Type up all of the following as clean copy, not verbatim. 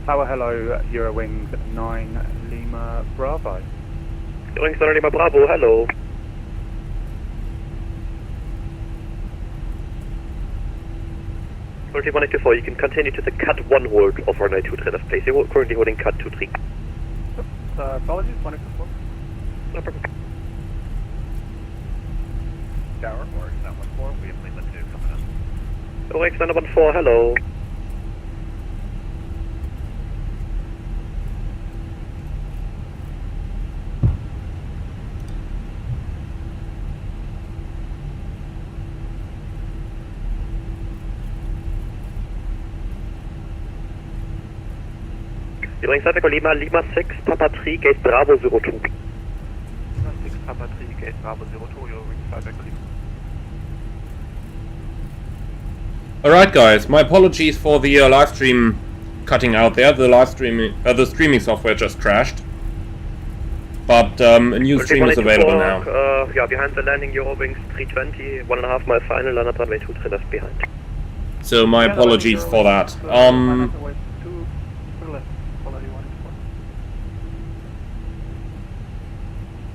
Tower hello, Eurowings 9 Lima Bravo. Eurowings 9 Lima Bravo, hello. Currently 184, you can continue to the cut 1 hold of runway 23 left, please. You're currently holding cut 23. Apologies, 184. No problem. Tower, or 914, we have Lima 2 coming up. Eurowings 914, hello. Eurowings Lima, Lima 6, Papa 3, gate Bravo 02. Lima 6, Papa 3, gate Bravo 02, Eurowings Lima. Alright guys, my apologies for the live stream cutting out there. The streaming software just crashed. But a new stream is available now. Yeah, behind the landing, Eurowings 320, 1.5 mile final, land up runway 23 left behind. So my apologies for that.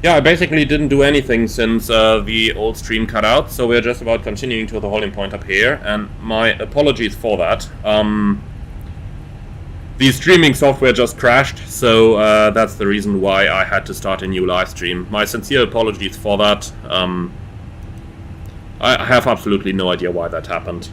Yeah, I basically didn't do anything since the old stream cut out, so we're just about continuing to the holding point up here, and my apologies for that. The streaming software just crashed, so that's the reason why I had to start a new live stream. My sincere apologies for that. I have absolutely no idea why that happened.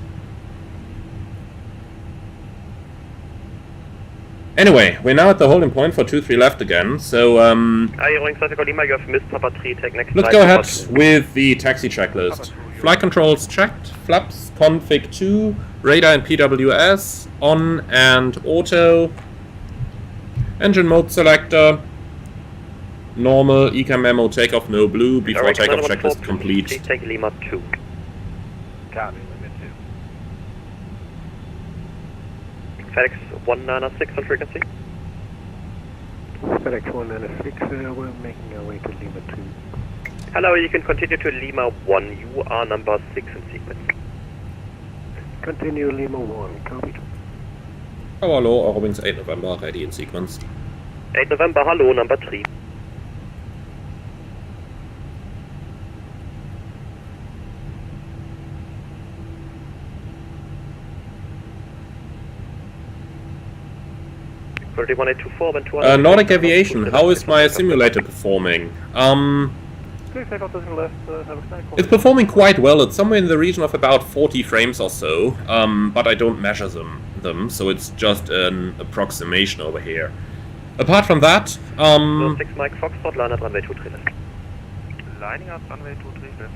Anyway, we're now at the holding point for 23 left again, so Lima, you have missed Papa 3, take next let's go ahead with the taxi checklist. Flight controls checked, flaps, config 2, radar and PWS, on and auto, engine mode selector, normal, ECAM memo, takeoff no blue, before takeoff checklist complete. Please take Lima 2. Copy, Lima 2. FedEx 196 on frequency. FedEx 196, we're making our way to Lima 2. Hello, you can continue to Lima 1. You are number 6 in sequence. Continue Lima 1, copy. Oh, hello, Eurowings 8 November, ready in sequence. 8 November, hello, number 3. Nordic Aviation, how is my simulator performing? It's performing quite well. It's somewhere in the region of about 40 frames or so, but I don't measure them, so it's just an approximation over here. Apart from that, 6 Mike Foxtrot, line up runway 23 left. Lining up runway 23 left.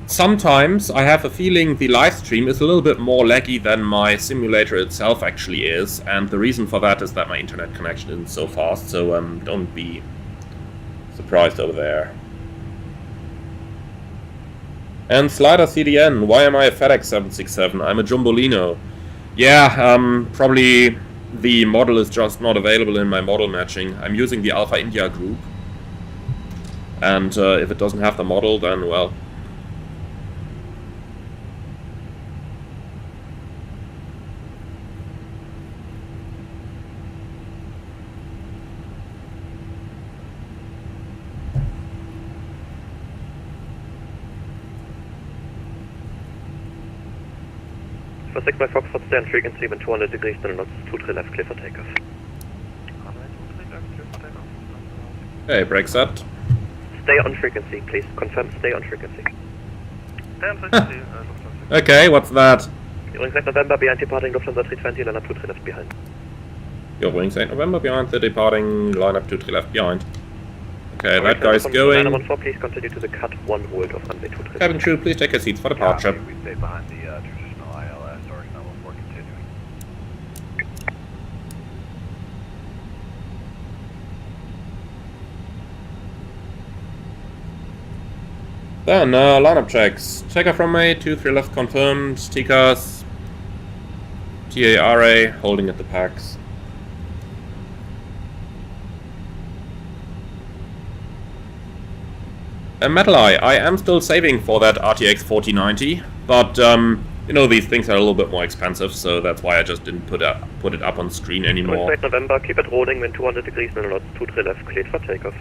Sometimes I have a feeling the live stream is a little bit more laggy than my simulator itself actually is, and the reason for that is that my internet connection isn't so fast, so don't be surprised over there. And Slider CDN, why am I a FedEx 767? I'm a Jumbolino. Yeah, probably the model is just not available in my model matching. I'm using the Alpha India group, and if it doesn't have the model, then well... For 6 by Foxtrot, stay on frequency when 200 degrees, then knots 23 left, clear for takeoff. Okay, brake set. Stay on frequency, please. Confirm, stay on frequency. Stay on frequency. Okay, what's that? Eurowings 8 November, behind departing Lufthansa 320, line up 23 left behind. Eurowings 8 November, behind the departing, line up 23 left behind. Okay, that guy's going. 914, please continue to the cut 1 hold of runway 23. Cabin crew, please take your seats for departure. We stay behind the traditional ILS, or 914 continuing. Then, lineup checks. Takeoff runway 23 left confirmed. TCAS. TARA, holding at the PAX. Metal Eye, I am still saving for that RTX 4090, but You know, these things are a little bit more expensive, so that's why I just didn't put it up on screen anymore. 8 November, keep it rolling, wind 200 degrees, 9 knots, 23 left, cleared for takeoff.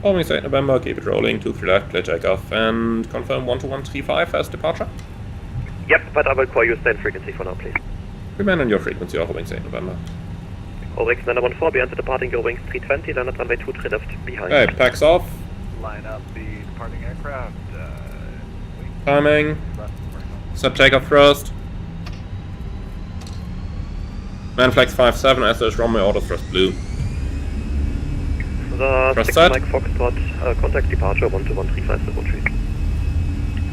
Boeing 8 November, keep it rolling, 23 left, clear takeoff, and confirm 12135 as departure. Yep, but I will call you stand frequency for now, please. Remain on your frequency, Eurowings 8 November. Eurowings 914, behind the departing Eurowings 320, land at runway 23 left, behind. Okay, packs off. Line up the departing aircraft. Timing. Set takeoff thrust. Manflex 57 as there's runway auto thrust blue. The Thrust 6 set. Mike Foxtrot, contact departure 12135 0 trees.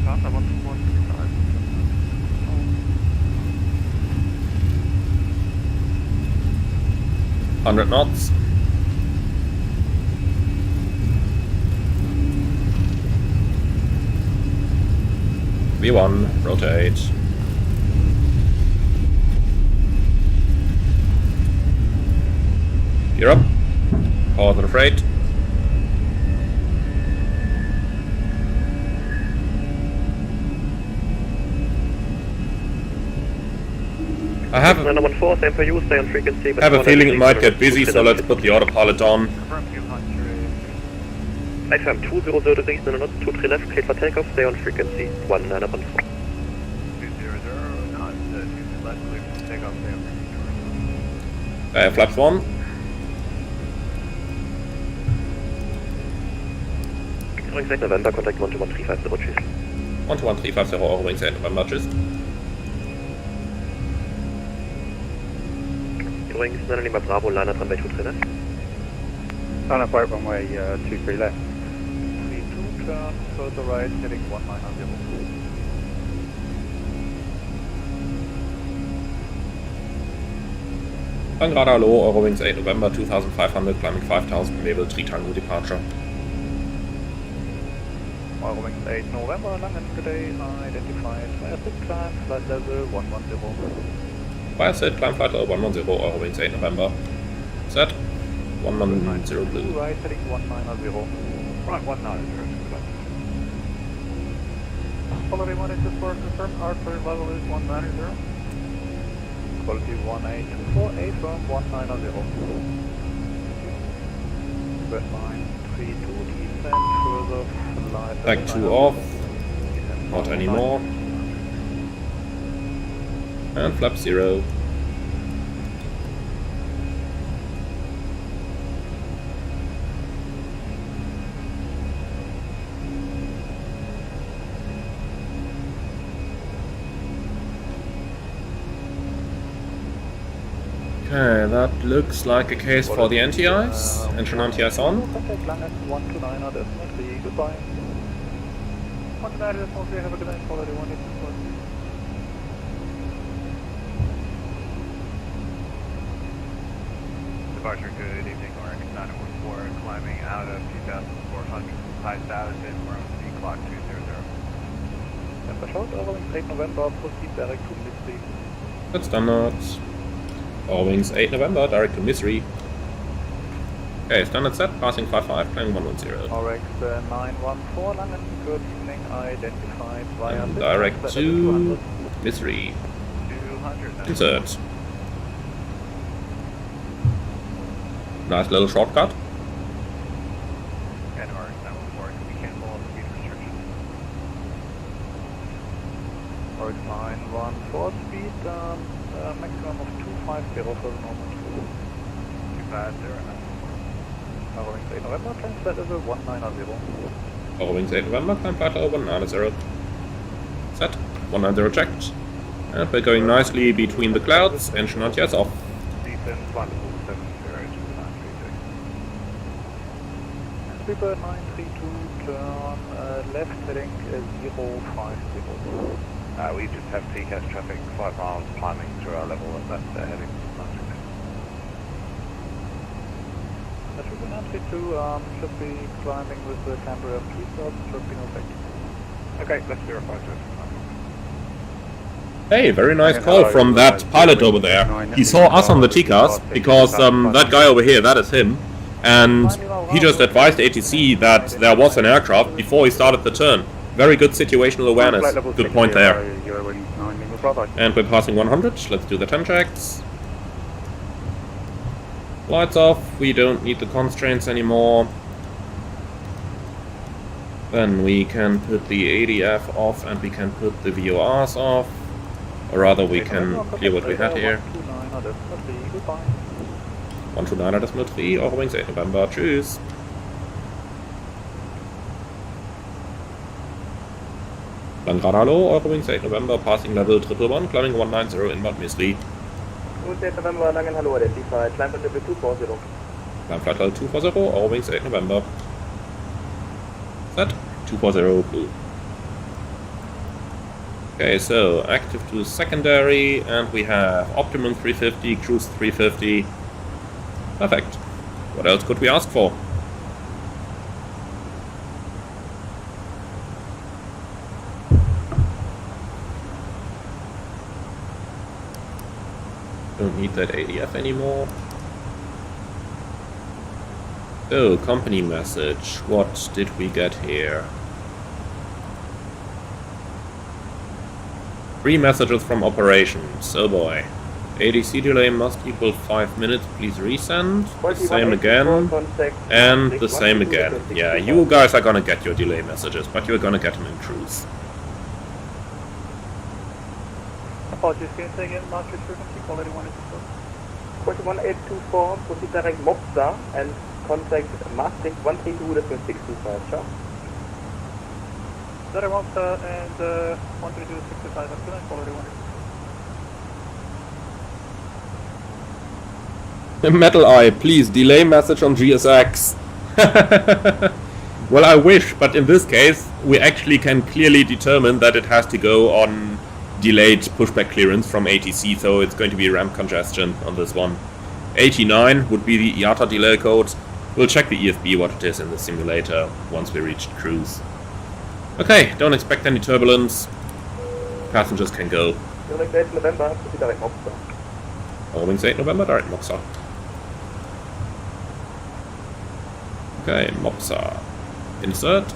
Partner 12135. 100 knots. V1, rotate. Gear up. Power to the freight. I have 914, same for you, stay on frequency. a feeling it might get busy, so let's put the autopilot on. Confirm 200. Right firm, 200 degrees, 9 knots, 23 left, cleared for takeoff, stay on frequency 1914. 200, not 2 left, clear for takeoff, stay on frequency. Flaps 1. Eurowings 8 November, contact 12135 0 trees. 12135 Eurowings 8 November, tschüss. Eurowings 9 Lima Bravo, line at runway 23 left. Line up right runway 23 left. 32, turn further right, heading 1900. Angrad hallo, Eurowings 8 November 2500, climbing 5000, level 3 Tango departure. Eurowings 8 November, Langen today, identified via SID climb, flight level 110. Via SID, climb flight level 110, Eurowings 8 November. Set. 110 blue. Right, heading 190. Right, 190. Quality 184, confirm, Arthur level is 190. Quality 1824, firm 190. Red line 32, descend further, flight Back 2 off. Not anymore. And flap 0. Okay, that looks like a case for the anti-ice. Engine anti-ice on. Contact Langen 129, definitely, goodbye. 129, definitely, have a good night, quality 184. Departure, good evening, Oregon 914, climbing out of 2,400, 5,000, we're on speed clock 200. Temper short, Eurowings 8 November, proceed direct to Misty. That's standard. Eurowings 8 November, direct to Missouri. Okay, standard set, passing 55, climbing 110. Eurowings 914, Langen, good evening, identified via And SID, direct flight to level 200. Missouri. 200. Insert. Nice little shortcut. And ours 914, can we cancel all the speed restrictions? Ours 914, speed, maximum of 250 for the moment. 250, Eurowings 8 November, climb flight level 190. Eurowings 8 November, climb flight level 190. Set. 190 checked. And we're going nicely between the clouds. Engine anti-ice off. Descend flight level 70 to 932. Sleeper 932, turn left, heading 050. We just have TCAS traffic 5 miles climbing through our level, and that's heading 932. That should be 932, should be climbing with the camber of 3,000, should be no effect. Okay, let's verify to it. Hey, very nice call from that pilot over there. He saw us on the TCAS, because that guy over here, that is him. And he just advised ATC that there was an aircraft before he started the turn. Very good situational awareness. Good point there. Bravo. And we're passing 100. Let's do the 10 checks. Lights off. We don't need the constraints anymore. Then we can put the ADF off and we can put the VORs off. Or rather, we can clear what we had here. 129 Decimal 3, Eurowings 8 November. Tschüss. Langrad hallo, Eurowings 8 November, passing level 111, climbing 190 inbound Misri. 8 November, Langen hallo, identified, climb level 240. Climb flight level 240, Eurowings 8 November. Set, 240 blue. Okay, so active to secondary, and we have optimum 350, cruise 350. Perfect. What else could we ask for? Don't need that ADF anymore. Oh, company message. What did we get here? 3 messages from operations. Oh boy. ADC delay must equal 5 minutes. Please resend. The same again. And the same again. Yeah, you guys are gonna get your delay messages, but you're gonna get them in cruise. Apologies, can you say again, market frequency, quality 184? 41824, proceed direct Mopsa and contact Maastricht 132, that's 625, ciao. Direct Mopsa and 132, 65, that's good, quality 184. Metal Eye, please, delay message on GSX. Well, I wish, but in this case, we actually can clearly determine that it has to go on delayed pushback clearance from ATC, so it's going to be ramp congestion on this one. 89 would be the IATA delay code. We'll check the EFB what it is in the simulator once we reach cruise. Okay, don't expect any turbulence. Passengers can go. Eurowings 8 November, proceed direct Mopsa. Eurowings 8 November, direct Mopsa. Okay, Mopsa. Insert.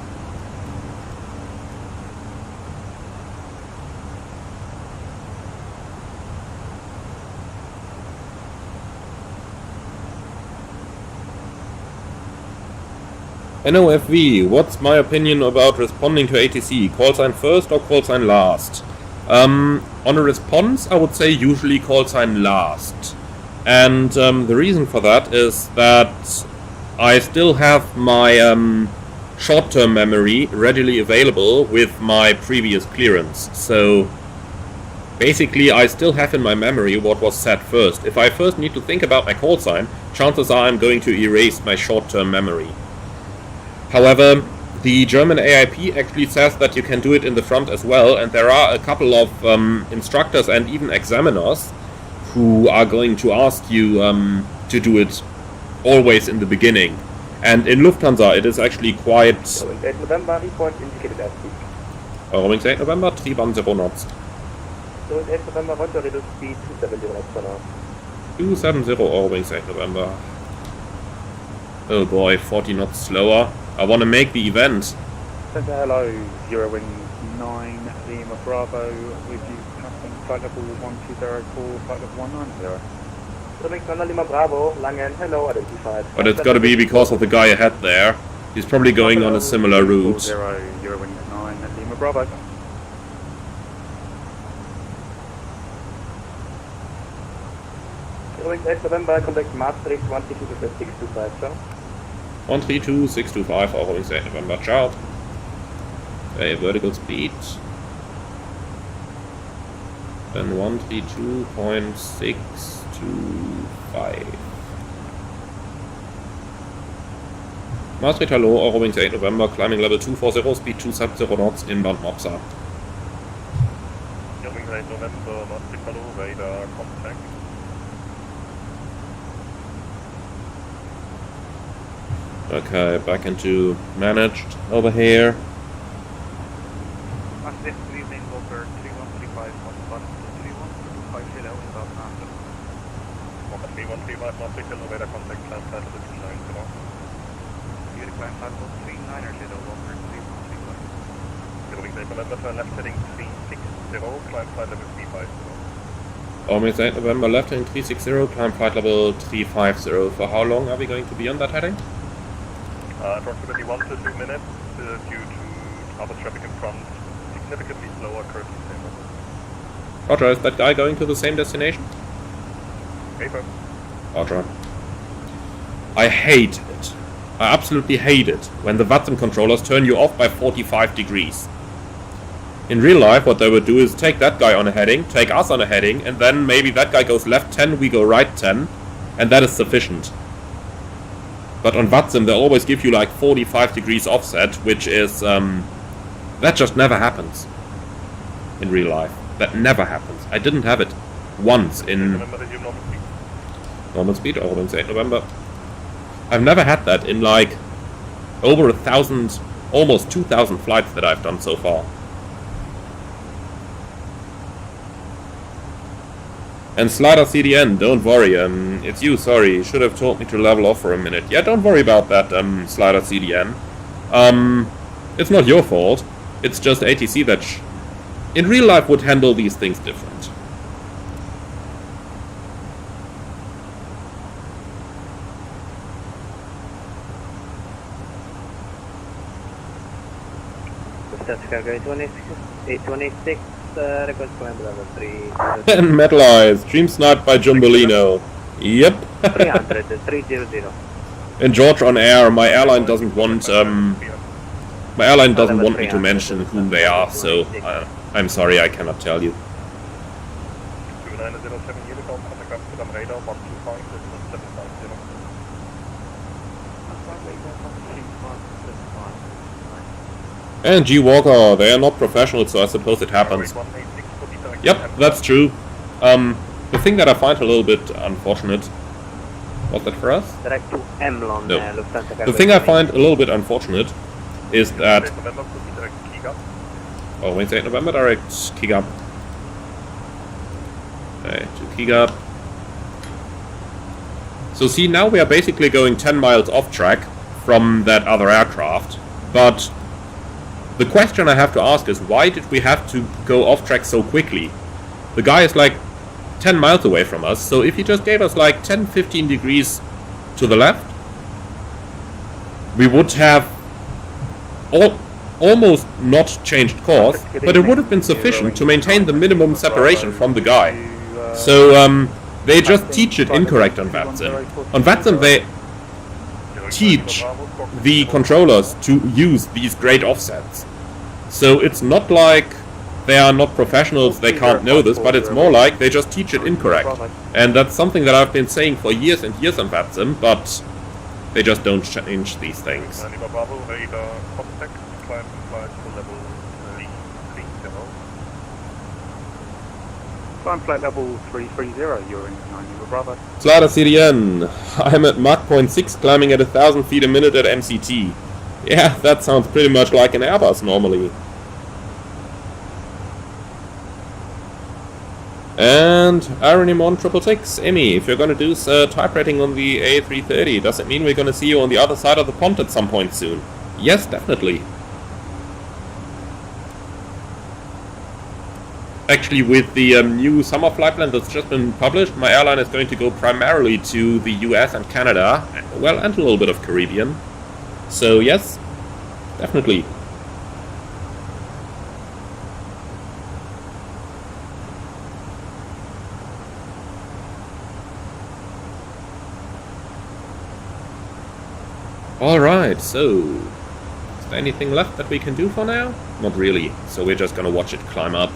NOFV, what's my opinion about responding to ATC? Call sign first or call sign last? On a response, I would say usually call sign last. And the reason for that is that I still have my short-term memory readily available with my previous clearance. So basically I still have in my memory what was set first. If I first need to think about my call sign, chances are I'm going to erase my short-term memory. However, the German AIP actually says that you can do it in the front as well, and there are a couple of instructors and even examiners who are going to ask you to do it always in the beginning. And in Lufthansa it is actually quite... Eurowings 8 November, report indicated airspeed. Eurowings 8 November, 310 knots. Eurowings 8 November, want to reduce speed 270 knots per hour. 270 Eurowings 8 November. Oh boy, 40 knots slower. I want to make the event. Hello, Eurowings 9 Lima Bravo, with you passing flight level 1204, flight level 190. Eurowings 9 Lima Bravo, Langen, hello, identified. But it's got to be because of the guy ahead there. He's probably going on a similar route. 40, Eurowings 9 Lima Bravo. Eurowings 8 November, contact Maastricht 132-625, ciao. 132, 625, Eurowings 8 November, ciao. Okay, vertical speed. Then 132.625. Maastricht, hello, Eurowings 8 November, climbing level 240, speed 270 knots, inbound Mopsa. Eurowings 8 November, Maastricht, hello, radar, contact. Okay, back into managed over here. Good evening, Walker 3135, 3125 Kilo, inbound Master. Walker 3135, Maastricht, hello, radar, contact, climb flight level 29, You to climb flight level 39 or Kilo, Walker 3135. Eurowings November to left heading 360, climb flight level 350. Almost 8 November, left heading 360, climb flight level 350. For how long are we going to be on that heading? Approximately 1 to 2 minutes due to other traffic in front, significantly slower currently. Roger, is that guy going to the same destination? Paper. Roger. I hate it. I absolutely hate it when the VATSIM controllers turn you off by 45 degrees. In real life, what they would do is take that guy on a heading, take us on a heading, and then maybe that guy goes left 10, we go right 10, and that is sufficient. But on VATSIM, they always give you like 45 degrees offset, which is, that just never happens in real life. That never happens. I didn't have it once in normal speed, Eurowings 8 November. I've never had that in like over 1,000, almost 2,000 flights that I've done so far. And Slider CDN, don't worry, it's you, sorry, you should have told me to level off for a minute. Yeah, don't worry about that, Slider CDN. It's not your fault, it's just ATC that in real life would handle these things different. Chicago 826, request climb level 3. And Metal Eyes, Dream Sniped by Jumbolino. Yep. 300, 300. And George on air, my airline doesn't want me to mention whom they are, so I'm sorry, I cannot tell you. 2907 uniform, contact Amsterdam radar 125, 750. And G Walker, they are not professionals, so I suppose it happens. Yep, that's true. The thing that I find a little bit unfortunate, was that for us? Direct to Emlon, no. The thing I find a little bit unfortunate is that... Oh, Wednesday, November, direct Kigab. Okay, to Kigab. So see, now we are basically going 10 miles off track from that other aircraft, but the question I have to ask is, why did we have to go off track so quickly? The guy is like 10 miles away from us, so if he just gave us like 10-15 degrees to the left, we would have almost not changed course, but it would have been sufficient to maintain the minimum separation from the guy. So they just teach it incorrect on VATSIM. On VATSIM they teach the controllers to use these great offsets. So it's not like they are not professionals, they can't know this, but it's more like they just teach it incorrect. And that's something that I've been saying for years and years on VATSIM, but they just don't change these things. Climb flight level 330, you're in 9 Euro Bravo. Slider CDN, I'm at Mach 0.6 climbing at 1,000 feet a minute at MCT. Yeah, that sounds pretty much like an Airbus normally. And Irony on 666, Emmy, if you're gonna do type rating on the A330, does it mean we're gonna see you on the other side of the pond at some point soon? Yes, definitely. Actually, with the new summer flight plan that's just been published, my airline is going to go primarily to the US and Canada, well, and a little bit of Caribbean. So yes, definitely. Alright, so is there anything left that we can do for now? Not really, so we're just gonna watch it climb up.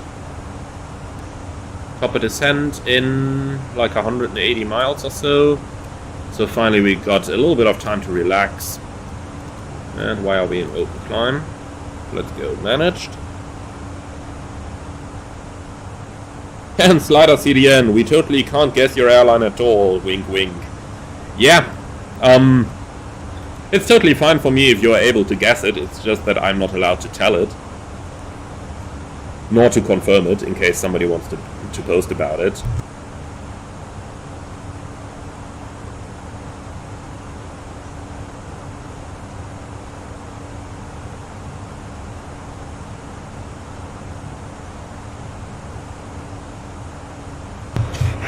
Proper descent in like 180 miles or so. So finally we got a little bit of time to relax. And why are we in open climb? Let's go managed. And Slider CDN, we totally can't guess your airline at all, wink wink. Yeah, it's totally fine for me if you're able to guess it, it's just that I'm not allowed to tell it. Nor to confirm it, in case somebody wants to post about it.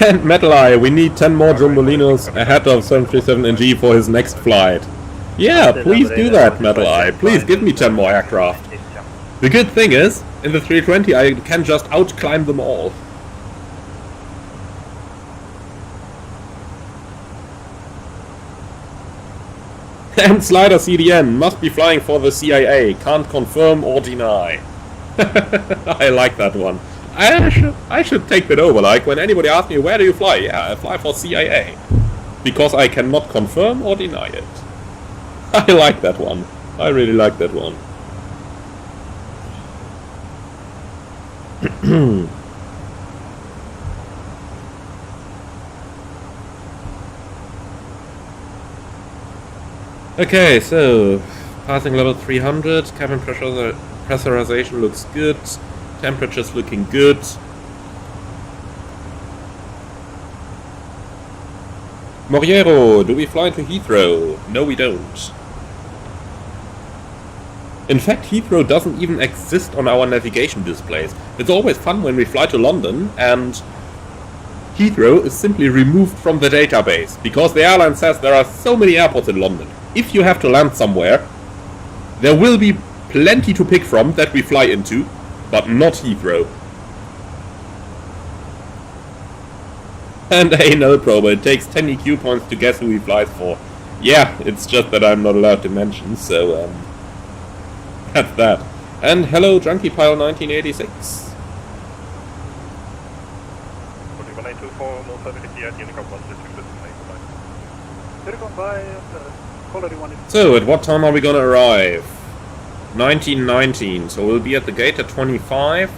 And Metal Eye, we need 10 more Jumbolinos ahead of 737NG for his next flight. Yeah, please do that, Metal Eye. Please give me 10 more aircraft. The good thing is, in the 320 I can just out-climb them all. And Slider CDN must be flying for the CIA. Can't confirm or deny. I like that one. I should take that over. Like when anybody asks me where do you fly, yeah, I fly for CIA because I cannot confirm or deny it. I like that one. I really like that one. Okay, so passing level 300, cabin pressurization looks good, temperature's looking good. Moriero, do we fly to Heathrow? No, we don't. In fact, Heathrow doesn't even exist on our navigation displays. It's always fun when we fly to London and Heathrow is simply removed from the database because the airline says there are so many airports in London. If you have to land somewhere, there will be plenty to pick from that we fly into, but not Heathrow. And hey, no problem, it takes 10 EQ points to guess who he flies for. Yeah, it's just that I'm not allowed to mention, so that's that. And hello, Junkie Pile 1986. So, at what time are we gonna arrive? 1919, so we'll be at the gate at 25.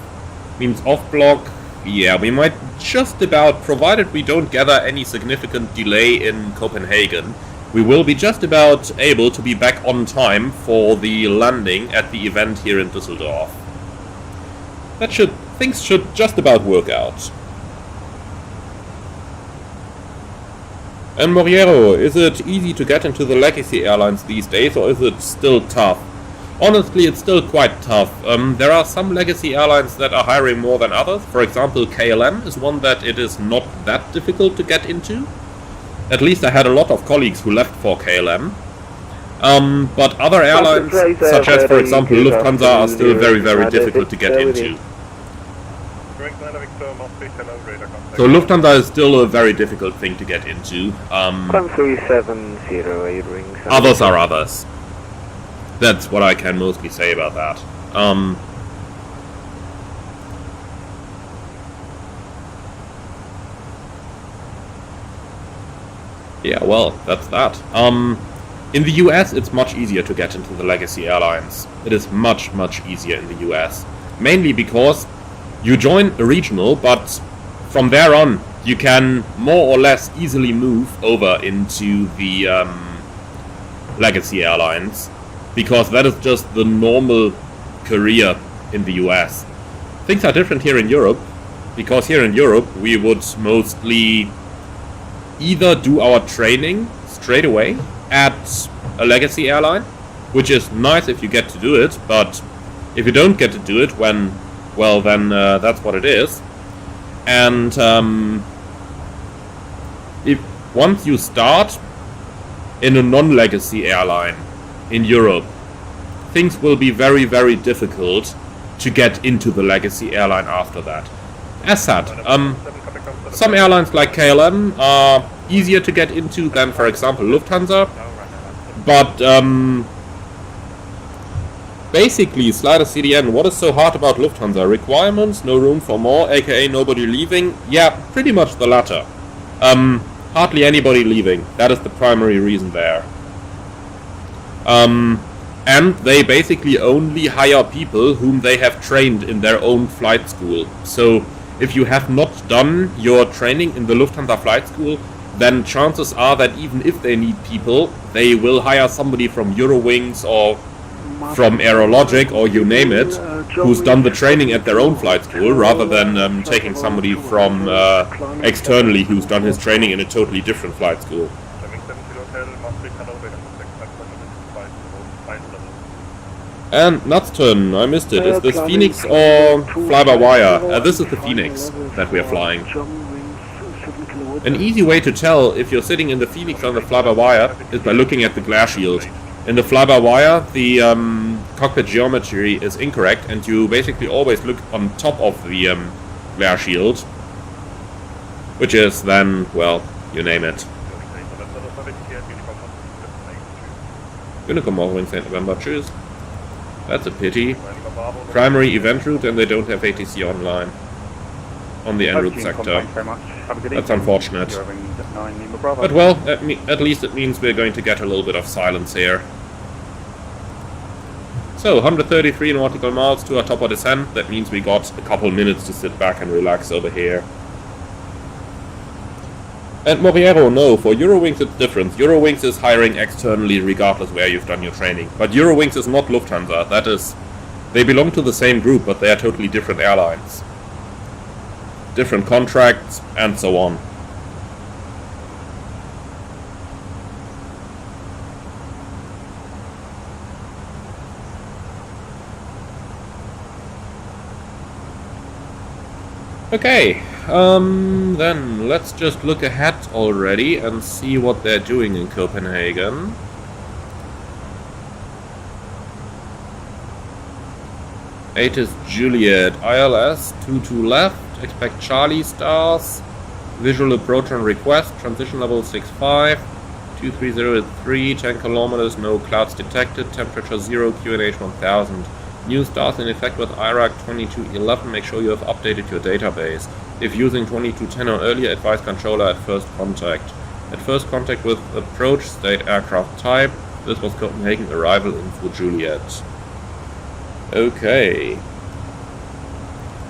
Means off block. Yeah, we might just about, provided we don't gather any significant delay in Copenhagen, we will be just about able to be back on time for the landing at the event here in Düsseldorf. Things should just about work out. And Moriero, is it easy to get into the legacy airlines these days, or is it still tough? Honestly, it's still quite tough. There are some legacy airlines that are hiring more than others. For example, KLM is one that it is not that difficult to get into. At least I had a lot of colleagues who left for KLM. But other airlines, such as for example Lufthansa, are still very, very difficult to get into. So Lufthansa is still a very difficult thing to get into. 1370 Eurowings. Others are others. That's what I can mostly say about that. Yeah, well, that's that. In the US, it's much easier to get into the legacy airlines. It is much, much easier in the US. Mainly because you join a regional, but from there on, you can more or less easily move over into the legacy airlines. Because that is just the normal career in the US. Things are different here in Europe, because here in Europe we would mostly either do our training straight away at a legacy airline, which is nice if you get to do it, but if you don't get to do it, then that's what it is. And if once you start in a non-legacy airline in Europe, things will be very, very difficult to get into the legacy airline after that. As said, some airlines like KLM are easier to get into than, for example, Lufthansa. But basically, Slider CDN, what is so hard about Lufthansa? Requirements, no room for more, aka nobody leaving? Yeah, pretty much the latter. Hardly anybody leaving. That is the primary reason there. And they basically only hire people whom they have trained in their own flight school. So if you have not done your training in the Lufthansa flight school, then chances are that even if they need people, they will hire somebody from Eurowings or from Aerologic or you name it, who's done the training at their own flight school, rather than taking somebody from externally who's done his training in a totally different flight school. And Nutston, I missed it. Is this Phoenix or fly-by-wire? This is the Phoenix that we are flying. An easy way to tell if you're sitting in the Phoenix on the fly-by-wire is by looking at the glare shield. In the fly-by-wire, the cockpit geometry is incorrect, and you basically always look on top of the glare shield, which is then, well, you name it. Unicom Warthog St. November, choose. That's a pity. Primary event route, and they don't have ATC online on the en route sector. That's unfortunate. But well, at least it means we're going to get a little bit of silence here. So, 133 nautical miles to our top of descent. That means we got a couple minutes to sit back and relax over here. And Moriero, no, for Eurowings it's different. Eurowings is hiring externally regardless where you've done your training. But Eurowings is not Lufthansa, that is... They belong to the same group, but they are totally different airlines. Different contracts, and so on. Okay, then let's just look ahead already and see what they're doing in Copenhagen. ATIS Juliet, ILS, 22 left, expect Charlie stars, visual approach and request, transition level 65, 230 at 3, 10 kilometers, no clouds detected, temperature 0, QNH 1000. New stars in effect with IRAC 2211, make sure you have updated your database. If using 2210 or earlier, advise controller at first contact. At first contact with approach, state aircraft type. This was Copenhagen arrival info Juliet. Okay.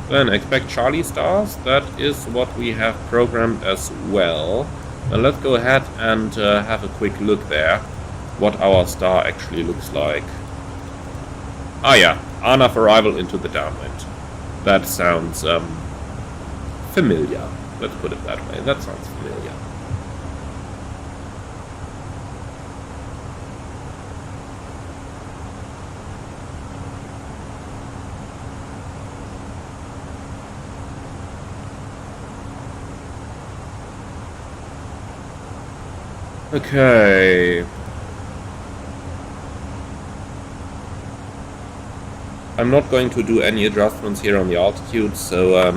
Then expect Charlie stars, that is what we have programmed as well. Now let's go ahead and have a quick look there, what our star actually looks like. Ah yeah, ANAF arrival into the downwind. That sounds familiar. Let's put it that way. That sounds familiar. Okay. I'm not going to do any adjustments here on the altitude, so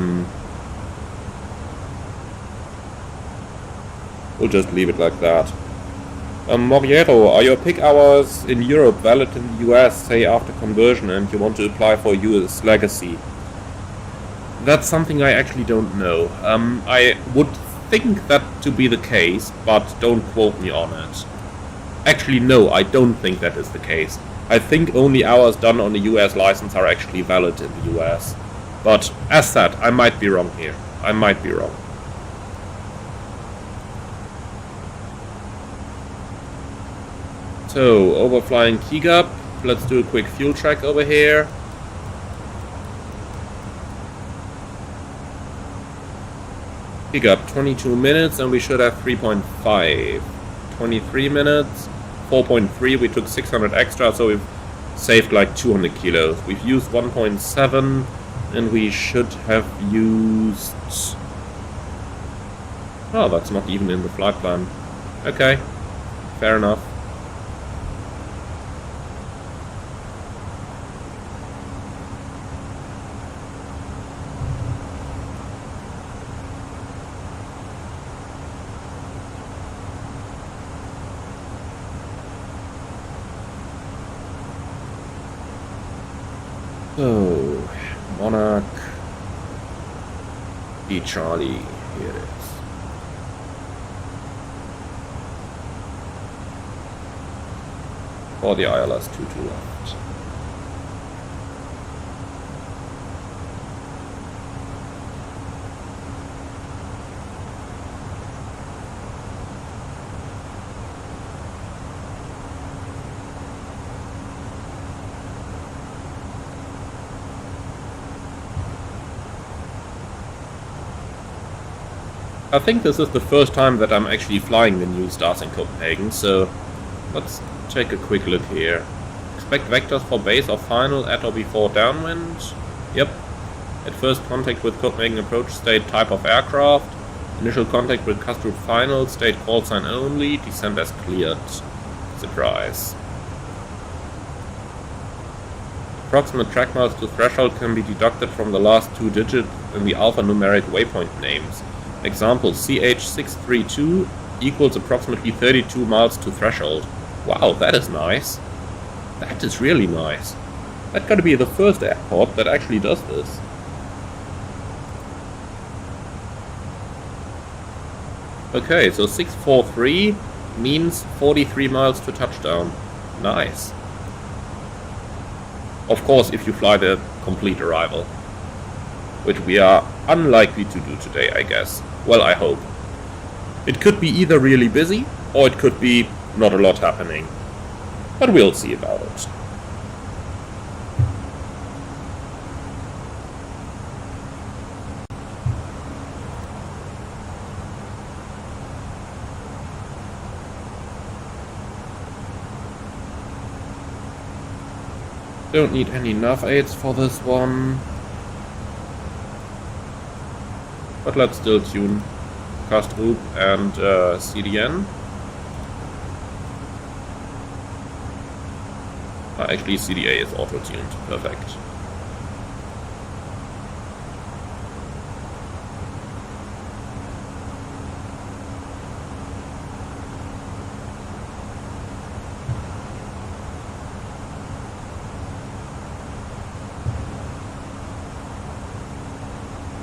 we'll just leave it like that. Moriero, are your peak hours in Europe valid in the US, say after conversion, and you want to apply for US legacy? That's something I actually don't know. I would think that to be the case, but don't quote me on it. Actually, no, I don't think that is the case. I think only hours done on a US license are actually valid in the US. But, as said, I might be wrong here. I might be wrong. So, overflying Kigup. Let's do a quick fuel check over here. Kigup, 22 minutes, and we should have 3.5. 23 minutes. 4.3, we took 600 extra, so we've saved like 200 kilos. We've used 1.7, and we should have used... Oh, that's not even in the flight plan. Okay, fair enough. So, Monarch, E Charlie, here it is. For the ILS 22 left. I think this is the first time that I'm actually flying the new stars in Copenhagen, so let's take a quick look here. Expect vectors for base or final at or before downwind. Yep. At first contact with Copenhagen approach state type of aircraft. Initial contact will cut through final, state call sign only, descent as cleared. Surprise. Approximate track miles to threshold can be deducted from the last 2 digits in the alphanumeric waypoint names. Example, CH632 equals approximately 32 miles to threshold. Wow, that is nice. That is really nice. That's gotta be the first airport that actually does this. Okay, so 643 means 43 miles to touchdown. Nice. Of course, if you fly the complete arrival. Which we are unlikely to do today, I guess. Well, I hope. It could be either really busy, or it could be not a lot happening. But we'll see about it. Don't need any nav aids for this one. But let's still tune cast group and CDN. Actually, CDA is auto-tuned. Perfect.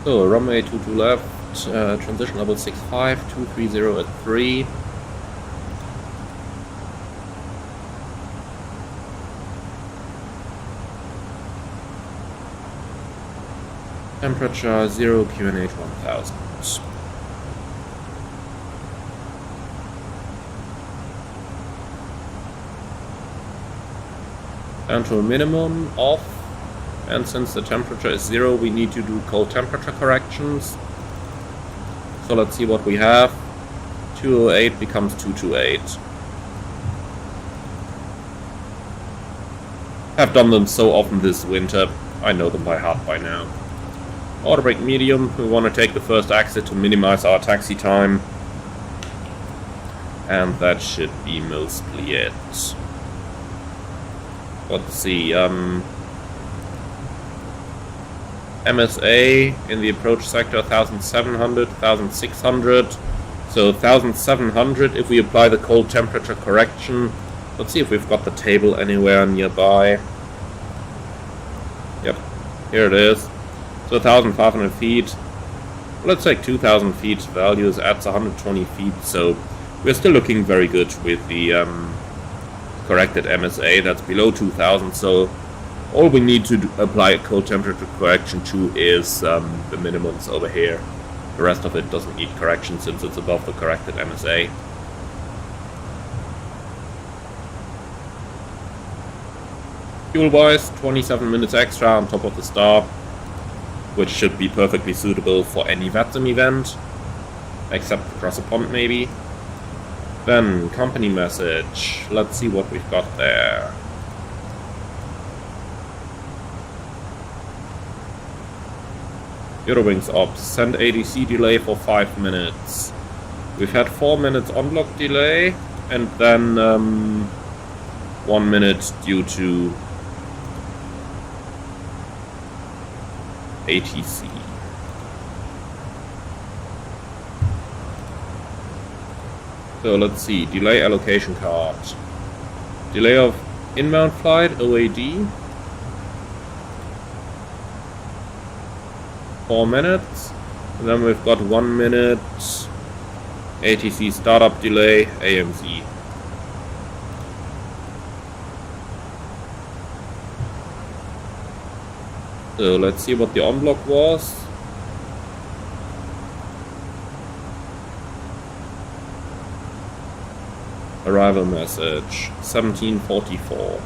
So, runway 22 left, transition level 65, 230 at 3. Temperature 0, QNH 1000. Down to a minimum of. And since the temperature is 0, we need to do cold temperature corrections. So let's see what we have. 208 becomes 228. I've done them so often this winter, I know them by heart by now. Auto brake medium, we want to take the first exit to minimize our taxi time. And that should be mostly it. Let's see, MSA in the approach sector 1700, 1600. So 1700 if we apply the cold temperature correction. Let's see if we've got the table anywhere nearby. Yep, here it is. So 1500 feet. Let's take 2000 feet values, adds 120 feet. So we're still looking very good with the corrected MSA. That's below 2000. So all we need to apply a cold temperature correction to is the minimums over here. The rest of it doesn't need correction since it's above the corrected MSA. Fuel-wise, 27 minutes extra on top of the star, which should be perfectly suitable for any VATSIM event, except across a pond maybe. Then, company message. Let's see what we've got there. Eurowings ops, send ADC delay for 5 minutes. We've had 4 minutes on-block delay, and then 1 minute due to ATC. So let's see, delay allocation card. Delay of inbound flight, OAD. 4 minutes, and then we've got 1 minute ATC startup delay, AMZ. So let's see what the on-block was. Arrival message, 1744.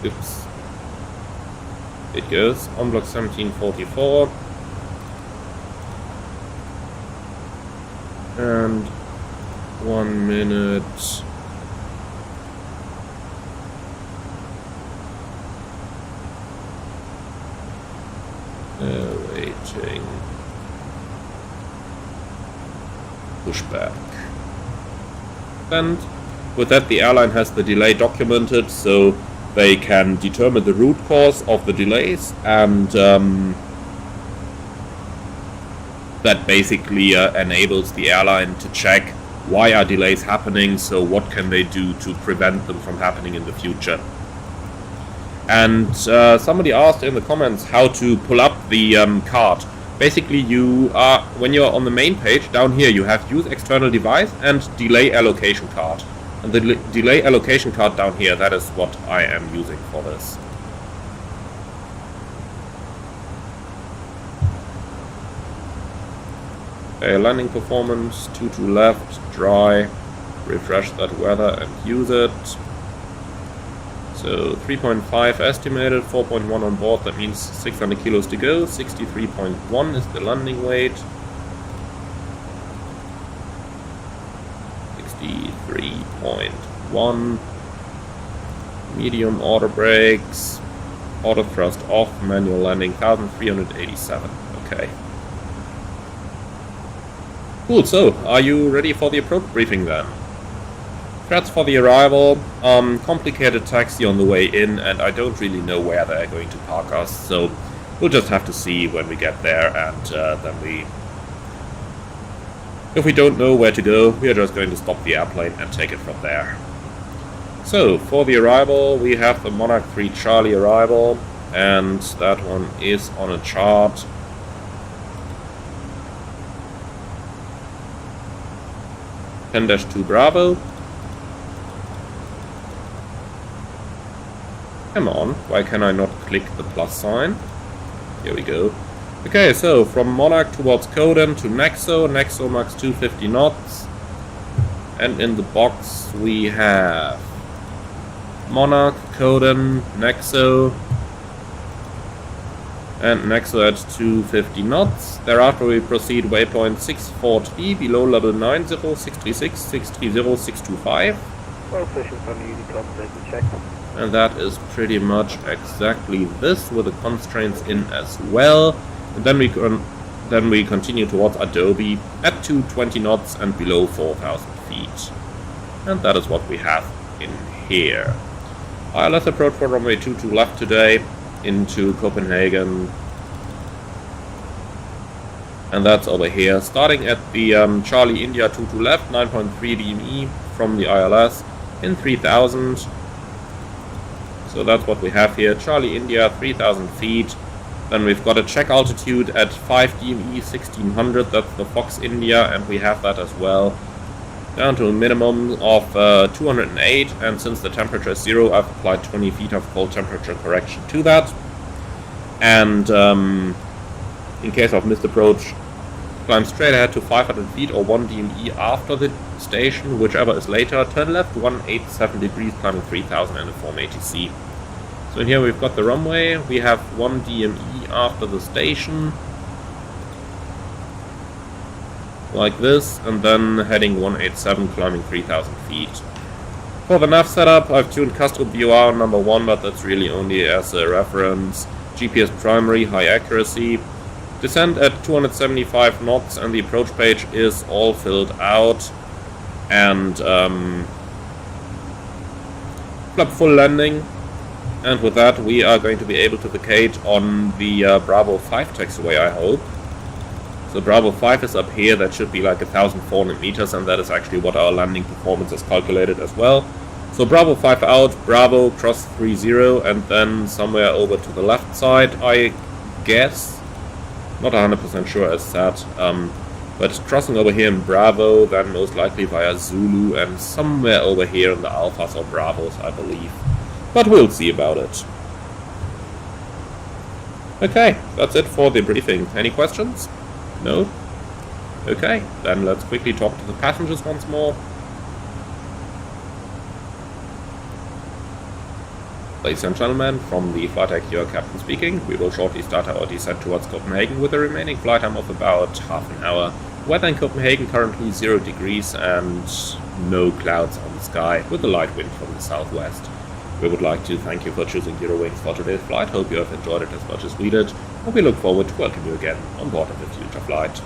Oops. It goes on block 1744. And 1 minute. Waiting. Pushback. And with that, the airline has the delay documented, so they can determine the root cause of the delays, and that basically enables the airline to check why are delays happening, so what can they do to prevent them from happening in the future. And somebody asked in the comments how to pull up the card. Basically, when you're on the main page, down here you have use external device and delay allocation card. And the delay allocation card down here, that is what I am using for this. Okay, landing performance, 2 to left, dry, refresh that weather and use it. So 3.5 estimated, 4.1 on board, that means 600 kilos to go, 63.1 is the landing weight. 63.1. Medium auto brakes, auto thrust off, manual landing, 1387. Okay. Cool, so are you ready for the approach briefing then? Threats for the arrival, complicated taxi on the way in, and I don't really know where they're going to park us, so we'll just have to see when we get there, and if we don't know where to go, we are just going to stop the airplane and take it from there. So, for the arrival, we have the Monarch 3 Charlie arrival, and that one is on a chart. Pendular Bravo. Come on, why can I not click the plus sign? Here we go. Okay, so from Monarch towards Coden to Nexo. Nexo max 250 knots. And in the box we have Monarch, Coden, Nexo. And Nexo at 250 knots. Thereafter we proceed waypoint 643 below level 90, 636, 630, 625. Well, officials on Unicom, they can check. And that is pretty much exactly this, with the constraints in as well. And then we continue towards Adobe at 220 knots and below 4,000 feet. And that is what we have in here. Let's approach for runway 22 left today into Copenhagen. And that's over here, starting at the Charlie India 22 left, 9.3 DME from the ILS in 3000. So that's what we have here, Charlie India, 3000 feet. Then we've got a check altitude at 5 DME, 1600, that's the Fox India, and we have that as well. Down to a minimum of 208, and since the temperature is 0, I've applied 20 feet of cold temperature correction to that. And in case of missed approach, climb straight ahead to 500 feet or 1 DME after the station, whichever is later. Turn left 187 degrees, climbing 3000 and a form ATC. So in here we've got the runway, we have 1 DME after the station, like this, and then heading 187, climbing 3000 feet. For the nav setup, I've tuned custom BOR number 1, but that's really only as a reference. GPS primary, high accuracy. Descent at 275 knots, and the approach page is all filled out. And flap full landing. And with that, we are going to be able to vacate on the Bravo 5 taxiway, I hope. So Bravo 5 is up here, that should be like 1,400 meters, and that is actually what our landing performance is calculated as well. So Bravo 5 out, Bravo cross 30, and then somewhere over to the left side, I guess. Not 100% sure as that. But crossing over here in Bravo, then most likely via Zulu, and somewhere over here in the Alphas or Bravos, I believe. But we'll see about it. Okay, that's it for the briefing. Any questions? No? Okay, then let's quickly talk to the passengers once more. Ladies and gentlemen, from the flight deck, your captain speaking. We will shortly start our descent towards Copenhagen with a remaining flight time of about half an hour. Weather in Copenhagen currently 0 degrees and no clouds on the sky with a light wind from the southwest. We would like to thank you for choosing Eurowings for today's flight. Hope you have enjoyed it as much as we did, and we look forward to welcoming you again on board of a future flight.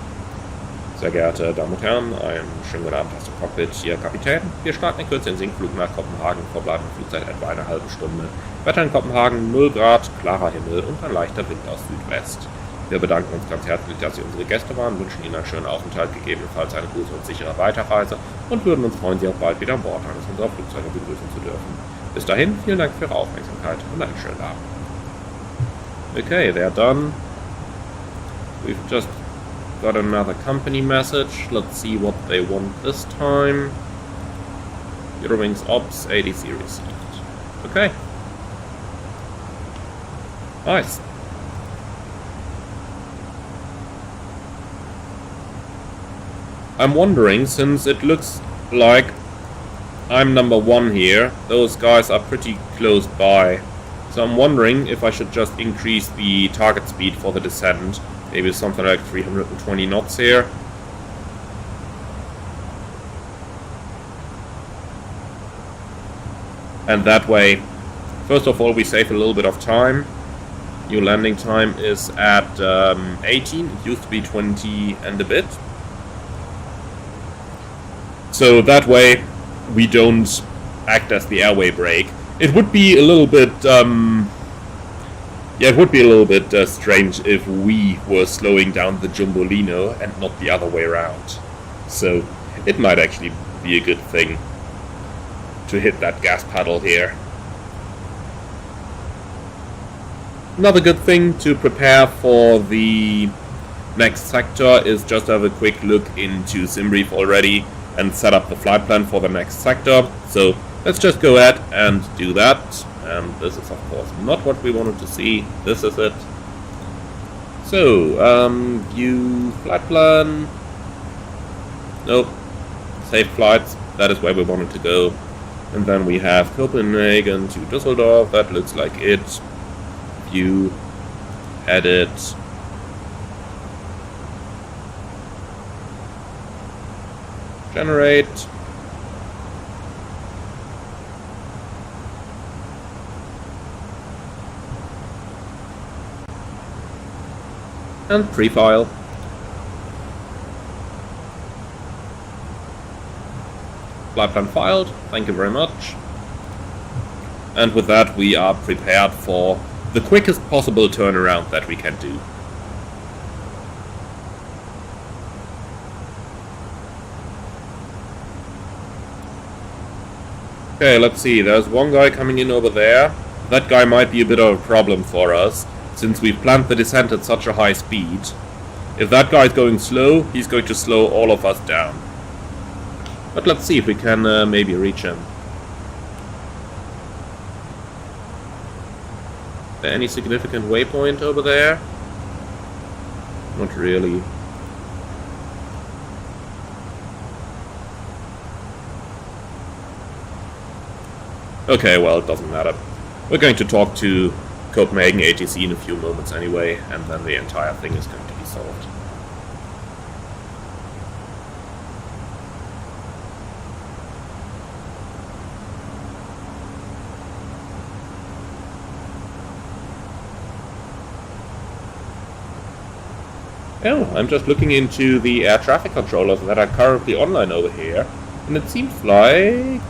Sehr geehrte Damen und Herren, einen schönen guten Abend aus dem Cockpit, hier Kapitän. Wir starten in Kürze den Sinkflug nach Kopenhagen, verbleibende Flugzeit etwa eine halbe Stunde. Wetter in Kopenhagen 0 Grad, klarer Himmel und ein leichter Wind aus Südwest. Wir bedanken uns ganz herzlich, dass Sie unsere Gäste waren, wünschen Ihnen einen schönen Aufenthalt, gegebenenfalls eine gute und sichere Weiterreise und würden uns freuen, Sie auch bald wieder an Bord eines unserer Flugzeuge begrüßen zu dürfen. Bis dahin, vielen Dank für Ihre Aufmerksamkeit und einen schönen Abend. Okay, they're done. We've just got another company message. Let's see what they want this time. Eurowings Ops ADC received. Okay. Nice. I'm wondering, since it looks like I'm number 1 here, those guys are pretty close by. So I'm wondering if I should just increase the target speed for the descent. Maybe something like 320 knots here. And that way, first of all, we save a little bit of time. New landing time is at 18. It used to be 20 and a bit. So that way, we don't act as the airway brake. It would be a little bit, it would be a little bit strange if we were slowing down the Jumbolino and not the other way around. So it might actually be a good thing to hit that gas pedal here. Another good thing to prepare for the next sector is just have a quick look into Debrief already and set up the flight plan for the next sector. So let's just go ahead and do that. And this is of course not what we wanted to see. This is it. So, view flight plan. Nope. Save flights. That is where we wanted to go. And then we have Copenhagen to Düsseldorf. That looks like it. View. Edit. Generate. And pre-file. Flight plan filed. Thank you very much. And with that, we are prepared for the quickest possible turnaround that we can do. Okay, let's see. There's one guy coming in over there. That guy might be a bit of a problem for us, since we've planned the descent at such a high speed. If that guy is going slow, he's going to slow all of us down. But let's see if we can maybe reach him. Is there any significant waypoint over there? Not really. Okay, well, it doesn't matter. We're going to talk to Copenhagen ATC in a few moments anyway, and then the entire thing is going to be solved. Oh, I'm just looking into the air traffic controllers that are currently online over here, and it seems like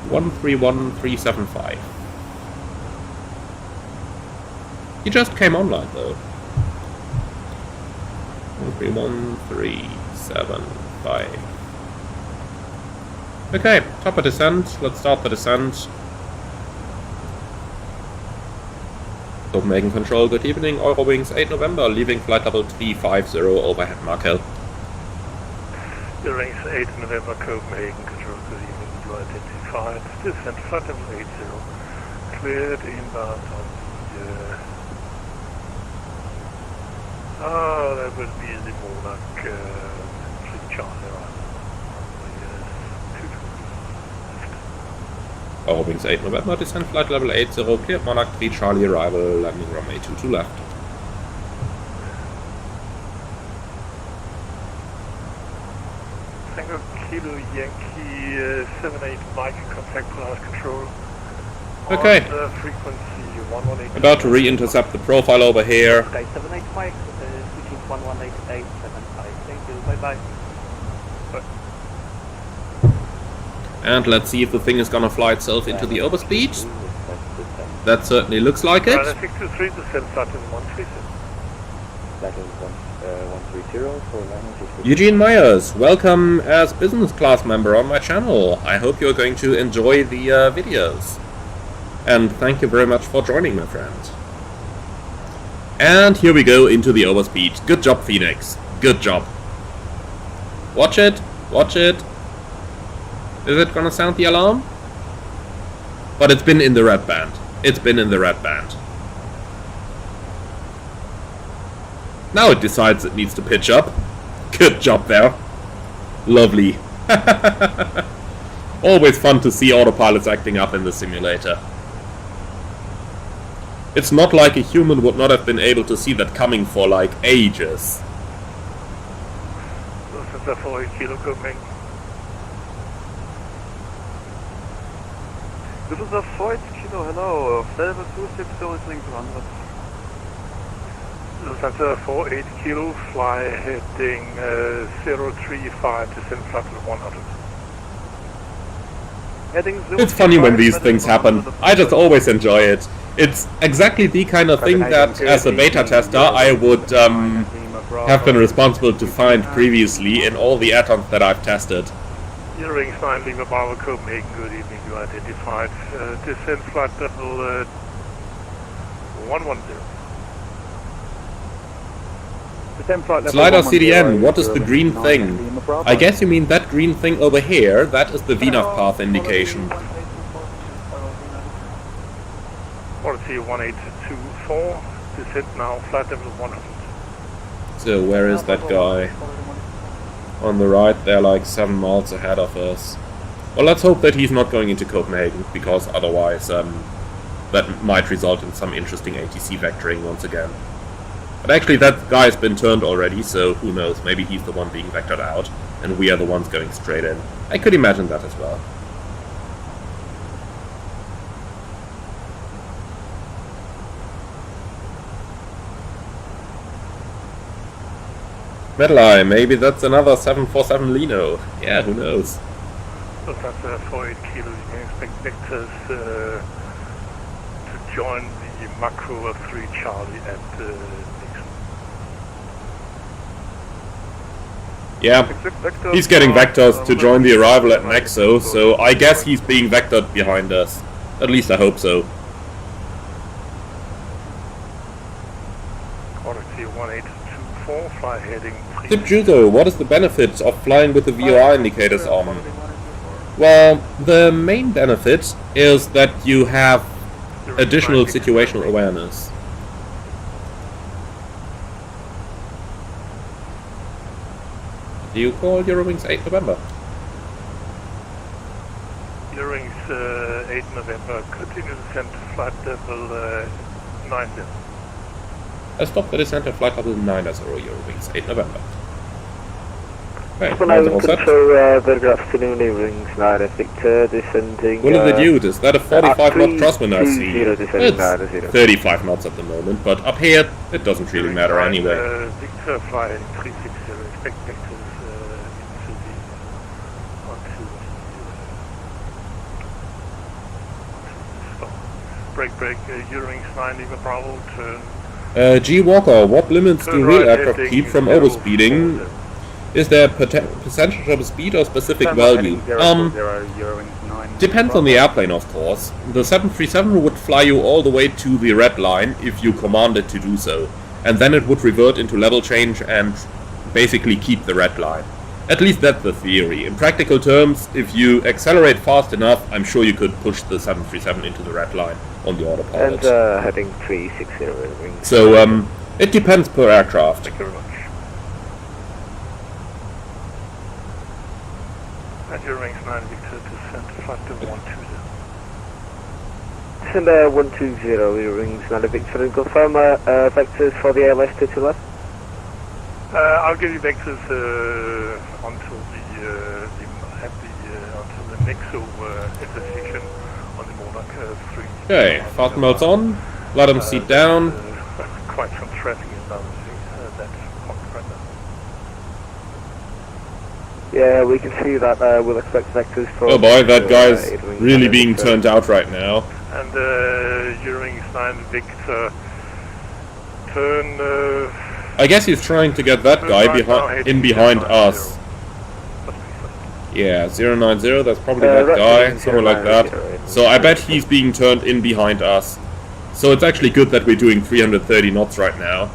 131375. He just came online though. 131375. Okay, top of descent. Let's start the descent. Copenhagen Control, good evening. Eurowings 8 November, leaving flight level 350 overhead Markel. Eurowings 8 November, Copenhagen Control, good evening. Flight identified. Descent flight level 80. Cleared inbound on the... that would be the Monarch 3 Charlie Eurowings 8 November, descent flight level 80, cleared Monarch 3 Charlie arrival, landing runway 22 left. Tango Kilo Yankee 78 Mike, contact Polaris Control. Okay. On frequency 118. About to re-intercept the profile over here. Okay, 78 Mike, switching 118875. Thank you, bye-bye. And let's see if the thing is gonna fly itself into the overspeed. That certainly looks like it. 623, descent flight in 136. That is 130 for landing. Eugene Myers, welcome as business class member on my channel. I hope you're going to enjoy the videos. And thank you very much for joining, my friend. And here we go into the overspeed. Good job, Phoenix. Good job. Watch it. Watch it. Is it gonna sound the alarm? But it's been in the red band. It's been in the red band. Now it decides it needs to pitch up. Good job there. Lovely. Always fun to see autopilots acting up in the simulator. It's not like a human would not have been able to see that coming for like ages. This is a 48 Kilo Copenhagen. This is a 48 Kilo, hello. Level 260 listening to 100. Lufthansa 48 Kilo, fly heading 035, descent flight to 100. It's funny when these things happen. I just always enjoy it. It's exactly the kind of thing that, as a beta tester, I would have been responsible to find previously in all the add-ons that I've tested. Eurowings 9, Lima Bravo, Copenhagen, good evening, you identified. Descent flight level 110. Slider CDN, what is the green thing? I guess you mean that green thing over here. That is the VNAV path indication. Quality 1824, descent now, flight level 100. So where is that guy? On the right, they're like 7 miles ahead of us. Well, let's hope that he's not going into Copenhagen, because otherwise that might result in some interesting ATC vectoring once again. But actually that guy's been turned already, so who knows, maybe he's the one being vectored out, and we are the ones going straight in. I could imagine that as well. Metal Eye, maybe that's another 747 Lino. Yeah, who knows. So that's 48 kilos, you can expect vectors to join the macro of 3 Charlie at Nixon. Yeah, he's getting vectors to join the arrival at Nexo, so I guess he's being vectored behind us. At least I hope so. Quality 1824, fly heading 3. Tip Judo, what is the benefit of flying with the VOR indicators on? Well, the main benefit is that you have additional situational awareness. Do you call Eurowings 8 November? Eurowings 8 November, continue descent to flight level 90. I stopped the descent at flight level 90 Eurowings 8 November. Okay, very good afternoon, Eurowings 9 Victor, descending... What is the dude? Is that a 45 knot crosswind I see? It's 35 knots at the moment, but up here it doesn't really matter anyway. Victor flying 360, expect vectors into the... onto the... Break, Eurowings 9, Lima Bravo, turn... G. Walker, what limits do real aircraft keep from overspeeding? Is there percentage of speed or specific value? Depends on the airplane, of course. The 737 would fly you all the way to the red line if you command it to do so. And then it would revert into level change and basically keep the red line. At least that's the theory. In practical terms, if you accelerate fast enough, I'm sure you could push the 737 into the red line on the autopilot. And heading 360. So, it depends per aircraft. Thank you very much. And Eurowings 9 Victor descent to flight level 120. Descend 120, Eurowings 9 Victor, and confirm vectors for the ALS to left? I'll give you vectors onto the Nexo intersection on the Monarch 3. Okay, fast modes on. Let him seat down. Quite some traffic inbound that's hot right now. Yeah, we can see that we'll expect vectors from... Oh boy, that guy's really being turned out right now. And Eurowings 9 Victor turn... I guess he's trying to get that guy behind us. Yeah, 090, that's probably that guy, somewhere like that. So I bet he's being turned in behind us. So it's actually good that we're doing 330 knots right now.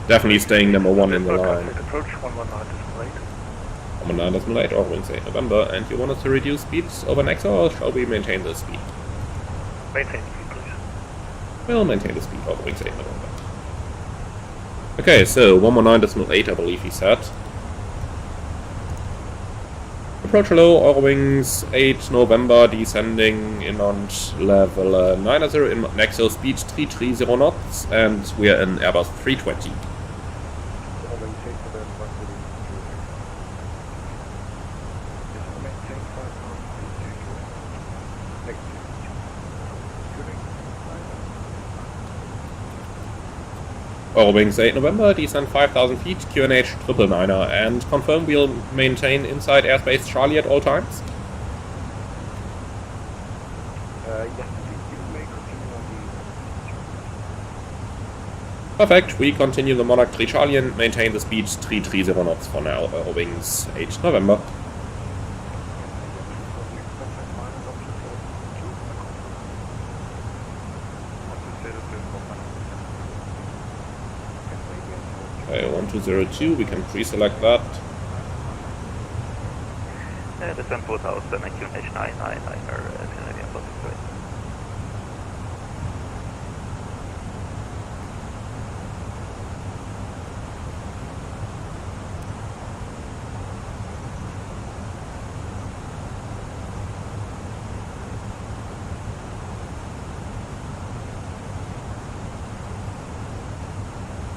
Definitely staying number 1 in the line. Approach 119.8, Eurowings 8 November, and you want us to reduce speeds over next, or shall we maintain the speed? Maintain speed, please. We'll maintain the speed, Eurowings 8 November. Okay, so 119.8 I believe he said. Approach hello, Eurowings 8 November, descending in on level 90 in Nexo, speed 330 knots, and we are in Airbus 320. Eurowings 8 November, descend 5,000 feet, QNH 999er, and confirm we'll maintain inside airspace Charlie at all times? Yes, you may continue on Perfect, we continue the Monarch 3 Charlie and maintain the speed 330 knots for now, Eurowings 8 November. Okay, 1202, we can pre-select that. Descend 4000 and QNH 999er Canadian Pacific.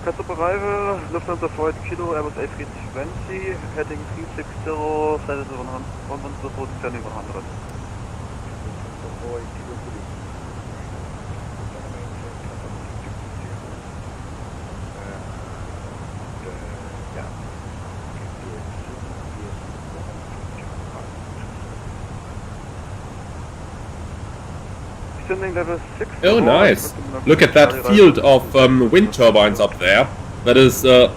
Customer arrival, Lufthansa 4 Kilo, Airbus A320, heading 360, status 100, descending 100. Level 6. Oh, nice! Look at that field of wind turbines up there. That is. Look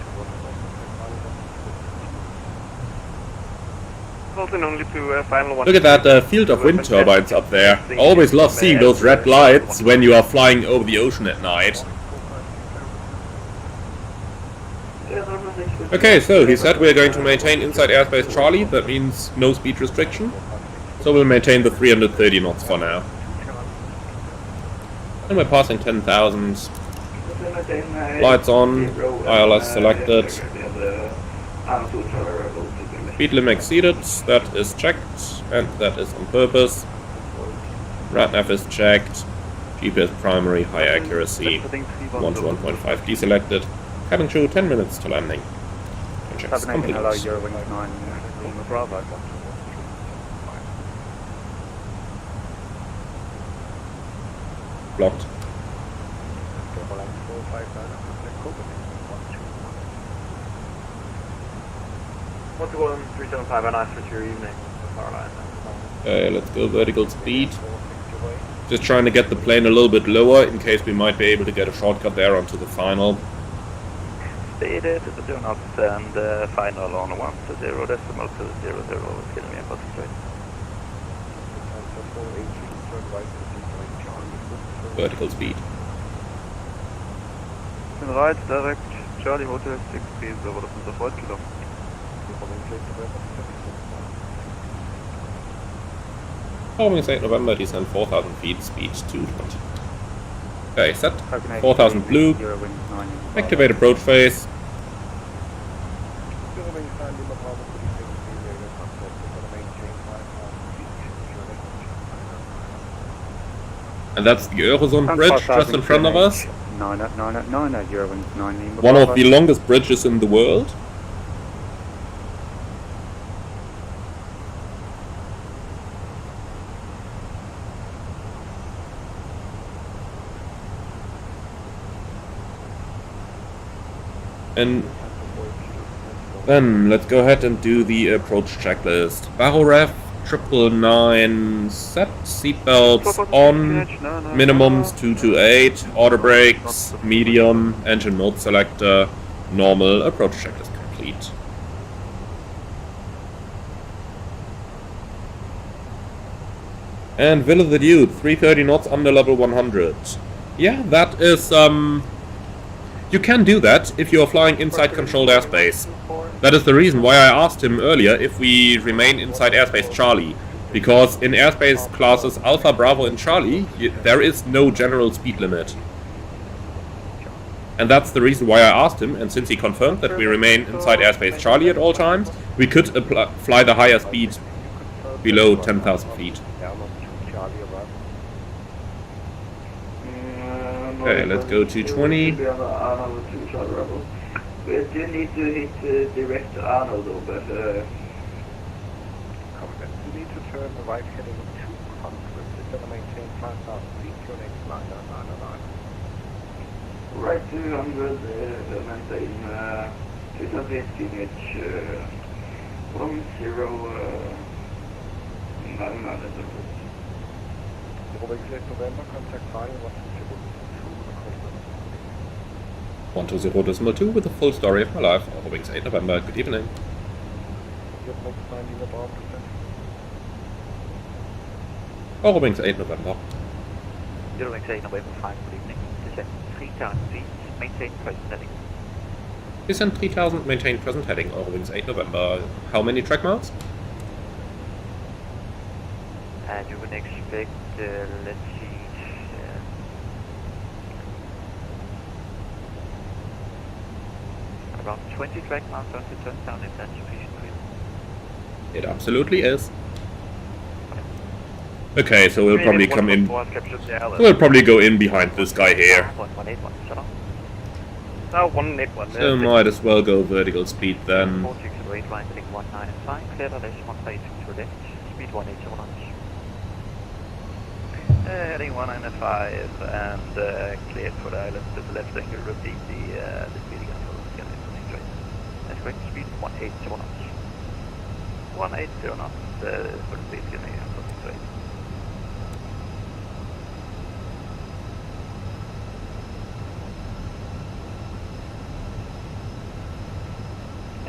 at that field of wind turbines up there. I always love seeing those red lights when you are flying over the ocean at night. Okay, so he said we're going to maintain inside airspace Charlie. That means no speed restriction. So we'll maintain the 330 knots for now. And we're passing 10,000. Lights on, ILS selected. Speed limit exceeded, that is checked, and that is on purpose. RadNav is checked. GPS primary, high accuracy. 1 to 1.5 deselected. Cabin crew 10 minutes to landing. And checks complete. Blocked. What's the one 375 and ask for your evening? Okay, let's go vertical speed. Just trying to get the plane a little bit lower in case we might be able to get a shortcut there onto the final. Stated to the do not send final on 1 to 0 decimal to 00 kilometer per straight. Vertical speed. Turn right, direct, Charlie Hotel 6B, so what is the 4 Kilo? Eurowings 8 November, descend 4,000 feet, speed 220. Okay, set. 4,000 blue. Activate approach phase. And that's the Eurozone bridge just in front of us. One of the longest bridges in the world. And then let's go ahead and do the approach checklist. Baro ref, 999 set, seatbelts on, minimums 228, auto brakes, medium, engine mode selector, normal, approach checklist complete. And Villa the Dude, 330 knots under level 100. Yeah, that is, you can do that if you are flying inside controlled airspace. That is the reason why I asked him earlier if we remain inside airspace Charlie. Because in airspace classes Alpha, Bravo and Charlie, there is no general speed limit. And that's the reason why I asked him, and since he confirmed that we remain inside airspace Charlie at all times, we could fly the higher speed below 10,000 feet. Okay, let's go 220. We do need to hit direct Arno though, but You need to turn the right heading 200. It's going to maintain 5,000 feet, QNX 999. right 200, maintain 2008 QNH 1099. Eurowings 8 November, contact final 120.2 with the full story of my life. Eurowings 8 November, good evening. Eurowings 8 November. Eurowings 8 November 5, good evening. Descent 3,000 feet, maintain present heading. Descent 3000, maintain present heading. Eurowings 8 November. How many track miles? And you would expect, let's see, around 20 track miles on to touchdown if that's sufficient for you. It absolutely is. Okay, so we'll probably come in. We'll probably go in behind this guy here. 1181, shut off. Now 181. So might as well go vertical speed then. 4608, line heading 195, clear to dash 132 to left, speed 180 knots. Heading 195 and cleared for the island to the left angle. Repeat the speed again for the straight. That's correct, speed 180 knots. 180 knots for the speed again for the straight.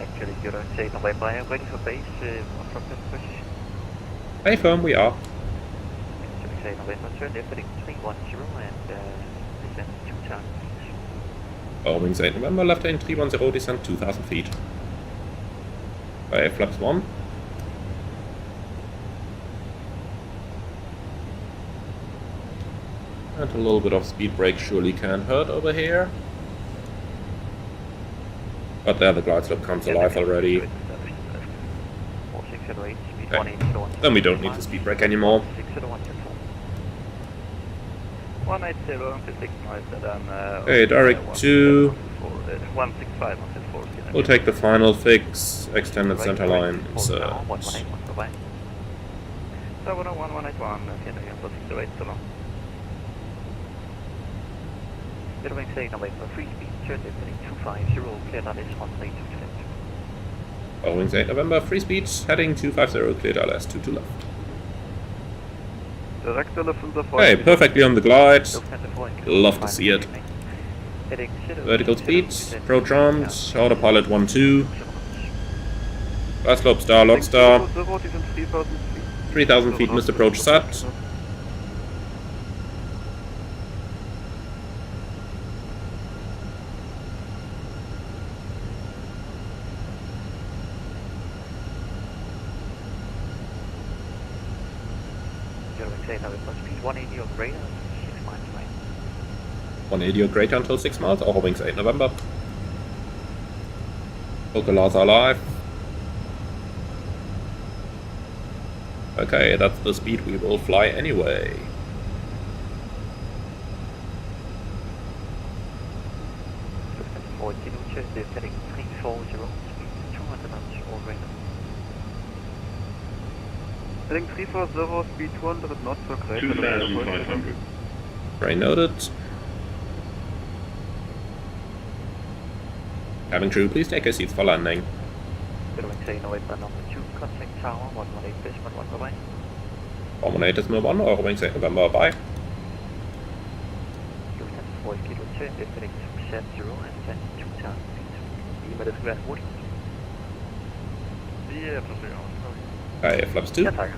Actually, you're on say November, I am ready for base, from the position. Hey firm, we are. So we say November, turn left heading 310 and descend 2,000 feet. Eurowings 8 November, left heading 310, descent 2000 feet. By flaps 1. And a little bit of speed brake surely can't hurt over here. But there the glide slope comes alive already. 4608, speed Okay. 180 Then we don't need to speed brake anymore. 180 until 6 miles and then... Okay, direct to... 165 until 4. We'll take the final fix, extended center line, insert. 181, bye-bye. 701, 181, and again for 608 so long. Eurowings 8 November, free speed, turn left heading 250, clear to dash 132 to left. Eurowings 8 November, free speed, heading 250, clear LS 2 to left. Direct elephant of Okay, perfectly on the glide. Love to see it. Vertical speed, pro jump, autopilot 1-2. Glide slope star, log star. 3000 feet missed approach set. Eurowings 8 November, speed 180 or greater, 6 miles away. 180 or greater until 6 miles, Eurowings 8 November. Local laws are alive. Okay, that's the speed we will fly anyway. Forward signature, they're heading 340, speed 200 knots or greater. Heading 340, speed 200 knots or greater. 2,500. Brain noted. Cabin crew, please take your seats for landing. Eurowings 8 November number 2, contact tower 118 decimal 1, bye-bye. 118 decimal 1, Eurowings 8 November, bye. Lufthansa 4 kilo turn, definitely set 0 and send 2 times. Lige med det skal være hurtigt. Vi forsøger også. Okay, flaps 2. Ja, tak.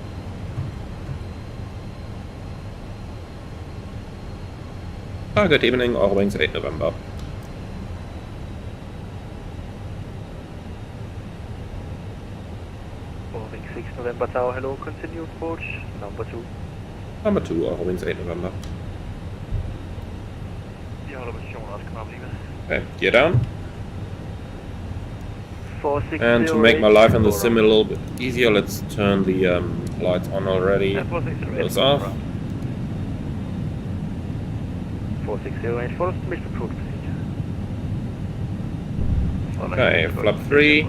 Good evening, Eurowings 8 November. Eurowings 6 November tower, hello, continue approach, number 2. Number 2, Eurowings 8 November. Vi holder position også, kan blive med. Okay, gear down. 460 And to make my life in the sim a little bit easier, let's turn the lights on already. Those off. 4608, follows the mission approach procedure. Okay, flap 3.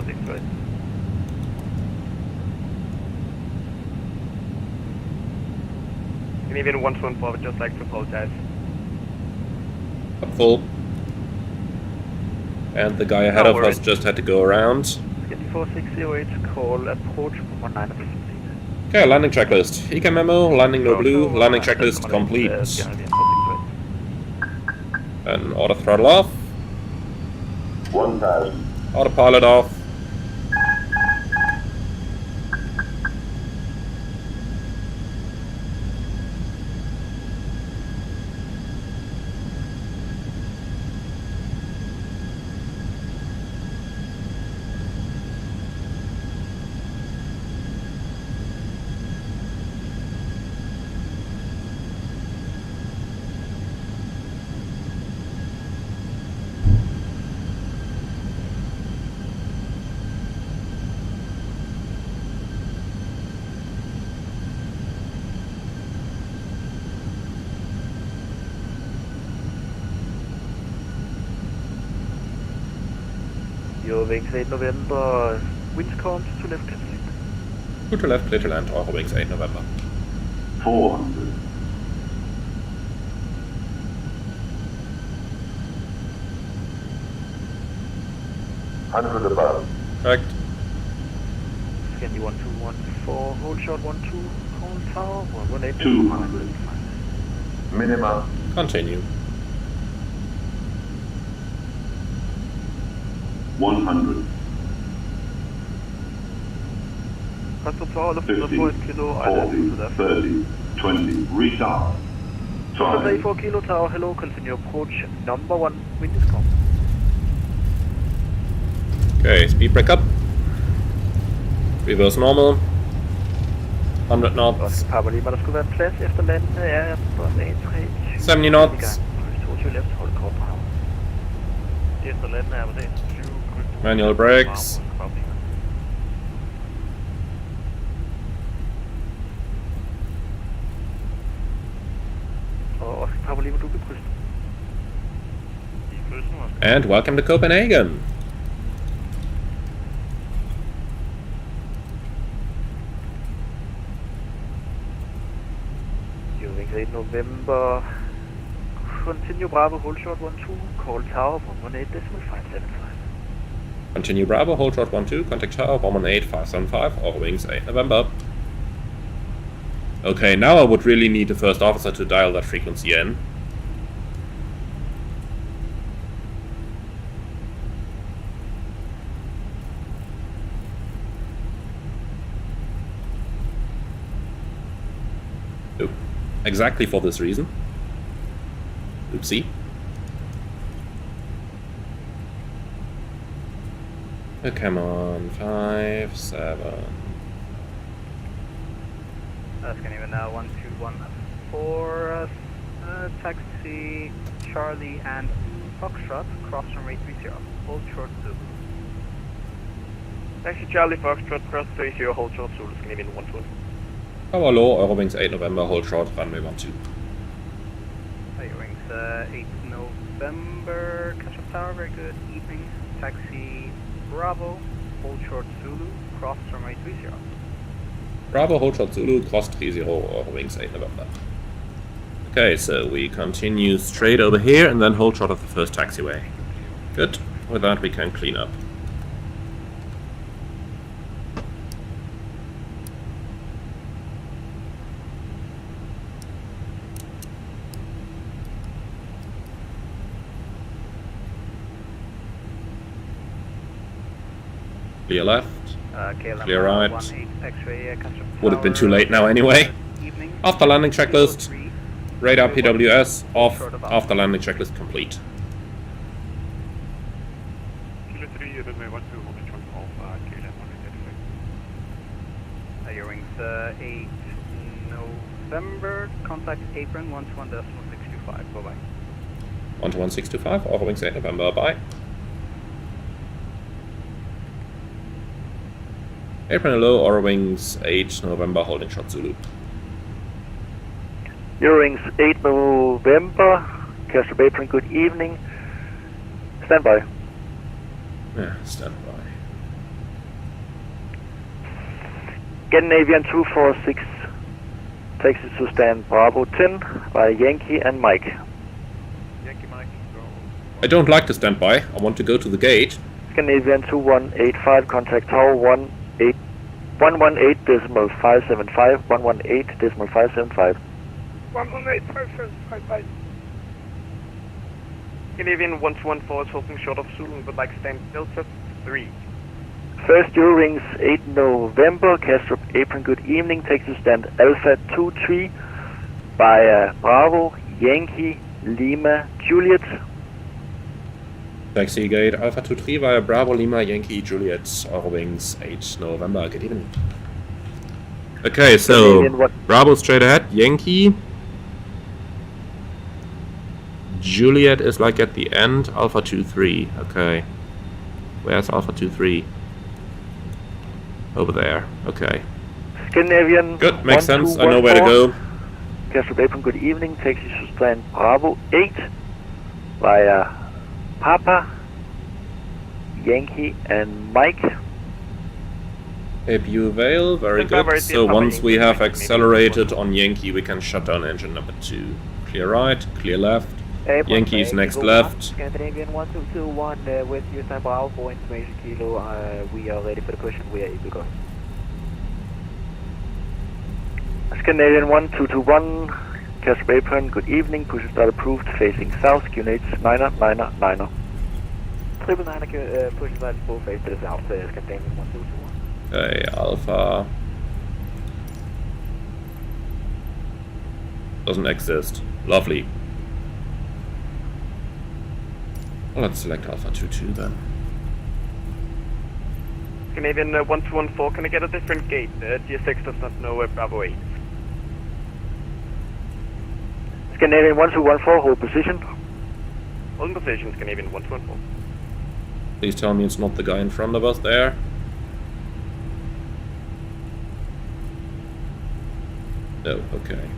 Canadian 114 would just like to apologize. Up full. And the guy ahead of us just had to go around. 4608, call approach 19. Okay, landing checklist. EK memo, landing no blue, landing checklist complete. And auto throttle off. 1000. Autopilot off. Eurowings 8 November, wind comes to left hand. Good to left, clear to land, Eurowings 8 November. 400. 100 above. Correct. Scandi 1214, hold short 12, call tower 118. 200. Minima. Continue. 100. Custom tower, left 50, 4 kilo, 40, 30, 20. Restart. Delta 5. 4 kilo tower, hello, continue approach, number 1, wind is calm. Okay, speed break up. Reverse normal. 100 knots. Papa lige, der skulle være plads efter landene er på A320. 70 knots. 22 left, hold kort på havn. Efter landene er på A320. Manual brakes. Og Oscar Papa lige, hvor du kan krydse. And welcome to Copenhagen. Eurowings 8 November. Continue Bravo, hold short 12, call tower 118.575. Continue Bravo, hold short 12, contact tower 118.575, Eurowings 8 November. Okay, now I would really need the first officer to dial that frequency in. Oh, exactly for this reason. Oopsie. Oh, come on, 5, 7. Scandinavia now 1214, taxi Charlie and Foxtrot, cross runway 30, hold short Zulu. Taxi Charlie Foxtrot, cross 30, hold short Zulu, Scandinavian 112. Power low, Eurowings 8 November, hold short, runway 12. Eurowings 8 November, catch up tower, very good evening. Taxi Bravo, hold short Zulu, cross runway 30. Bravo, hold short Zulu, cross 30, Eurowings 8 November. Okay, so we continue straight over here and then hold short of the first taxiway. Good. With that, we can clean up. Clear left. Clear right. Would have been too late now anyway. After landing checklist. Radar PWS off. After landing checklist complete. Kilo 3, runway 12, hold strong Alpha, KLM 185. Eurowings 8 November, contact Apron 121.625, bye bye. 121.625, Eurowings 8 November, bye. Apron hello, Eurowings 8 November, holding short Zulu. Eurowings 8 November, Castro Apron, good evening. Stand by. Yeah, stand by. Scandinavian 246, taxi to stand Bravo 10 by Yankee and Mike. Yankee Mike, go. I don't like to stand by, I want to go to the gate. Scandinavian 2185, contact tower 118.575, 118.575. 118.575. Canadian 1214 is holding short of Zulu and would like to stand Delta 3. First Eurowings 8 November, Castro Apron, good evening, taxi to stand Alpha 23 by Bravo, Yankee, Lima, Juliet. Taxi gate Alpha 23 via Bravo, Lima, Yankee, Juliet, Eurowings 8 November, good evening. Okay, so Bravo straight ahead, Yankee. Juliet is like at the end, Alpha 23, okay. Where's Alpha 23? Over there, okay. Scandinavian Good, makes sense, I know where to go. Castro Apron, good evening, taxi to stand Bravo 8 via Papa, Yankee and Mike. Debut Vale, very good. So once we have accelerated on Yankee, we can shut down engine number 2. Clear right, clear left. Yankees next left. Scandinavian 1221 with you stand by for information kilo. We are ready for the question. We are able to go. Scandinavian 1221, Castro Apron, good evening. Push start approved, facing south. QNH 9er. 999, push start full face to the south. Scandinavian 1221. Okay, Alpha doesn't exist. Lovely. Well, let's select Alpha 22 then. Canadian 1214, can I get a different gate? GSX does not know Bravo 8. Scandinavian 1214, hold position. Holding position, Canadian 1214. Please tell me it's not the guy in front of us there. No, okay.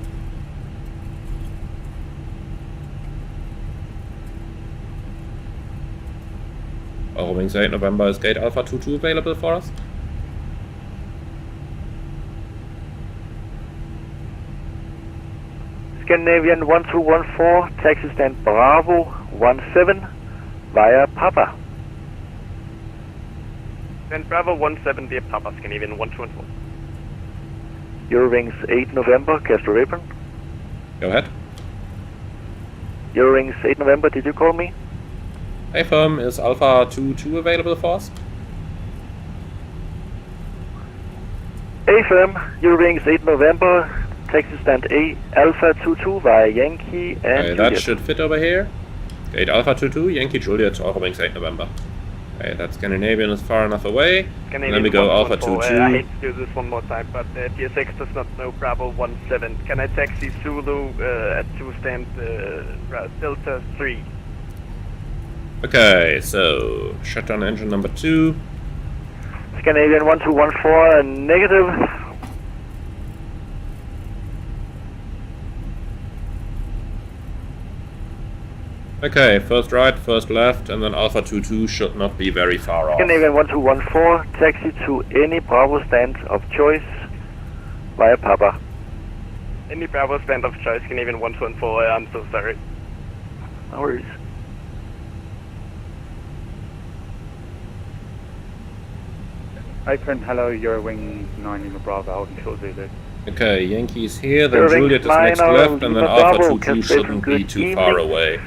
Eurowings 8 November, is gate Alpha 22 available for us? Scandinavian 1214, taxi stand Bravo 17 via Papa. Then Bravo 17 via Papa, Scandinavian 1214. Eurowings 8 November, Castro Apron. Go ahead. Eurowings 8 November, did you call me? Hey firm, is Alpha 22 available for us? A firm, Eurowings 8 November, taxi stand A, Alpha 22 via Yankee and Okay, that Juliet. should fit over here. Gate Alpha 22, Yankee Juliet, Eurowings 8 November. Okay, that Scandinavian is far enough away. And then we go Alpha 22. I hate to do this one more time, but PSX does not know Bravo 17. Can I taxi Zulu at 2 stand Delta 3? Okay, so shut down engine number 2. Scandinavian 1214, negative. Okay, first right, first left, and then Alpha 22 should not be very far off. Scandinavian 1214, taxi to any Bravo stand of choice via Papa. Any Bravo stand of choice, Canadian 114, I'm so sorry. No worries. Apron, hello, Eurowings 9 Lima Bravo, holding short Zulu. Okay, Yankee's here, then Eurowings Juliet is next 9 left, and then Lima Alpha Bravo, 22 Casper, shouldn't be good too far evening. away.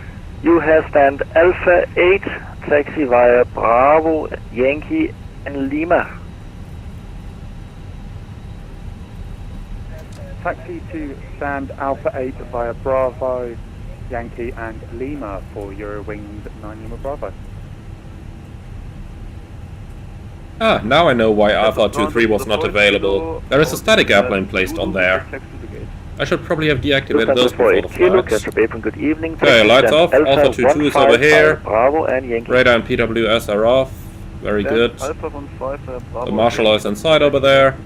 You have stand Alpha 8, taxi via Bravo, Yankee and Lima. Taxi to stand Alpha 8 via Bravo, Yankee and Lima for Eurowings 9 Lima Bravo. Ah, now I know why Alpha 23 was not available. There is a static airplane placed on there. I should probably have deactivated those before the flight. Good evening. Okay, lights off, Alpha 22 is over here. Bravo and Yankee. Radar and PWS are off. Very good. Alpha 15, Bravo. The Marshal is inside over there.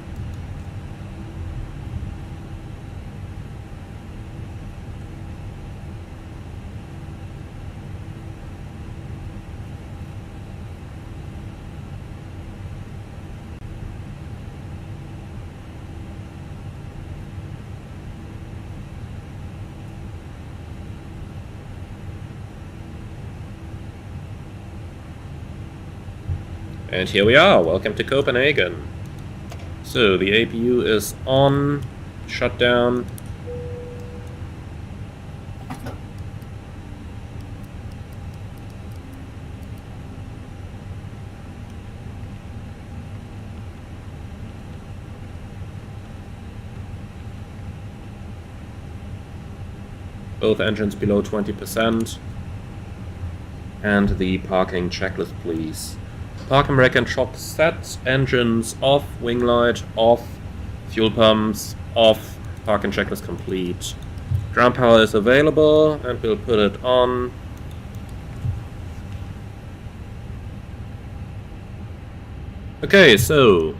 And here we are, welcome to Copenhagen. So the APU is on, shutdown. Both engines below 20%. And the parking checklist, please. Parking brake and shock set, engines off, wing light off, fuel pumps off, parking checklist complete. Ground power is available, and we'll put it on. Okay, so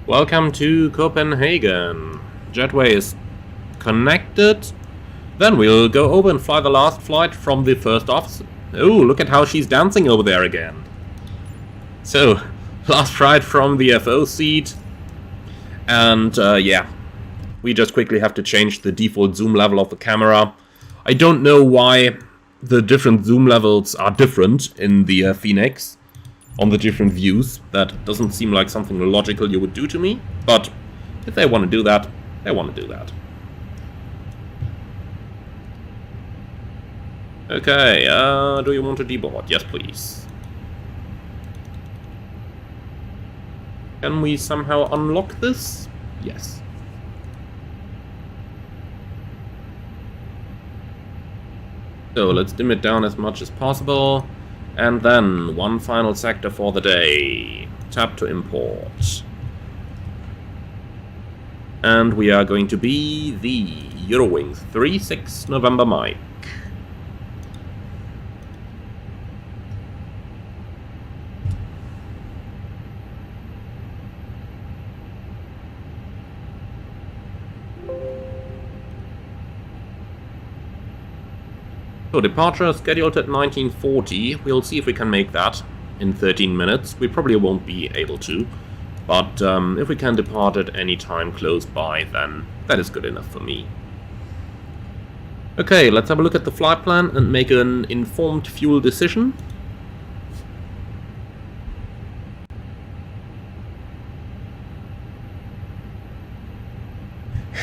welcome to Copenhagen. Jetway is connected. Then we'll go over and fly the last flight from the first officer. Oh, look at how she's dancing over there again. So, last flight from the FO seat. And, yeah. We just quickly have to change the default zoom level of the camera. I don't know why the different zoom levels are different in the Phoenix. On the different views. That doesn't seem like something logical you would do to me. But, if they want to do that, they want to do that. Okay, do you want to deboard? Yes, please. Can we somehow unlock this? Yes. So, let's dim it down as much as possible. And then, one final sector for the day. Tap to import. And we are going to be the Eurowings 36 November Mike. So departure scheduled at 1940. We'll see if we can make that in 13 minutes. We probably won't be able to, but if we can depart at any time close by, then that is good enough for me. Okay, let's have a look at the flight plan and make an informed fuel decision.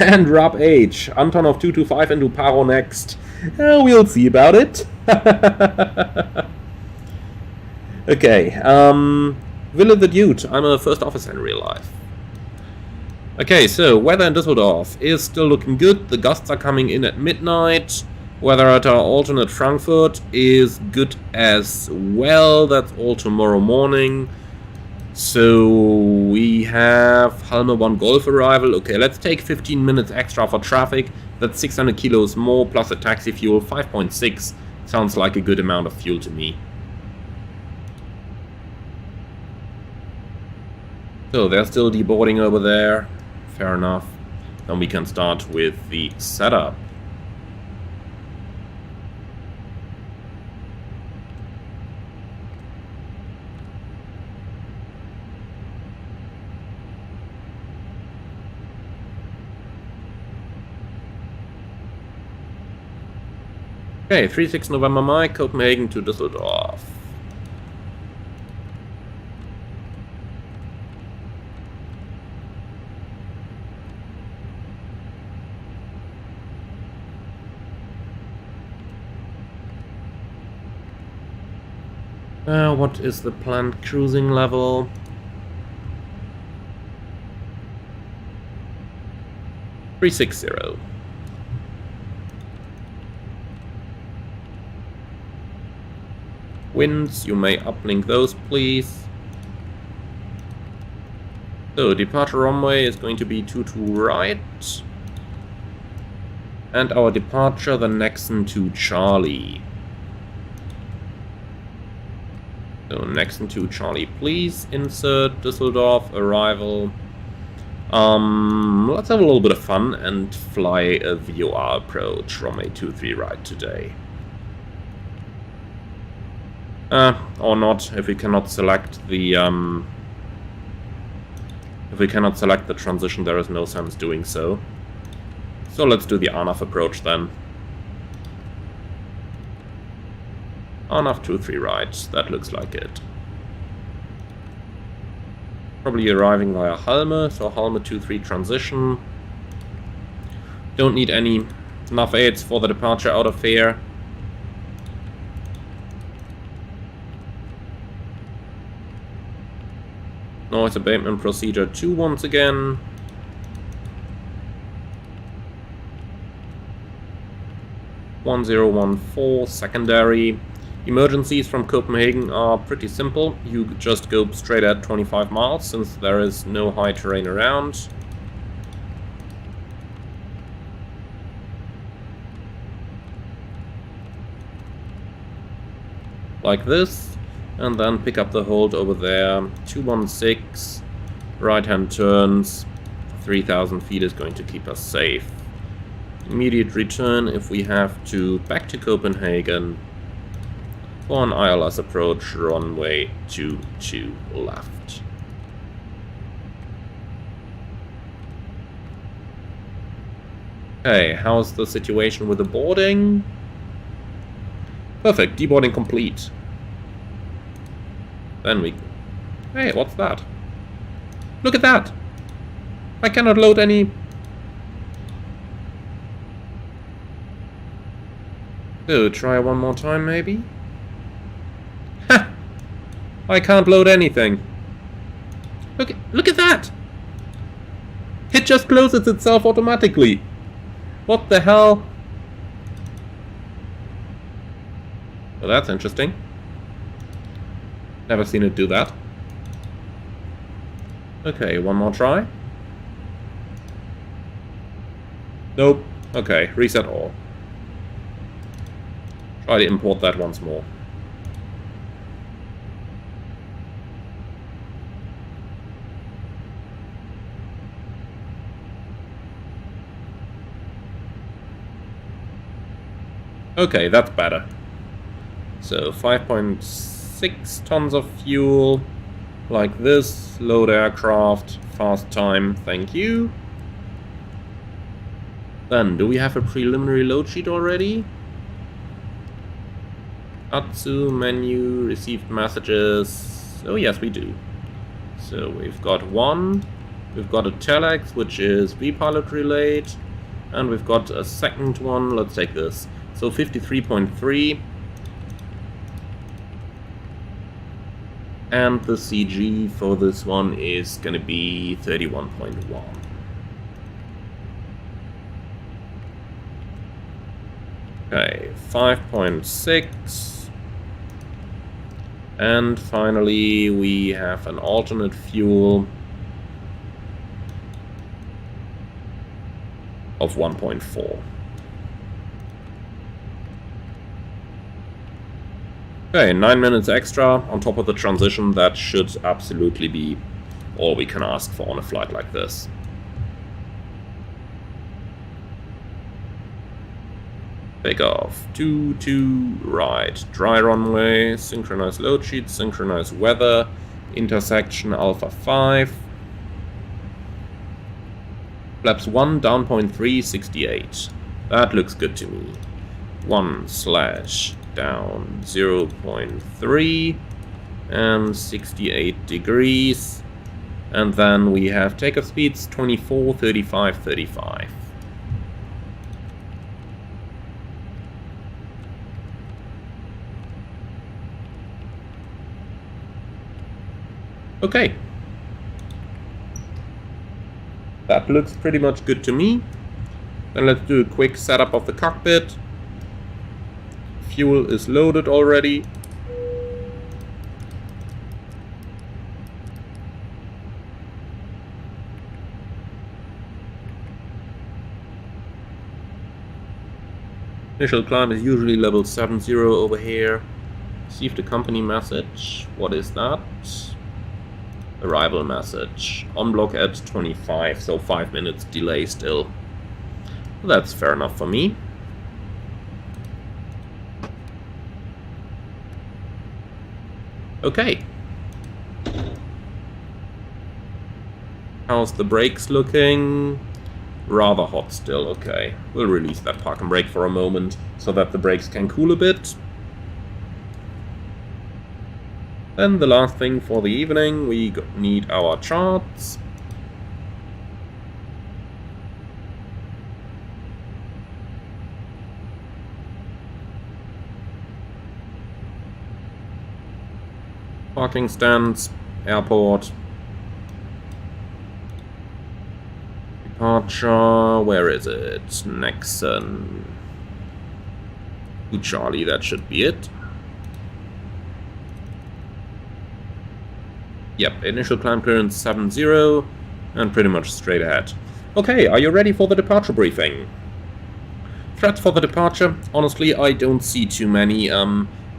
And Rob H. Antonov 225 into Paro next. We'll see about it. Okay, Wille the Dude. I'm a first officer in real life. Okay, so weather in Düsseldorf is still looking good. The gusts are coming in at midnight. Weather at our alternate Frankfurt is good as well. That's all tomorrow morning. So we have Halme 1 Golf arrival. Okay, let's take 15 minutes extra for traffic. That's 600 kilos more plus a taxi fuel. 5.6 sounds like a good amount of fuel to me. So they're still deboarding over there. Fair enough. Then we can start with the setup. Okay, 36 November Mike, Copenhagen to Düsseldorf. What is the planned cruising level? $360. Winds, you may uplink those, please. So, departure runway is going to be 22 right. And our departure, the Nexon to Charlie. So, Nexon to Charlie, please. Insert Düsseldorf, arrival. Let's have a little bit of fun and fly a VOR approach, runway 23 right today. Or not, if we cannot select the transition, there is no sense doing so. So let's do the ANAF approach then. ANAF 23 right, that looks like it. Probably arriving via Halme, so Halme 23 transition. Don't need any nav aids for the departure out of here. Noise abatement procedure 2 once again. (1014) secondary. Emergencies from Copenhagen are pretty simple. You just go straight at 25 miles since there is no high terrain around. Like this. And then pick up the hold over there. 216, right-hand turns. 3,000 feet is going to keep us safe. Immediate return if we have to, back to Copenhagen. For an ILS approach, runway 22 left. Okay, how's the situation with the boarding? Perfect, deboarding complete. Then we... Hey, what's that? Look at that! I cannot load any... So, try one more time, maybe? Ha! I can't load anything. Look at that! It just closes itself automatically. What the hell? Well, that's interesting. Never seen it do that. Okay, one more try. Nope. Okay, reset all. Try to import that once more. Okay, that's better. So 5.6 tons of fuel, like this, load aircraft, fast time, thank you. Then, do we have a preliminary load sheet already? Atsu, menu, received messages, oh yes we do. So we've got one, we've got a telex which is vPilot relayed, and we've got a second one, let's take this. So 53.3. And the CG for this one is going to be 31.1. Okay, 5.6. And finally we have an alternate fuel of 1.4. Okay, 9 minutes extra on top of the transition. That should absolutely be all we can ask for on a flight like this. Takeoff, 22 right, dry runway, synchronize load sheet, synchronize weather, intersection Alpha 5. Flaps 1, down point 3, 68. That looks good to me. 1/ down 0.3 and 68 degrees, and then we have takeoff speeds 24, 35, 35. Okay. That looks pretty much good to me. Then let's do a quick setup of the cockpit. Fuel is loaded already. Initial climb is usually level 70 over here. Received a company message. What is that? Arrival message. On block at 25, so 5 minutes delay still. That's fair enough for me. Okay. How's the brakes looking? Rather hot still, okay. We'll release that park and brake for a moment so that the brakes can cool a bit. Then the last thing for the evening, we need our charts. Parking stands, airport. Departure, where is it? Nexon. To Charlie, that should be it. Yep, initial climb clearance 70, and pretty much straight ahead. Okay, are you ready for the departure briefing? Threats for the departure? Honestly, I don't see too many.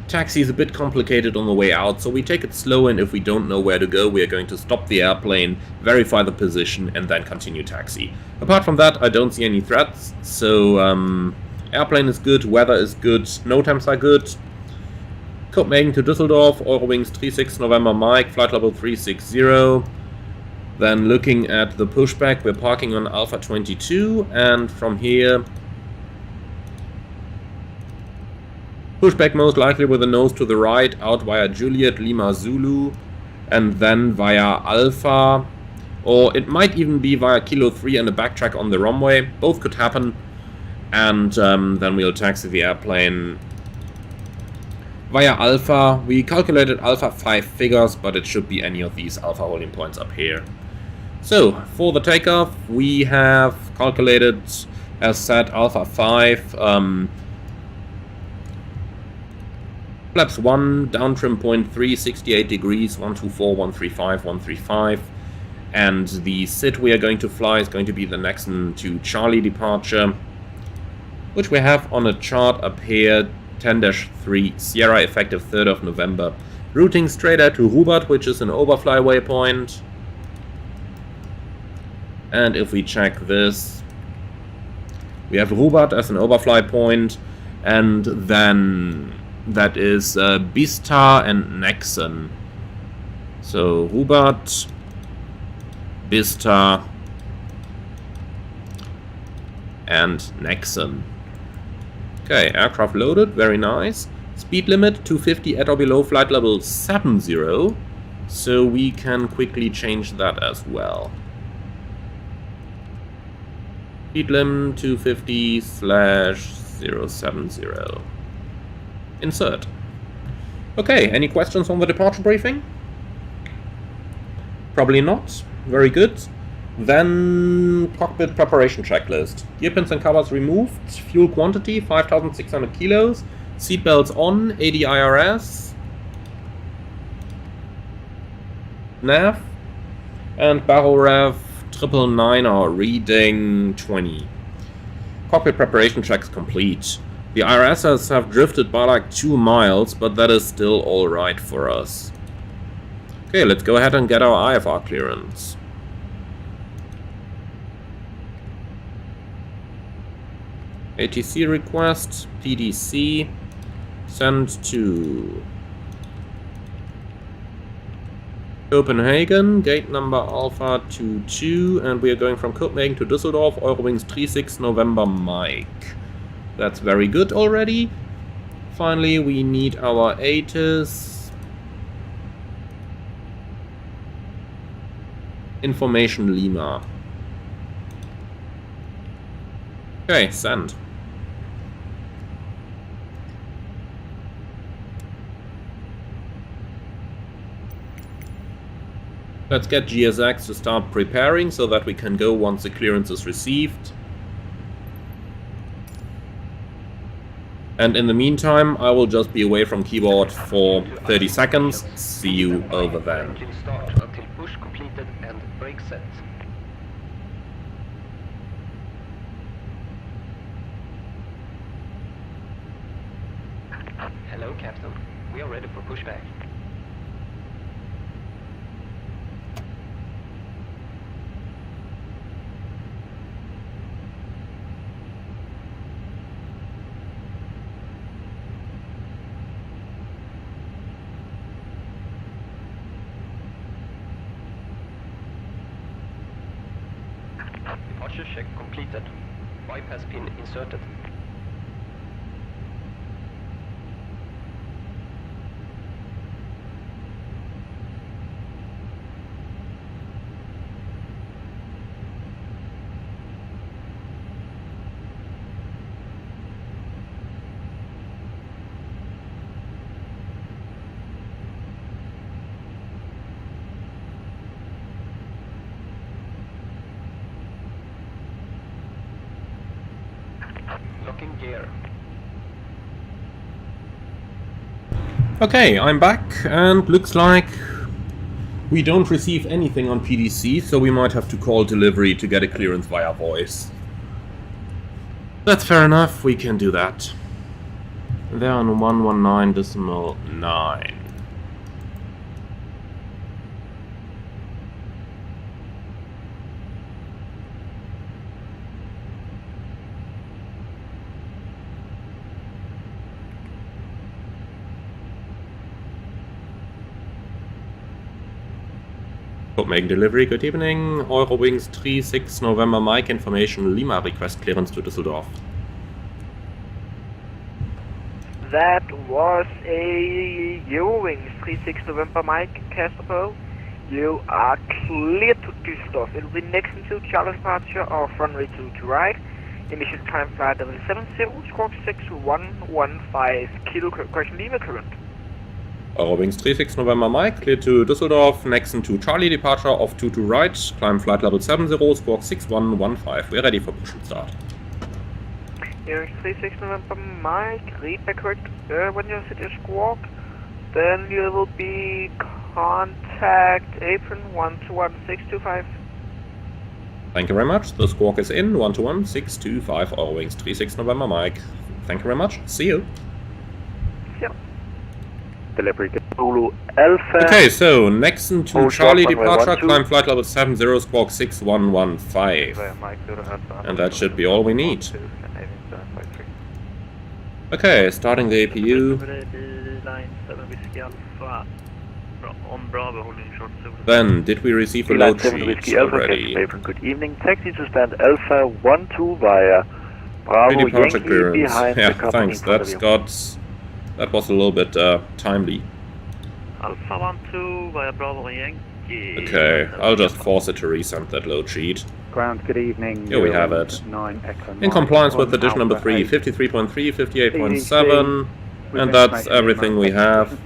Taxi is a bit complicated on the way out, so we take it slow, and if we don't know where to go, we are going to stop the airplane, verify the position, and then continue taxi. Apart from that, I don't see any threats, so airplane is good, weather is good, no temps are good. Copenhagen to Düsseldorf, Eurowings 36 November Mike, flight level 360. Then looking at the pushback, we're parking on Alpha 22, and from here pushback most likely with a nose to the right, out via Juliet, Lima, Zulu, and then via Alpha, or it might even be via Kilo 3 and a backtrack on the runway. Both could happen, and then we'll taxi the airplane via Alpha. We calculated Alpha 5 figures, but it should be any of these Alpha holding points up here. So, for the takeoff, we have calculated, as said, Alpha 5, flaps 1, down trim point 3, 68 degrees, 124, 135, 135. And the SID we are going to fly is going to be the Nexon to Charlie departure, which we have on a chart up here, 10-3 Sierra, effective 3rd of November. Routing straight out to Rubat, which is an overfly waypoint. And if we check this, we have Rubat as an overfly point, and then that is Bistar and Nexon. So Rubat, Bistar, and Nexon. Okay, aircraft loaded, very nice. Speed limit 250 at or below flight level 70, so we can quickly change that as well. Speed limit 250/070. Insert. Okay, any questions on the departure briefing? Probably not. Very good. Then cockpit preparation checklist. Gear pins and covers removed. Fuel quantity 5,600 kilos. Seatbelts on. ADIRS. Nav. And Baro Rev 999 reading 20. Cockpit preparation checks complete. The IRSs have drifted by like 2 miles, but that is still alright for us. Okay, let's go ahead and get our IFR clearance. ATC request, PDC, send to Copenhagen, gate number Alpha 22, and we are going from Copenhagen to Düsseldorf, Eurowings 36 November Mike. That's very good already. Finally, we need our ATIS. Information Lima. Okay, send. Let's get GSX to start preparing so that we can go once the clearance is received. And in the meantime, I will just be away from keyboard for 30 seconds. See you over then. Engine start until push completed and brake set. Hello, Captain. We are ready for pushback. Departure check completed. Bypass pin inserted. Locking gear. Okay, I'm back, and looks like we don't receive anything on PDC, so we might have to call delivery to get a clearance via voice. That's fair enough, we can do that. They're on 119.9. Copenhagen delivery, good evening. Eurowings 36 November Mike information Lima request clearance to Düsseldorf. That was a Eurowings 36 November Mike, Casper. You are clear to Düsseldorf. It will be next into Charles departure of runway 2 right. Initial time flight level 70-6115 kilo correction Lima current. Eurowings 36 November Mike, clear to Düsseldorf, next into Charlie departure of 22 right, climb flight level 70, squawk 6115. We're ready for push and start. Eurowings 36 November Mike, read back correct when you set your squawk. Then you will be contact apron 121625. Thank you very much. The squawk is in 121625 Eurowings 36 November Mike. Thank you very much. See you. Yep. Delivery Zulu Alpha. Okay, so next into Hold Charlie short, runway departure, 12. climb flight level 70, squawk 6115. And that should be all we need. Okay, starting the APU. Then, did we receive a load sheet already? Good evening. Taxi to stand Alpha 12 via Bravo Departure Yankee clearance. behind Yeah, the company. thanks. That was a little bit timely. Alpha 12 via Bravo Yankee. Okay, I'll just force it to resend that load sheet. Ground, good evening. Here we have it. 9 Echo In Mike, compliance with on edition number Alpha 3, 8. 53.3, 58.7, and that's everything we have.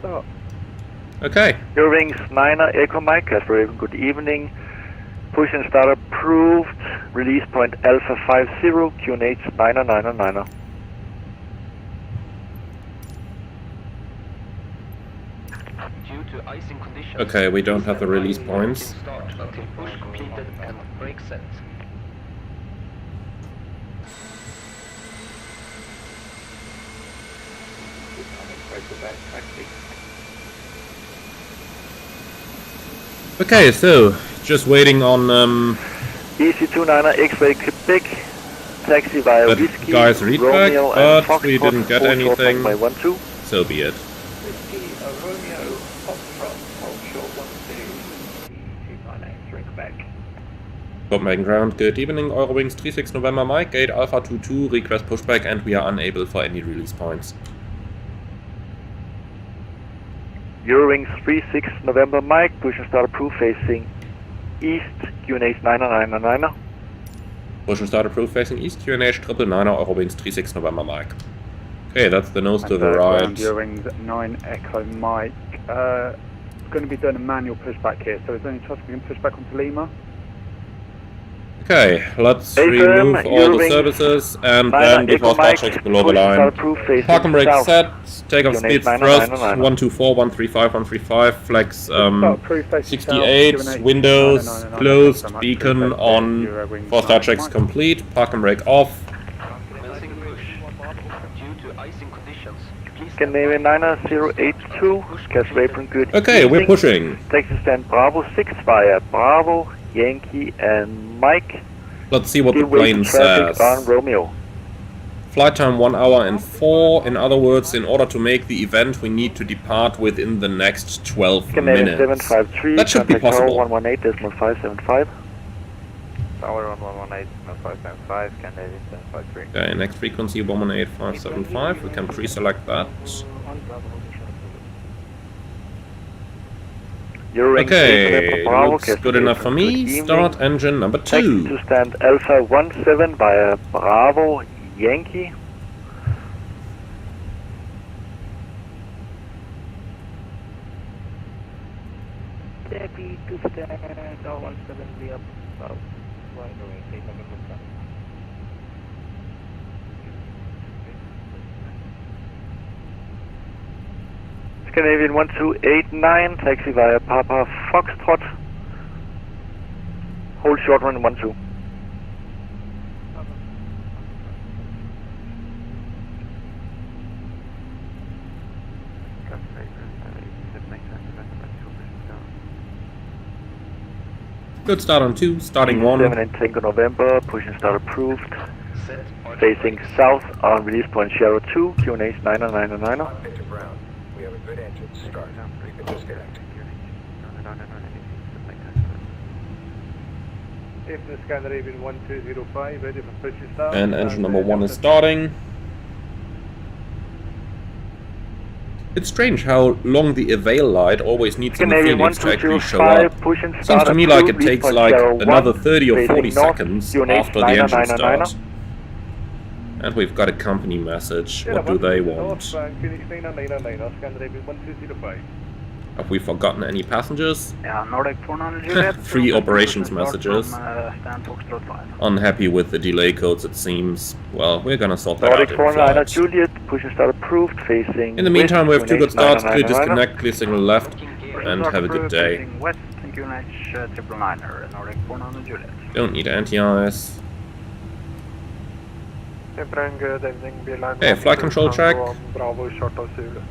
Okay. Eurowings 9er Echo Mike, Casper Raven, good evening. Push and start approved. Release point Alpha 50, QNH 9er. Due to icing conditions. Okay, we don't have the release points. Engine start until push completed and brake set. Okay, so just waiting on EC29er X-ray Quebec. Taxi via that Whiskey, guy's readback, Romeo and but we Foxtrot, didn't get hold short anything. runway 12. So be it. Whiskey, Romeo, Foxtrot, hold short 12, 298, Quebec. Copenhagen ground, good evening. Eurowings 36 November Mike, gate Alpha 22, request pushback, and we are unable for any release points. Eurowings 36 November Mike, push and start approved facing east, QNH 9er. Push and start approved facing east, QNH 999, Eurowings 36 November Mike. Okay, that's the nose to the right. Eurowings 9 Echo Mike. going to be doing a manual pushback here, so is there any chance we can push back onto Lima? Okay, let's remove all the services and then before start checks below the line. Park and brake set, takeoff speed thrust 124, 135, 135, flex 68, windows closed, beacon on, for start checks complete, park and brake off. Scandinavian 9082, Casper Apron, good Okay, evening. we're pushing. Taxi stand Bravo 6 via Bravo, Yankee and Mike. Let's see what the Give way to plane traffic says. on Romeo. Flight time 1 hour and 4. In other words, in order to make the event, we need to depart within the next 12 Canadian minutes. 753, That should be contact tower possible. 118.575. Tower on 118.575, Canadian 753. Okay, next frequency 118.575. We can pre-select that. Eurowings Okay, Bravo, looks Casper good enough for Apron, me. good evening. Start engine number Taxi 2. to stand Alpha 17 via Bravo, Yankee. Taxi to stand Tower 17 via Bravo. Scandinavian 1289, taxi via Papa Foxtrot. Hold short run 12. Good start on 2, starting 1. 7 and Tango November, push and start approved. Facing south on release point Sierra 2, QNH 9999. Victor Brown, we have a good engine start. Disconnect. If the Scandinavian 1205, ready for push and start. And engine number 1 is starting. It's strange how long the Avail light always needs in the Canadian Phoenix to actually show 1205, up. push and Seems start to me like it approved, takes release like point Sierra another 1, 30 or 40 facing north, seconds QNH after the engine 9999. starts. And we've got a company message. What do they want? Phoenix 9999, Scandinavian 1205. Have we forgotten any passengers? Yeah, Nordic 400 3 operations messages. Stand Foxtrot 5. Unhappy with the delay codes, it seems. Well, we're gonna sort that Nordic out in 499 flight. Juliet, push and start approved, facing In the meantime, we have 2 good starts. Clear 999. disconnect, clear signal left, and have a good day. West, QNH 999, Nordic 400 Juliet. Don't need anti-IS. Hey, flight control check. Bravo, short of Zulu.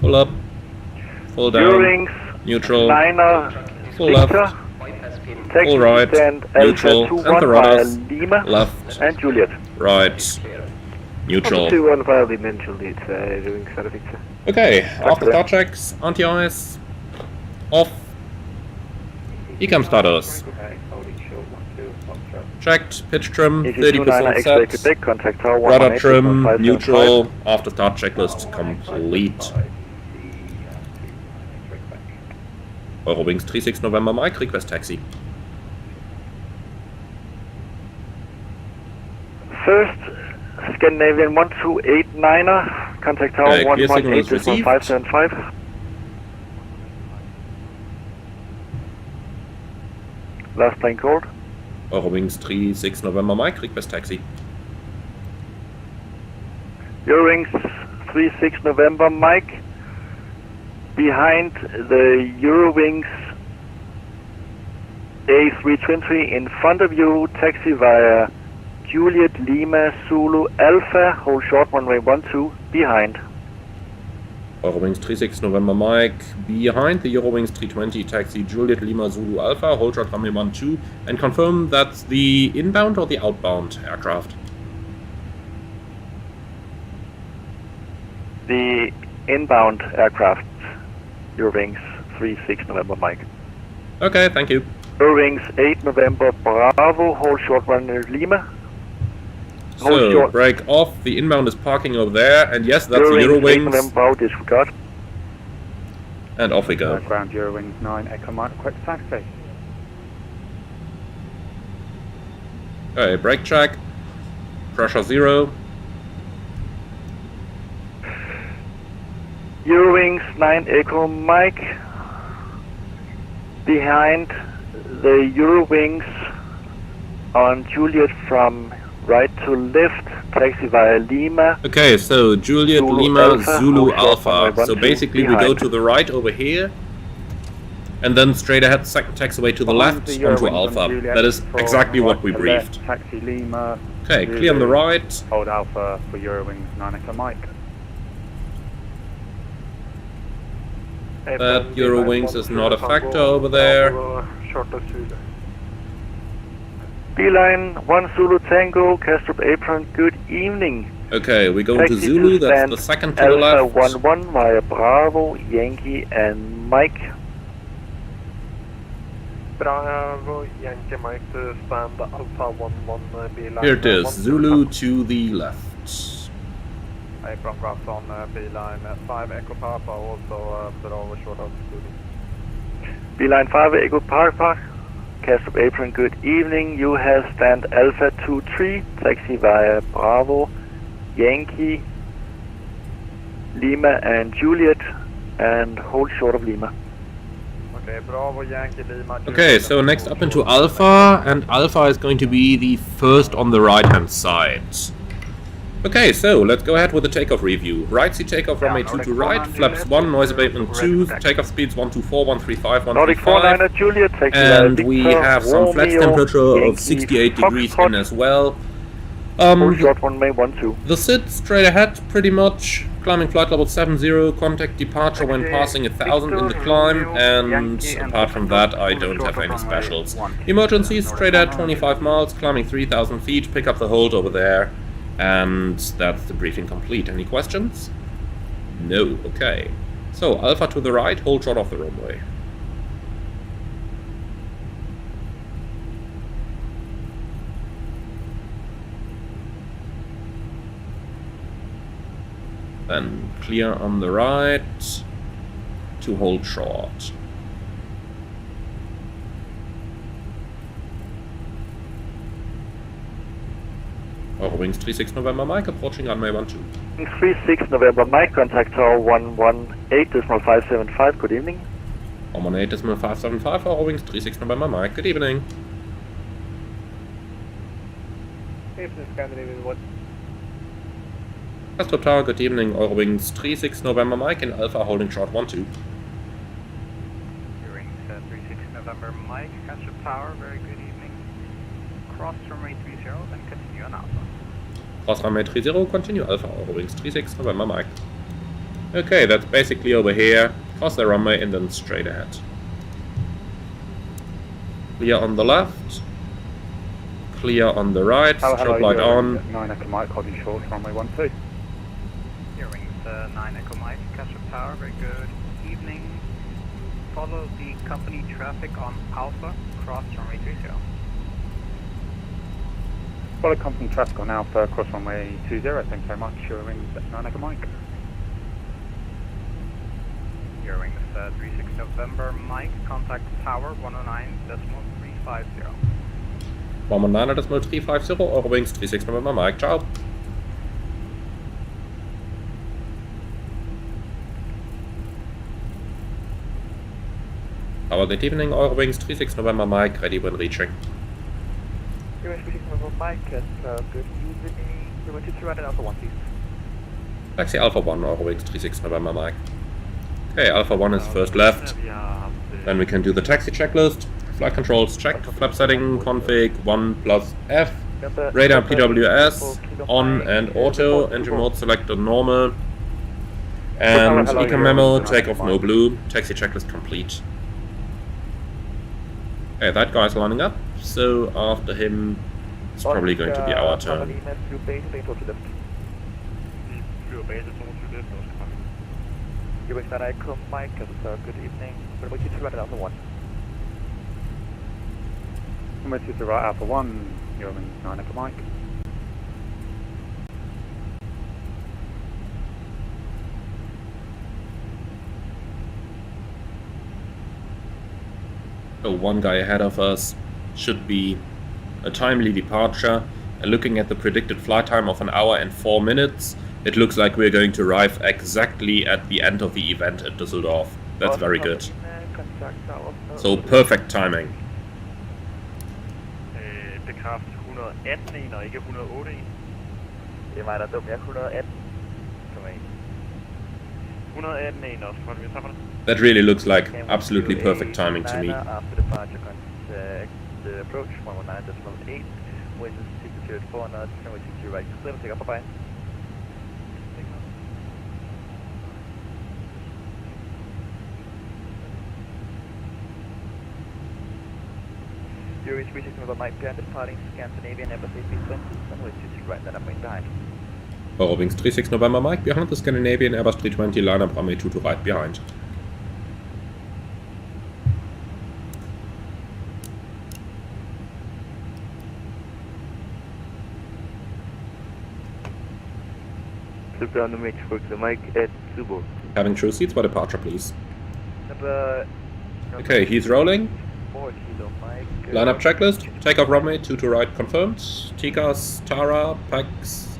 Full up. Full down. Eurowings, Neutral. Niner, Full left. taxi Full right. stand Neutral. Alpha 21 And via Throttles. Lima Left. and Juliet. Right. Neutral. 21 via Lima and Juliet, doing service. Okay, after start checks, anti-IS. Off. Here comes status. Checked, pitch trim, 30% set. Quebec, contact tower Rudder trim, 118.575. neutral, after start checklist complete. Eurowings 36 November Mike, request taxi. First, Scandinavian 1289, contact tower Okay, clear signal is received. 118.575. Last plane code. Eurowings 36 November Mike, request taxi. Eurowings 36 November Mike. Behind the Eurowings A320 in front of you, taxi via Juliet Lima Zulu Alpha, hold short runway 12, behind. Eurowings 36 November Mike, behind the Eurowings 320 taxi Juliet Lima Zulu Alpha, hold short runway 12, and confirm that's the inbound or the outbound aircraft. The inbound aircraft, Eurowings 36 November Mike. Okay, thank you. Eurowings 8 November Bravo, hold short runway Lima. So, break off, the inbound is parking over there, and yes, that's the Eurowings. Bravo, disregard. And off we go. Ground Eurowings 9, Echo Mike, quick taxi. Okay, brake check. Pressure 0. Eurowings 9 Echo Mike. Behind the Eurowings on Juliet from right to left, taxi via Lima. Okay, so Juliet, Zulu Lima, Alpha, Zulu, hold short runway Alpha. So 12 basically we go behind. to the right over here, and then straight ahead second taxiway to the left The onto Eurowings on Alpha. Juliet That is for exactly what we right to briefed. left, Taxi Lima. Okay, clear on the right. Hold Alpha for Eurowings 9 Echo Mike. That Eurowings is not a factor over there. Beeline 1 Zulu Tango, Castrop Apron, good evening. Okay, we go Taxi to Zulu, that's stand the second to the Alpha left. 11 via Bravo, Yankee and Mike. Bravo, Yankee Mike to stand Alpha 11 Beeline. Here it is, Zulu to the left. Apron graphs on Beeline 5 Echo Papa, also Bravo short of Zulu. Beeline 5 Echo Papa, Castrop Apron, good evening. You have stand Alpha 23, taxi via Bravo, Yankee, Lima and Juliet, and hold short of Lima. Okay, Bravo, Yankee, Lima, Juliet. Okay, so next up into Alpha, and Alpha is going to be the first on the right hand side. Okay, so let's go ahead with the takeoff review. Right seat takeoff, runway 22 right, flaps 1, noise abatement 2, takeoff speeds 124, 135, Nordic 49 Juliet, taxi via and we Victor, have some flat Romeo, temperature of Yankee, 68 degrees Foxtrot, in as well. hold short runway 12. The sit straight ahead, pretty much. Climbing flight level 70, contact departure when passing 1000 in the climb, and apart from that, I don't have any specials. Emergencies, straight ahead 25 miles, climbing 3000 feet, pick up the hold over there, and that's the briefing complete. Any questions? No, okay. So, Alpha to the right, hold short of the runway. Then clear on the right to hold short. Eurowings 36 November Mike approaching runway 12. 36 November Mike, contact tower 118.575, good evening. 118.575 Eurowings 36 November Mike, good evening. Astro Tower, good evening, Eurowings 36 November Mike in Alpha holding short 12. Eurowings 36 November Mike, Astro Tower, very good evening. Cross runway 30, then continue on Alpha. Cross runway 30, continue Alpha, Eurowings 36 November Mike. Okay, that's basically over here. Cross the runway and then straight ahead. Clear on the left. Clear on the right. Strobe light on. 9 Echo Mike, holding short, runway 12. Eurowings 9 Echo Mike, Astro Tower, very good evening. Follow the company traffic on Alpha, cross runway 30. Follow company traffic on Alpha, cross runway 20, thanks very much. Eurowings 9 Echo Mike. Eurowings 36 November Mike, contact tower 109.350. 119.350, Eurowings 36 November Mike, ciao. Have a good evening, Eurowings 36 November Mike, ready when reaching. Eurowings 36 November Mike, good evening. We're going to right at Alpha 1, please. Taxi Alpha 1, Eurowings 36 November Mike. Okay, Alpha 1 is first left. Then we can do the taxi checklist. Flight controls checked, flap setting, config 1+F, radar PWS, on and auto, engine mode selected normal, and eco memo, takeoff no blue, taxi checklist complete. Okay, that guy's lining up, so after him it's probably going to be our turn. Eurowings 9 Echo Mike, good evening. We're going to right at Alpha 1. Runway 20 right, Alpha 1, Eurowings 9 Echo Mike. So one guy ahead of us should be a timely departure. Looking at the predicted flight time of 1 hour and 4 minutes, It looks like we're going to arrive exactly at the end of the event at Düsseldorf. That's very good. So perfect timing. Bekræft 118 og ikke 108. Det er mig, der er dum. Jeg er 118. Kom ind. 118 også, for vi tager på det. That really looks like absolutely perfect timing to me. After departure, contact the approach 119.8. Wind is 62 at 4 knots. Runway 22 right. Clear to take off. Bye-bye. Eurowings 36 November Mike Pan departing Scandinavian Airbus A320. Runway 22 right. Then I'm waiting behind. Eurowings 36 November Mike behind the Scandinavian Airbus 320 line up runway 22 right behind. Slip down the matrix for the Mike at Zubo. Having true seats for departure, please. Number Okay, he's rolling. 4 kilo Mike. Line up checklist. Takeoff runway 22 right confirmed. TCAS, Tara, PAX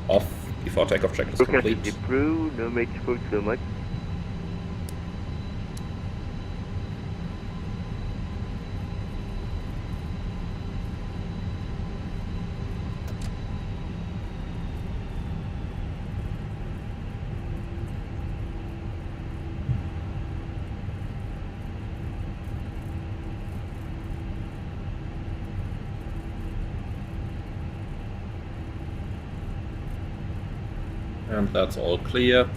off before takeoff checklist complete. Crew, no matrix for the Mike. And that's all clear.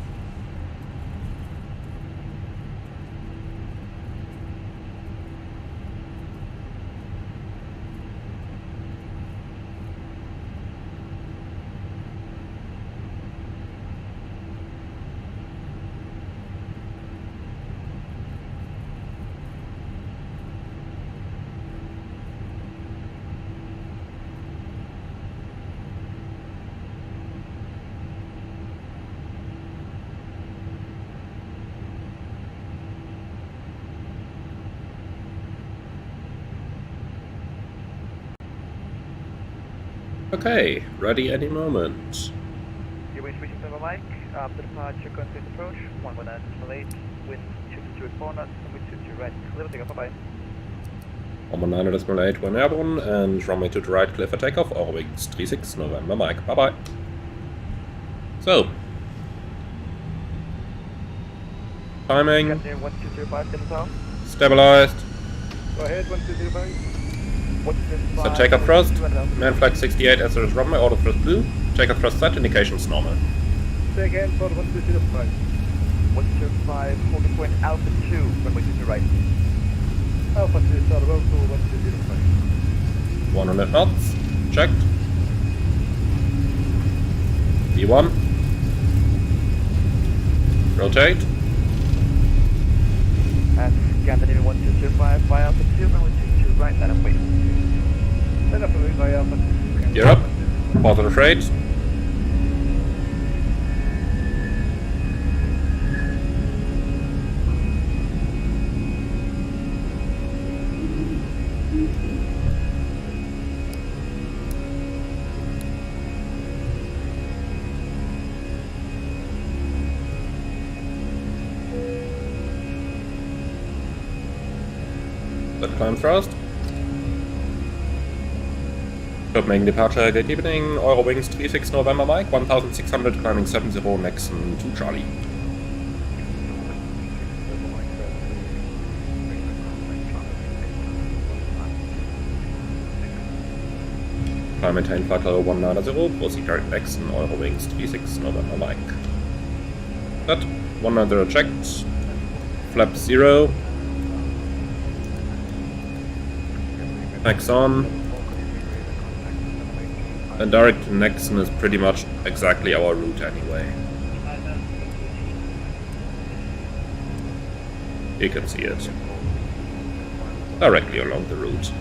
Okay, ready any moment. Eurowings 36 November Mike. After departure, contact approach 119.8. Wind 22 at 4 knots. Runway 22 right. Clear to take off. Bye-bye. 119.8 when airborne and runway to the right clear for takeoff. Eurowings 36 November Mike. Bye bye. So, timing, 1205, stabilized, Go ahead, 1205. set takeoff thrust, man flag 68 SRS runway, auto thrust blue, takeoff thrust set, indications normal. Say again for 1205. 125, holding point Alpha 2, runway 22 right. Alpha 2, start about to 1205. 100 knots, checked. V1. Rotate. And Scandinavian 1225 via Alpha 2, runway 22 right, then I'm waiting. Then up by Alpha 2. Gear up. Positive rate. Set climb thrust. Copenhagen departure, good evening, Eurowings 36 November Mike, 1600 climbing 70 Nexon to Charlie. Climb maintain flight level 190, proceed direct Nexon, Eurowings 36 November Mike. Set, 190 checked, flap 0. Max on. And direct Nexon is pretty much exactly our route anyway. You can see it. Directly along the route.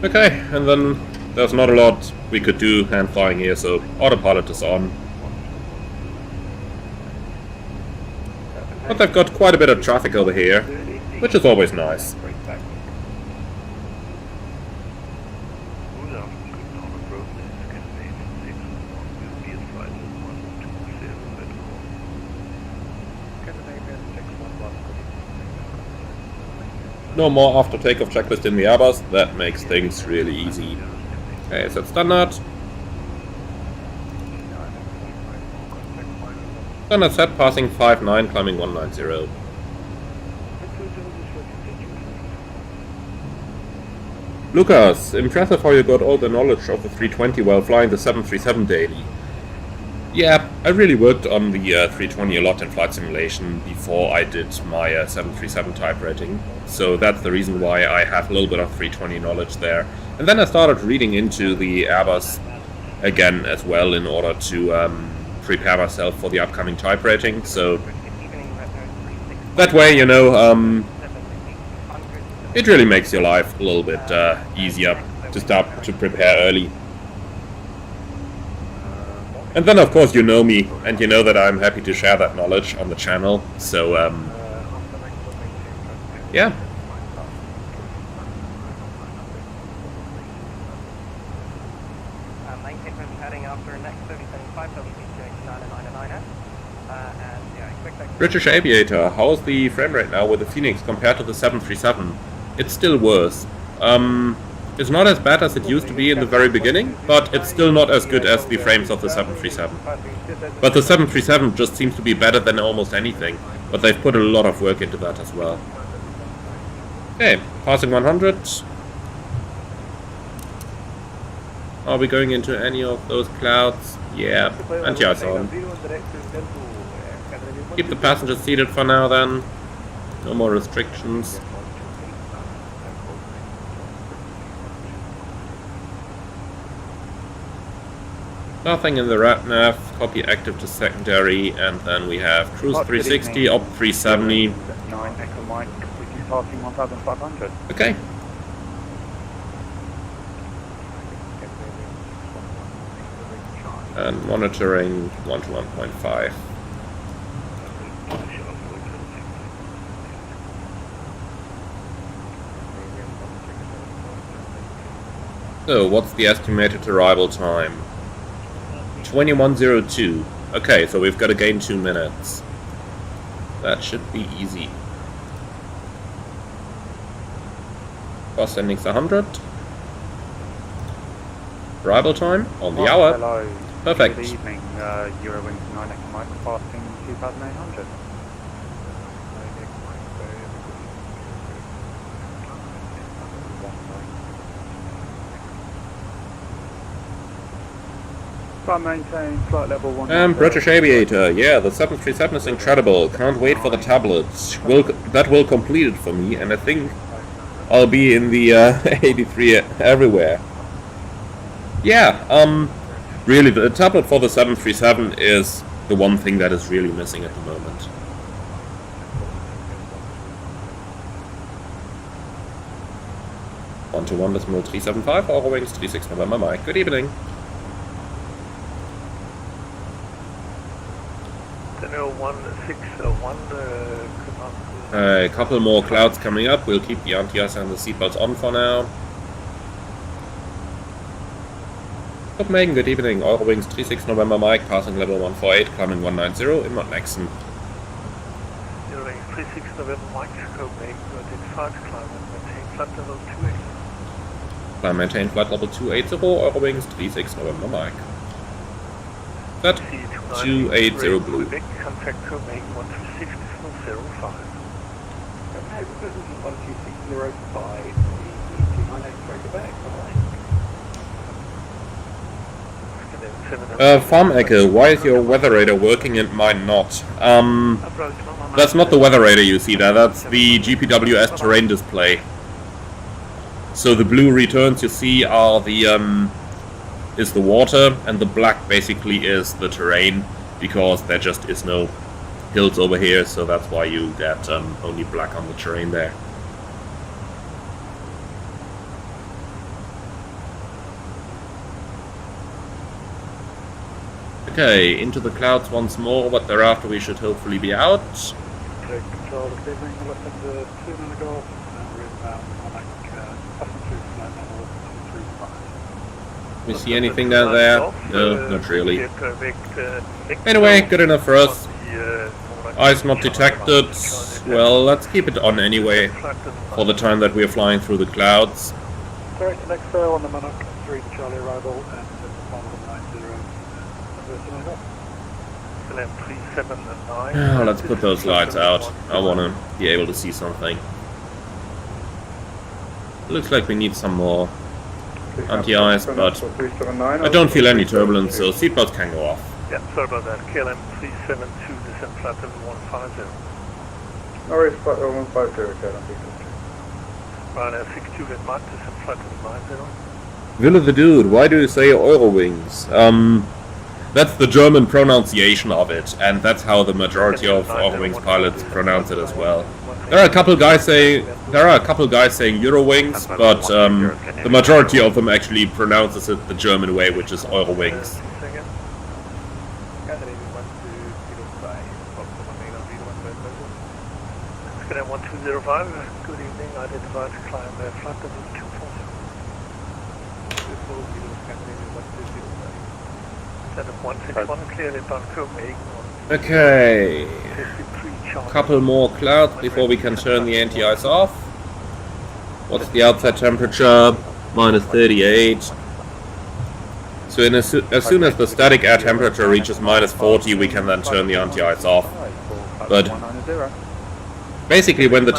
Okay, and then there's not a lot we could do hand flying here, so autopilot is on. But they've got quite a bit of traffic over here, which is always nice. No more after takeoff checklist in the Airbus, that makes things really easy. Okay, set standard. Standard set, passing 5-9, climbing 190. Lucas, impressive how you got all the knowledge of the 320 while flying the 737 daily. Yeah, I really worked on the 320 a lot in flight simulation before I did my 737 type rating. So that's the reason why I have a little bit of 320 knowledge there. And then I started reading into the Airbus again as well in order to prepare myself for the upcoming type rating. So that way, you know, it really makes your life a little bit easier to start to prepare early. And then of course you know me, and you know that I'm happy to share that knowledge on the channel, so yeah. British Aviator, how's the frame rate now with the Phoenix compared to the 737? It's still worse. It's not as bad as it used to be in the very beginning, but it's still not as good as the frames of the 737. But the 737 just seems to be better than almost anything, but they've put a lot of work into that as well. Okay, passing 100. Are we going into any of those clouds? Yeah, anti-ice on. Keep the passengers seated for now then. No more restrictions. Nothing in the rat nav, copy active to secondary, and then we have cruise 360, op 370. 9 Echo Mike, we keep passing 1,500. Okay. And monitoring 1 to 1.5. So, what's the estimated arrival time? 21:02. Okay, so we've got to gain 2 minutes. That should be easy. Cross endings 100. Arrival time on the hour. Hello. Perfect. Good evening, Eurowings 9 Echo Mike, passing 2,800. Maintain flight level 1. And British Aviator, yeah, the 737 is incredible. Can't wait for the tablets. That will complete it for me, and I think I'll be in the 83 everywhere. Yeah, really, the tablet for the 737 is the one thing that is really missing at the moment. One to 1 decimal 375, Eurowings 36 November Mike. Good evening. A couple more clouds coming up. We'll keep the anti-ice and the seatbelts on for now. Copenhagen, good evening. Eurowings 36 November Mike, passing level 148, climbing 190, inbound Nexon. Eurowings 36 November Mike, Copenhagen 285, climb and maintain flight level 280. Climb maintain flight level 280, Eurowings 36 November Mike. That 280 blue. Contact Copenhagen 136 05. Farm Echo, why is your weather radar working and mine not? That's not the weather radar you see there, that's the GPWS terrain display. So the blue returns you see are the is the water, and the black basically is the terrain, because there just is no hills over here, so that's why you get only black on the terrain there. Okay, into the clouds once more, but thereafter we should hopefully be out. Jake Control this evening, we're left into 2 minute golf and we're inbound Monarch, passing through flight level 235. We see anything down there? No, not really. Anyway, good enough for us. Eyes not detected. Well, let's keep it on anyway, for the time that we are flying through the clouds. Direct next sail on the Monarch 3 Charlie arrival and 1190. Let's put those lights out. I want to be able to see something. Looks like we need some more anti-ice, but I don't feel any turbulence, so seatbelts can go off. Yeah, sorry about that. KLM 372, descent flight level 150. No worries, flight level 150, KLM 372. Ryanair 62 at Mark, descent flight level 90. Wille the Dude, why do you say Eurowings? That's the German pronunciation of it, and that's how the majority of Eurowings pilots pronounce it as well. There are a couple guys saying Eurowings, but the majority of them actually pronounces it the German way, which is Eurowings. KLM 1205, good evening, identified climb flight level 240. Setup 161, clearly inbound Copenhagen. Okay, couple more clouds before we can turn the anti-ice off. What's the outside temperature? Minus 38. So as soon as the static air temperature reaches minus 40, we can then turn the anti-ice off. But basically, when the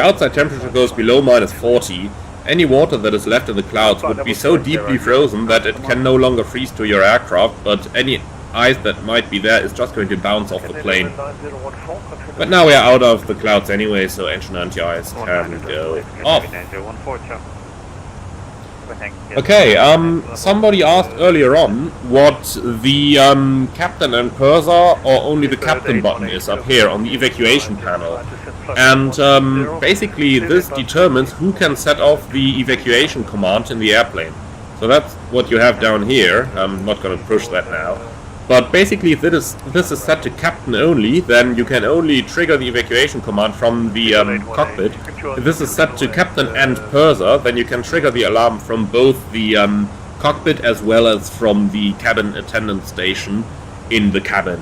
outside temperature goes below minus 40, any water that is left in the clouds would be so deeply frozen that it can no longer freeze to your aircraft, but any ice that might be there is just going to bounce off the plane. But now we are out of the clouds anyway, so engine anti-ice can go off. Okay, somebody asked earlier on what the captain and purser or only the captain button is up here on the evacuation panel. And basically this determines who can set off the evacuation command in the airplane. So that's what you have down here. I'm not going to push that now. But basically if this is set to captain only, then you can only trigger the evacuation command from the cockpit. If this is set to captain and purser, then you can trigger the alarm from both the cockpit as well as from the cabin attendant station in the cabin.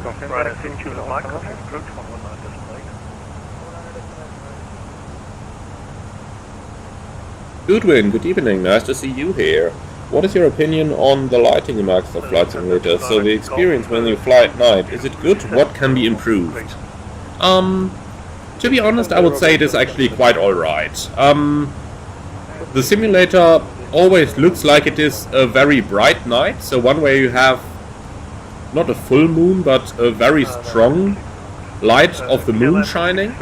Goodwin, good evening, nice to see you here. What is your opinion on the lighting in Microsoft Flight Simulator? So the experience when you fly at night, is it good? What can be improved? To be honest, I would say it is actually quite alright. The simulator always looks like it is a very bright night, so one way you have not a full moon, but a very strong light of the moon shining.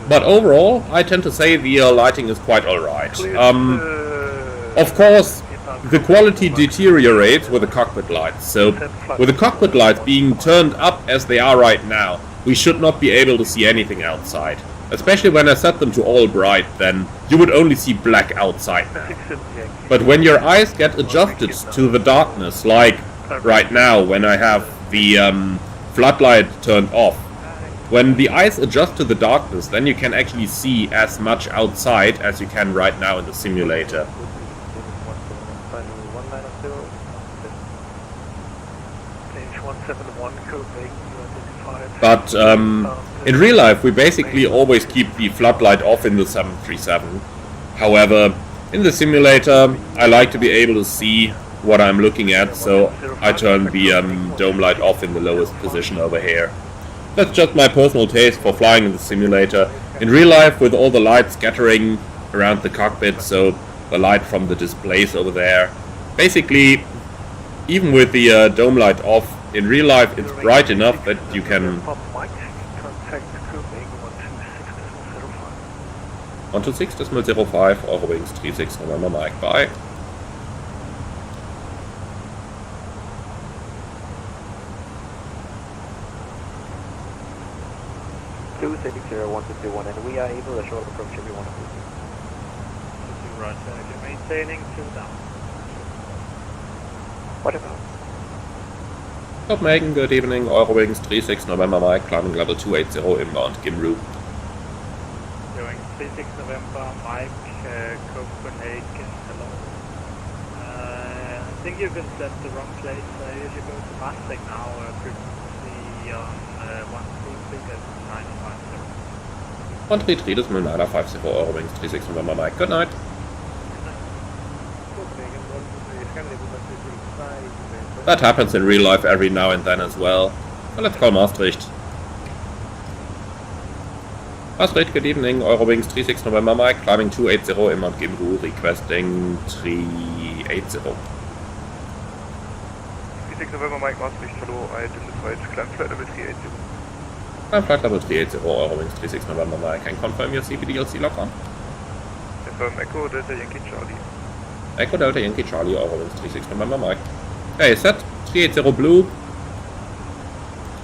But overall, I tend to say the lighting is quite alright. Of course, the quality deteriorates with the cockpit lights. So, with the cockpit lights being turned up as they are right now, we should not be able to see anything outside. Especially when I set them to all bright, then you would only see black outside now. But when your eyes get adjusted to the darkness, like right now when I have the floodlight turned off, when the eyes adjust to the darkness, then you can actually see as much outside as you can right now in the simulator. But in real life, we basically always keep the floodlight off in the 737. However, in the simulator, I like to be able to see what I'm looking at, so I turn the dome light off in the lowest position over here. That's just my personal taste for flying in the simulator. In real life, with all the lights scattering around the cockpit, so the light from the displays over there, basically, even with the dome light off, in real life it's bright enough that you can... 126.05, Eurowings 36 November Mike, bye. And we are able to short approach if you want to move. Right, you're maintaining 2 down. What about? Copenhagen, good evening. Eurowings 36 November Mike, climbing level 280 inbound, Gimru. Doing 36 November, Mike, Copenhagen, hello. I think you've been sent the wrong place. You should go to Mustang now, frequency on 133 at 950. 133 decimal 950, Eurowings 36 November Mike, good night. That happens in real life every now and then as well. So let's call Maastricht. Maastricht, good evening. Eurowings 36 November Mike, climbing 280 in Mount Gimru, requesting 380. 36 November Mike, Maastricht, hello, identified climb flight level 380. Climb flight level 380, Eurowings 36 November Mike, can confirm your CPDLC lock on. Confirm Echo Delta Yankee Charlie. Echo Delta Yankee Charlie, Eurowings 36 November Mike. Okay, set 380 blue.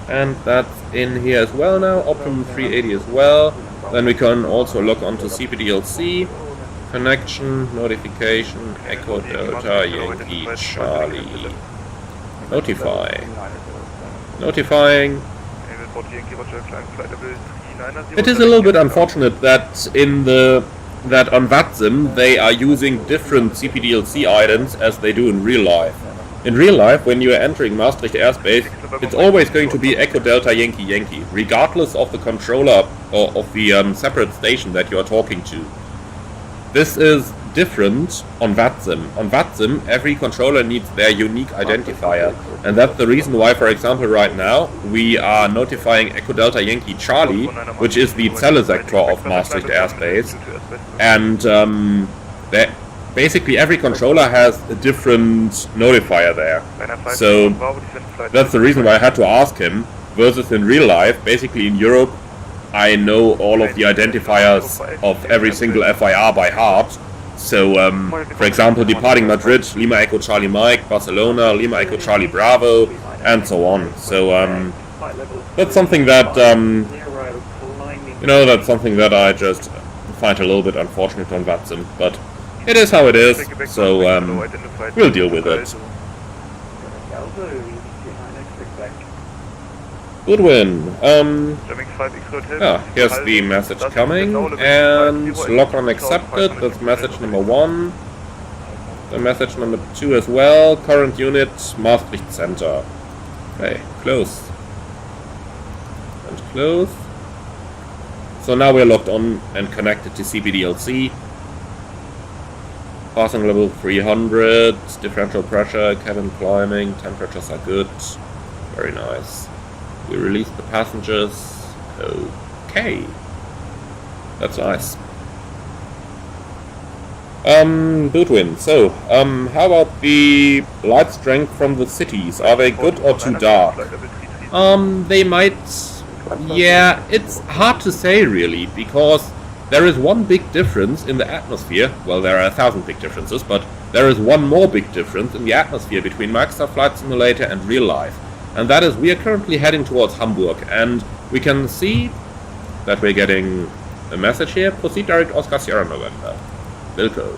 And that's in here as well now, Optimum 380 as well. Then we can also log on to CPDLC. Connection, notification, Echo Delta Yankee Charlie. Notify. Notifying. It is a little bit unfortunate that on VATSIM they are using different CPDLC items as they do in real life. In real life, when you are entering Maastricht airspace, it's always going to be Echo Delta Yankee Yankee, regardless of the controller or of the separate station that you are talking to. This is different on VATSIM. On VATSIM, every controller needs their unique identifier, and that's the reason why, for example, right now, we are notifying Echo Delta Yankee Charlie, which is the Celle sector of Maastricht airspace, and basically every controller has a different notifier there. So that's the reason why I had to ask him, versus in real life, basically in Europe, I know all of the identifiers of every single FIR by heart. So, for example, departing Madrid, Lima Echo Charlie Mike, Barcelona, Lima Echo Charlie Bravo, and so on. So, that's something that, that's something that I just find a little bit unfortunate on VATSIM, but it is how it is, so, we'll deal with it. Goodwin, here's the message coming, and lock on accepted, that's message number 1. The message number 2 as well, current unit, Maastricht Center. Okay, close. And close. So now we're logged on and connected to CPDLC. Passing level 300, differential pressure, cabin climbing, temperatures are good. Very nice. We released the passengers. Okay. That's nice. Goodwin, so, how about the light strength from the cities? Are they good or too dark? They might... Yeah, it's hard to say really, because there is one big difference in the atmosphere. Well, there are 1,000 big differences, but there is one more big difference in the atmosphere between Microsoft Flight Simulator and real life. And that is, we are currently heading towards Hamburg, and we can see that we're getting a message here. Proceed direct Oscar Sierra November. Wilco.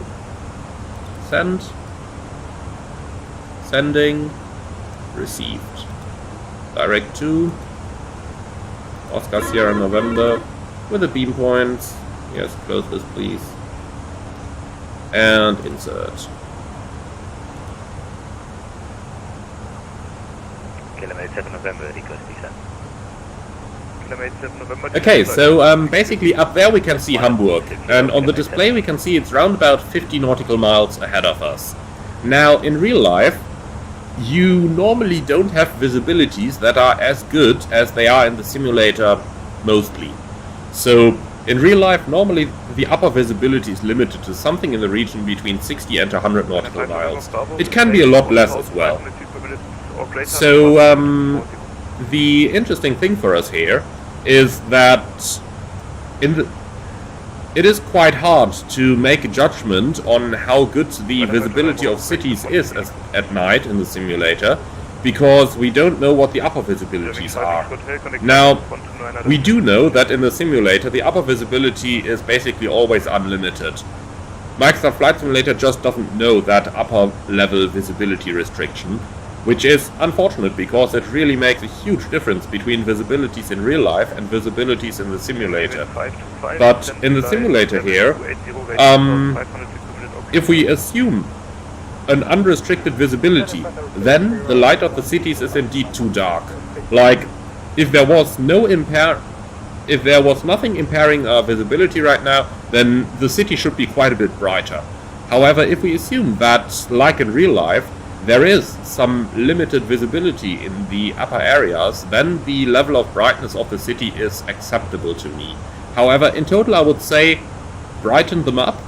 Send. Sending. Received. Direct to Oscar Sierra November with the beam points. Yes, close this please. And insert. Okay, so basically up there we can see Hamburg, and on the display we can see it's round about 50 nautical miles ahead of us. Now, in real life, you normally don't have visibilities that are as good as they are in the simulator, mostly. So, in real life, normally the upper visibility is limited to something in the region between 60 and 100 nautical miles. It can be a lot less as well. So, the interesting thing for us here is that it is quite hard to make a judgment on how good the visibility of cities is at night in the simulator, because we don't know what the upper visibilities are. Now, we do know that in the simulator the upper visibility is basically always unlimited. Microsoft Flight Simulator just doesn't know that upper level visibility restriction. which is unfortunate because it really makes a huge difference between visibilities in real life and visibilities in the simulator. But in the simulator here, if we assume an unrestricted visibility, then the light of the cities is indeed too dark. Like, if there was nothing impairing our visibility right now, then the city should be quite a bit brighter. However, if we assume that, like in real life, there is some limited visibility in the upper areas, then the level of brightness of the city is acceptable to me. However, in total I would say brighten them up.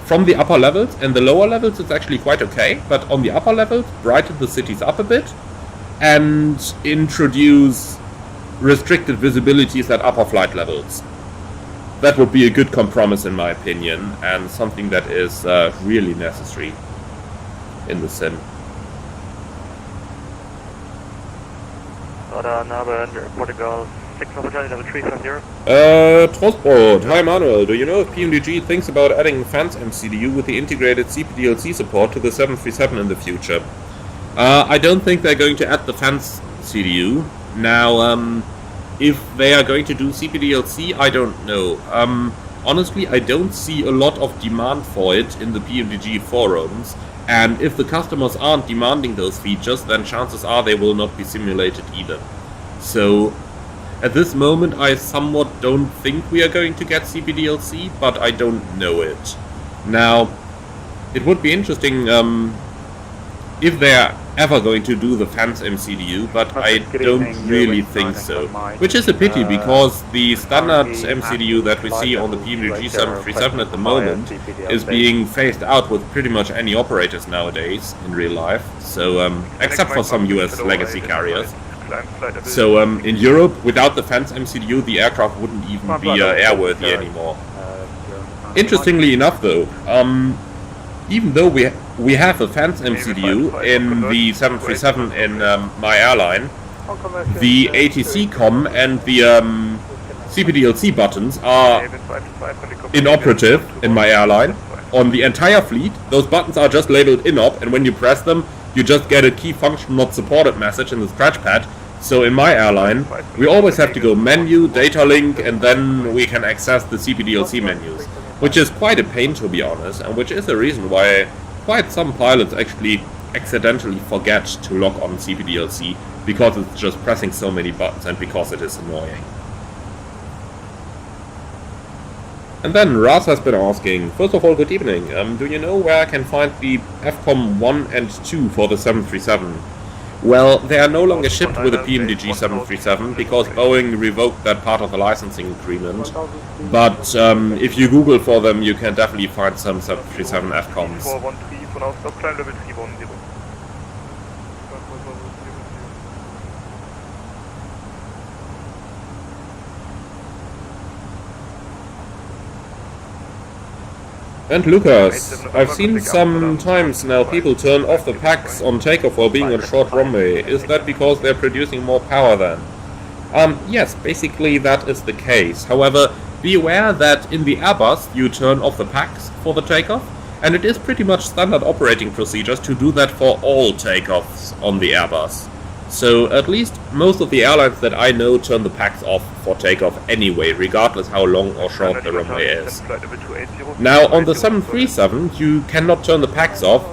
From the upper levels, and the lower levels it's actually quite okay, but on the upper levels, brighten the cities up a bit and introduce restricted visibilities at upper flight levels. That would be a good compromise in my opinion, and something that is really necessary in the sim. Portugal 6 opportunity level 350. Transport. Hi Manuel, do you know if PMDG thinks about adding fans MCDU with the integrated CPDLC support to the 737 in the future? I don't think they're going to add the fans CDU. Now, if they are going to do CPDLC, I don't know. Honestly, I don't see a lot of demand for it in the PMDG forums, and if the customers aren't demanding those features, then chances are they will not be simulated either. So, at this moment, I somewhat don't think we are going to get CPDLC, but I don't know it. Now, it would be interesting if they're ever going to do the fans MCDU, but I don't really think so. Which is a pity, because the standard MCDU that we see on the PMDG 737 at the moment is being phased out with pretty much any operators nowadays in real life, so except for some US legacy carriers. So in Europe, without the fans MCDU, the aircraft wouldn't even be airworthy anymore. Interestingly enough though, even though we have a fans MCDU in the 737 in my airline, the ATC COM and the CPDLC buttons are inoperative in my airline. On the entire fleet, those buttons are just labeled inop, and when you press them, you just get a key function not supported message in the scratch pad. So in my airline, we always have to go menu, data link, and then we can access the CPDLC menus, which is quite a pain to be honest, and which is the reason why quite some pilots actually accidentally forget to lock on CPDLC, because it's just pressing so many buttons and because it is annoying. And then Ras has been asking, first of all, good evening, do you know where I can find the FCOM 1 and 2 for the 737? Well, they are no longer shipped with the PMDG 737 because Boeing revoked that part of the licensing agreement, but if you Google for them, you can definitely find some 737 FCOMs. And Lucas, I've seen sometimes now people turn off the packs on takeoff while being on short runway. Is that because they're producing more power then? Yes, basically that is the case. However, be aware that in the Airbus you turn off the packs for the takeoff, and it is pretty much standard operating procedures to do that for all takeoffs on the Airbus. So at least most of the airlines that I know turn the packs off for takeoff anyway, regardless how long or short the runway is. Now on the 737 you cannot turn the packs off,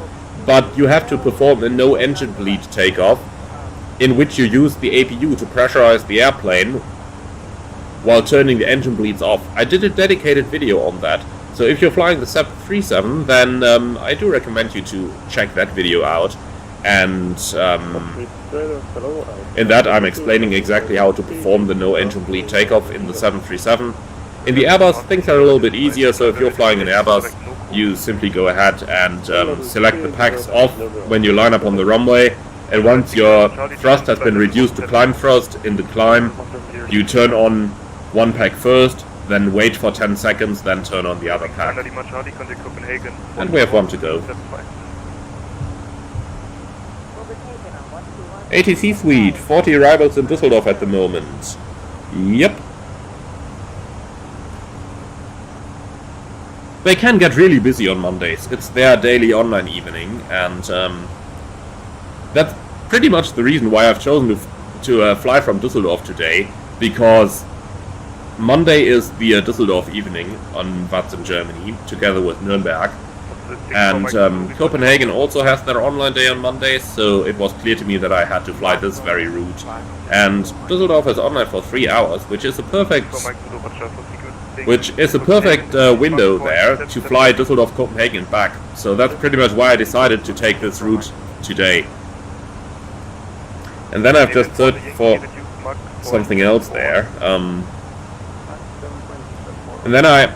but you have to perform a no engine bleed takeoff, in which you use the APU to pressurize the airplane while turning the engine bleeds off. I did a dedicated video on that, so if you're flying the 737 then I do recommend you to check that video out. And in that I'm explaining exactly how to perform the no engine bleed takeoff in the 737. In the Airbus things are a little bit easier, so if you're flying an Airbus you simply go ahead and select the packs off when you line up on the runway, and once your thrust has been reduced to climb thrust in the climb, you turn on one pack first, then wait for 10 seconds, then turn on the other pack. And we have one to go. ATC Suite, 40 arrivals in Düsseldorf at the moment. Yep. They can get really busy on Mondays. It's their daily online evening, and that's pretty much the reason why I've chosen to fly from Düsseldorf today, because Monday is the Düsseldorf evening on Watts in Germany, together with Nuremberg. And Copenhagen also has their online day on Monday, so it was clear to me that I had to fly this very route. And Düsseldorf is online for 3 hours, which is a perfect window there to fly Düsseldorf, Copenhagen and back. So that's pretty much why I decided to take this route today. And then I've just searched for something else there. And then I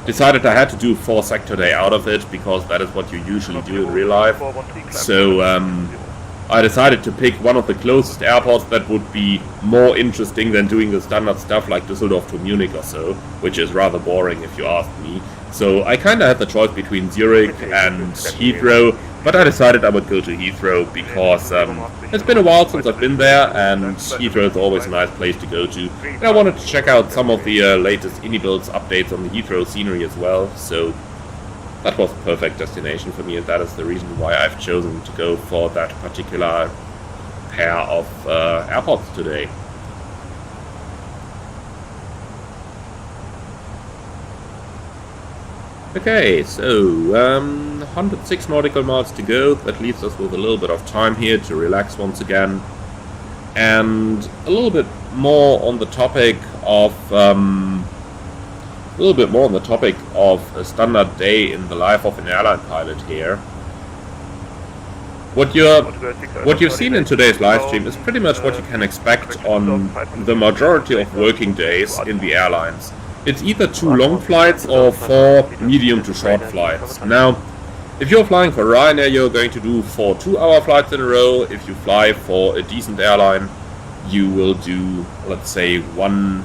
decided I had to do 4 sector day out of it, because that is what you usually do in real life. So I decided to pick one of the closest airports that would be more interesting than doing the standard stuff like Düsseldorf to Munich or so, which is rather boring if you ask me. So I kinda had the choice between Zurich and Heathrow, but I decided I would go to Heathrow because it's been a while since I've been there, and Heathrow is always a nice place to go to. And I wanted to check out some of the latest IndyBuilds updates on the Heathrow scenery as well, so that was a perfect destination for me, and that is the reason why I've chosen to go for that particular pair of airports today. Okay, so 106 nautical miles to go. That leaves us with a little bit of time here to relax once again, and a little bit more on the topic of a standard day in the life of an airline pilot here. What you've seen in today's live stream is pretty much what you can expect on the majority of working days in the airlines. It's either 2 long flights or 4 medium to short flights. Now, if you're flying for Ryanair, you're going to do 4 2-hour flights in a row. If you fly for a decent airline, you will do, let's say, 1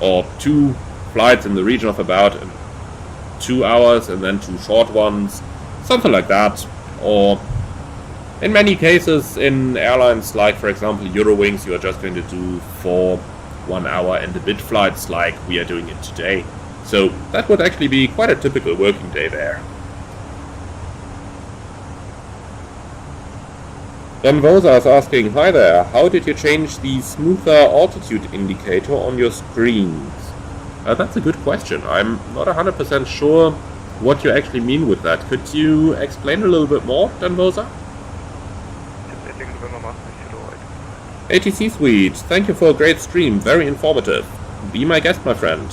or 2 flights in the region of about 2 hours and then 2 short ones, something like that. Or in many cases in airlines like, for example, Eurowings, you are just going to do 4 1-hour and a bit flights like we are doing it today. So that would actually be quite a typical working day there. Don Vosa is asking, hi there, how did you change the smoother altitude indicator on your screens? That's a good question. I'm not 100% sure what you actually mean with that. Could you explain a little bit more, Don Vosa? ATC Suite, thank you for a great stream, very informative. Be my guest, my friend.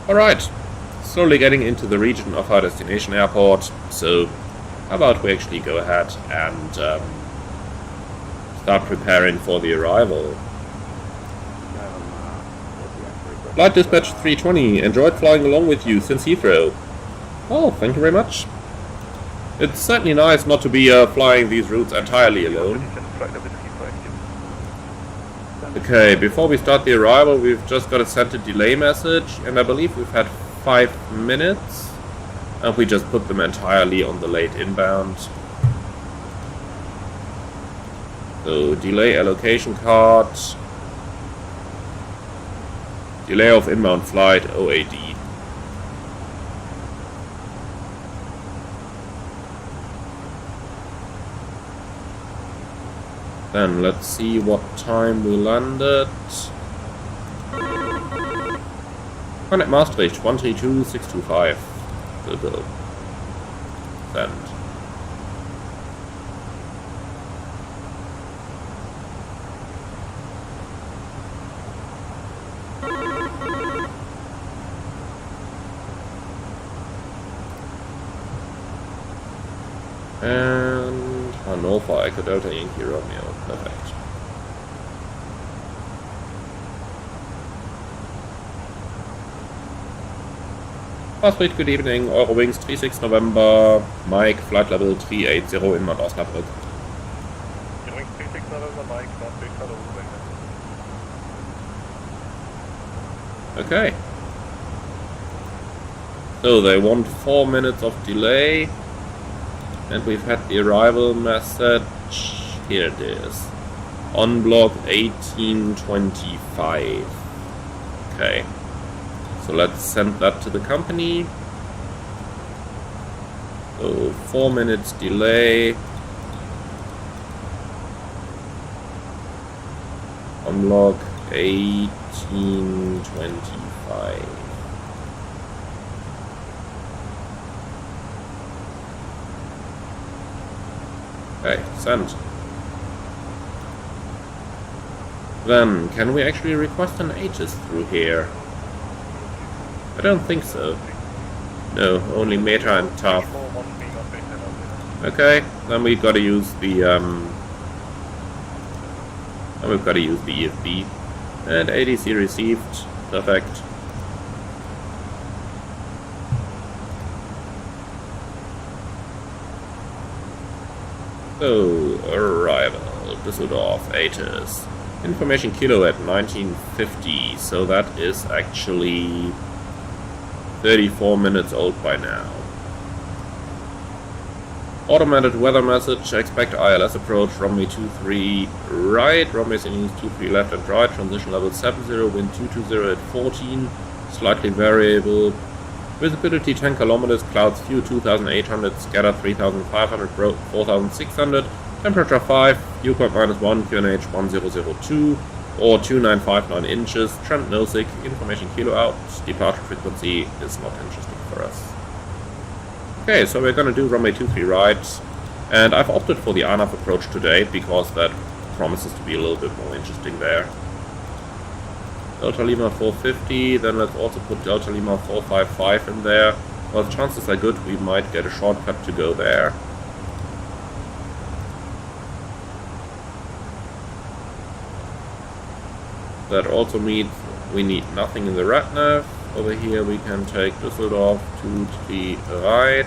Alright, slowly getting into the region of our destination airport, so how about we actually go ahead and start preparing for the arrival. Flight Dispatch 320, enjoyed flying along with you since Heathrow. Oh, thank you very much. It's certainly nice not to be flying these routes entirely alone. Okay, before we start the arrival, we've just got a sent a delay message, and I believe we've had 5 minutes, and we just put them entirely on the late inbound. So, delay allocation card, delay of inbound flight, OAD. Then let's see what time we landed. Connect Maastricht 132625. Go. Send. And Hannover, Echo Delta Yankee Romeo. Perfect. Maastricht, good evening. Eurowings 36 November. Mike, flight level 380 inbound Osnabrück. Eurowings 36 November, Mike, Maastricht, hello. Okay. So they want 4 minutes of delay. And we've had the arrival message. Here it is. On block 1825. Okay. So So let's send that to the company. So 4 minutes delay. On log 1825. Okay, send. Then, can we actually request an HOTAS through here? I don't think so. No, only Meta and TAF. Okay, then we gotta use the we've gotta use the EFB. And ADC received. Perfect. So, arrival, Düsseldorf, HOTAS. Information kilo at 1950, so that is actually 34 minutes old by now. Automated weather message, expect ILS approach, runway 23 right, runways in use 23 left and right, transition level 70, wind 220 at 14, slightly variable. Visibility 10 kilometers, clouds few 2,800, scatter 3,500, 4,600, temperature 5, dew point -1, QNH 1002, or 2959 inches, trend NOSIG, information kilo out, departure frequency is not interesting for us. Okay, so we're gonna do runway 23 right, and I've opted for the ANAV approach today because that promises to be a little bit more interesting there. Delta Lima 450, then let's also put Delta Lima 455 in there. Well, the chances are good we might get a shortcut to go there. That also means we need nothing in the RADNAV. Over here we can take Düsseldorf to the right.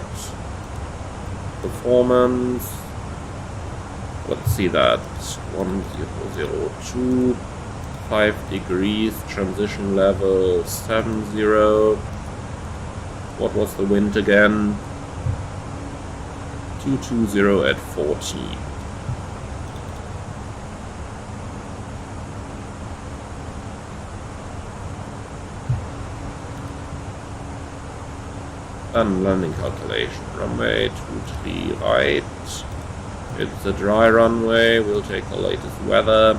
Performance. Let's see that. 1002. 5 degrees. Transition level 70. What was the wind again? 220 at 14. And landing calculation. Runway 23 right. It's a dry runway. We'll take the latest weather.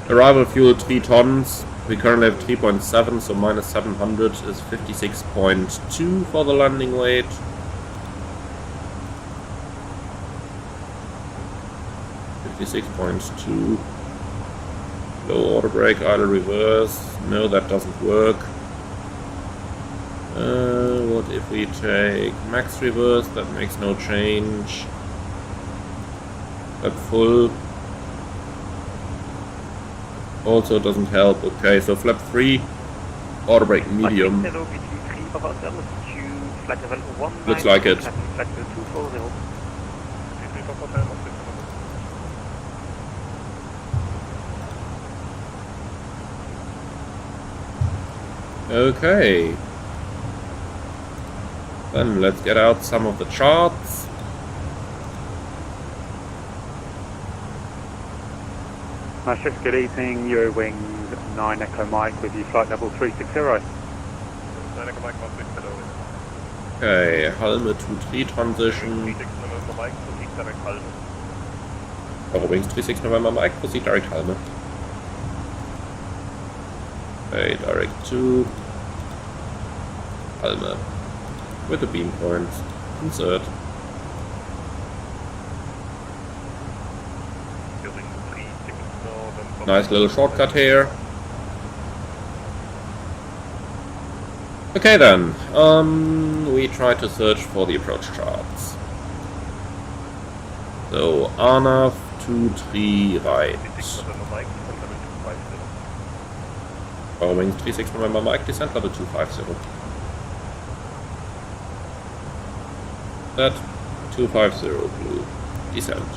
Arrival fuel 3 tons. We currently have 3.7, so minus 700 is 56.2 for the landing weight. .2. Low auto brake, idle reverse. No, that doesn't work. What if we take max reverse? That makes no change. Flap full. Also doesn't help. Okay, so flap 3. Auto brake medium. Looks like it. Okay. Then let's get out some of the charts. Master, good evening. Eurowings 9 Echo Mike with you, flight level 360. 9 Echo Mike 160. Okay, Halme to 3 transition. Eurowings 36 November Mike, proceed direct Halme. Okay, direct to Halme with the beam points. Insert. Nice little shortcut here. Okay then, we try to search for the approach charts. So, ANAV 23 right. Boeing 36 November Mike, descent level 250. That 250 blue, descent.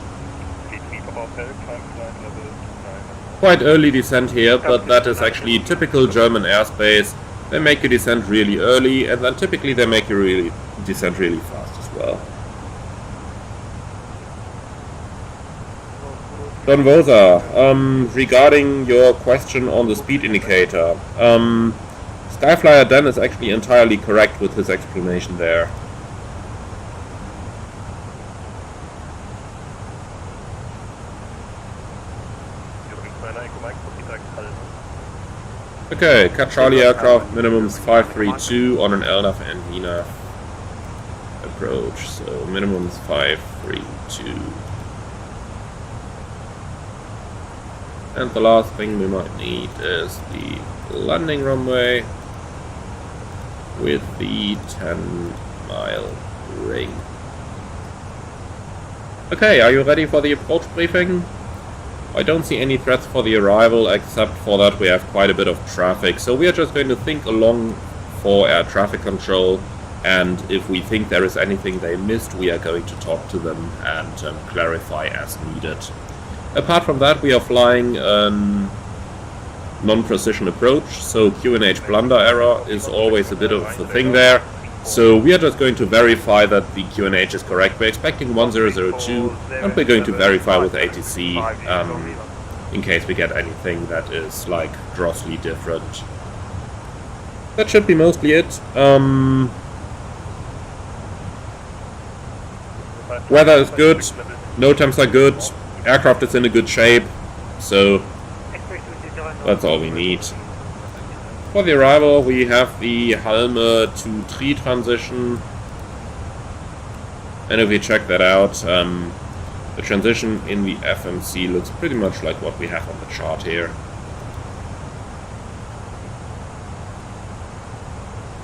Quite early descent here, but that is actually typical German airspace. They make you descend really early, and then typically they make you descend really fast as well. Don Vosa, regarding your question on the speed indicator, Skyflyer Dan is actually entirely correct with his explanation there. Okay, Cat Charlie aircraft, minimum is 532 on an LNAV and VNAV approach, so minimum is 532. And the last thing we might need is the landing runway with the 10-mile ring. Okay, are you ready for the approach briefing? I don't see any threats for the arrival, except for that we have quite a bit of traffic, so we are just going to think along for air traffic control, and if we think there is anything they missed, we are going to talk to them and clarify as needed. Apart from that, we are flying non-precision approach, so QNH blunder error is always a bit of a thing there. So we are just going to verify that the QNH is correct. We're expecting 1002, and we're going to verify with ATC in case we get anything that is like grossly different. That should be mostly it. Weather is good, no temps are good, aircraft is in a good shape, so that's all we need. For the arrival, we have the Halme to tree transition, and if we check that out, the transition in the FMC looks pretty much like what we have on the chart here.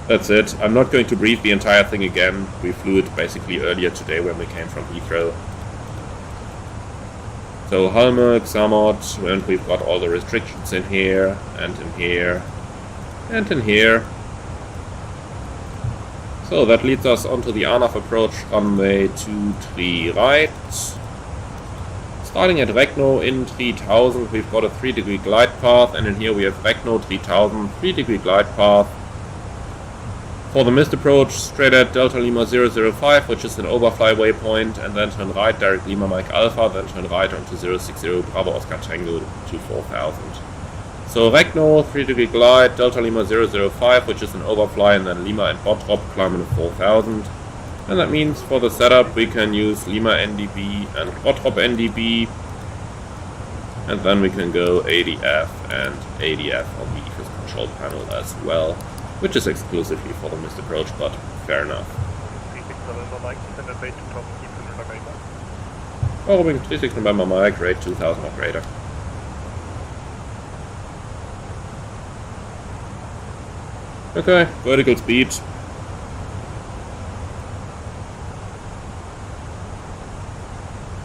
That's it. I'm not going to brief the entire thing again. We flew it basically earlier today when we came from Heathrow. So Halme, Xamot, and we've got all the restrictions in here, and in here, and in here. So that leads us onto the ANAF approach, runway 23 right. Starting at Regno in 3000, we've got a 3-degree glide path, and in here we have Regno 3000, 3-degree glide path. For the missed approach, straight at Delta Lima 005, which is an overfly waypoint, and then turn right, direct Lima Mike Alpha, then turn right onto 060 Bravo Oscar Tango to 4000. So Regno, 3-degree glide, Delta Lima 005, which is an overfly, and then Lima and Bottrop climbing to 4000. And that means for the setup we can use Lima NDB and Bottrop NDB, and then we can go ADF and ADF on the EFIS control panel as well, which is exclusively for the missed approach, but fair enough. Eurowings 36 November Mike, rate 2000 or greater. Okay, vertical speed.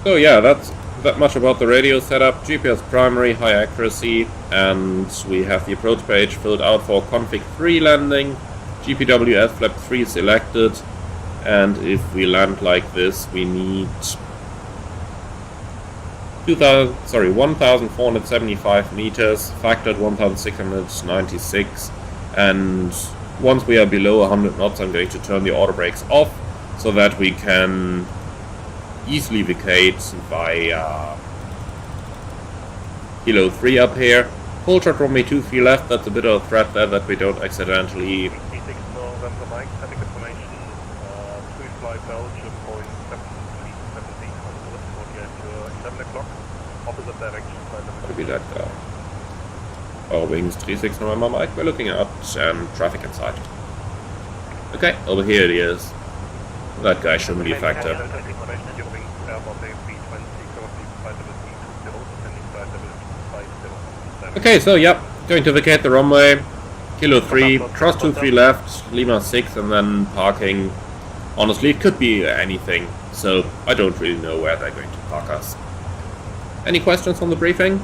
So yeah, that's that much about the radio setup. GPS primary, high accuracy, and we have the approach page filled out for config 3 landing. GPWS flap 3 selected, and if we land like this, we need 1,475 meters, factored 1,696, and once we are below 100 knots, I'm going to turn the auto brakes off so that we can easily vacate via Kilo 3 up here. Full shot from me 2-3 left, that's a bit of a threat there that we don't accidentally be that guy. Eurowings 36 November Mike, we're looking at traffic inside. Okay, over here it is. That guy shouldn't be a factor. Okay, so yep, going to vacate the runway. Kilo 3, cross 2-3 left, Lima 6, and then parking. Honestly, it could be anything, so I don't really know where they're going to park us. Any questions on the briefing?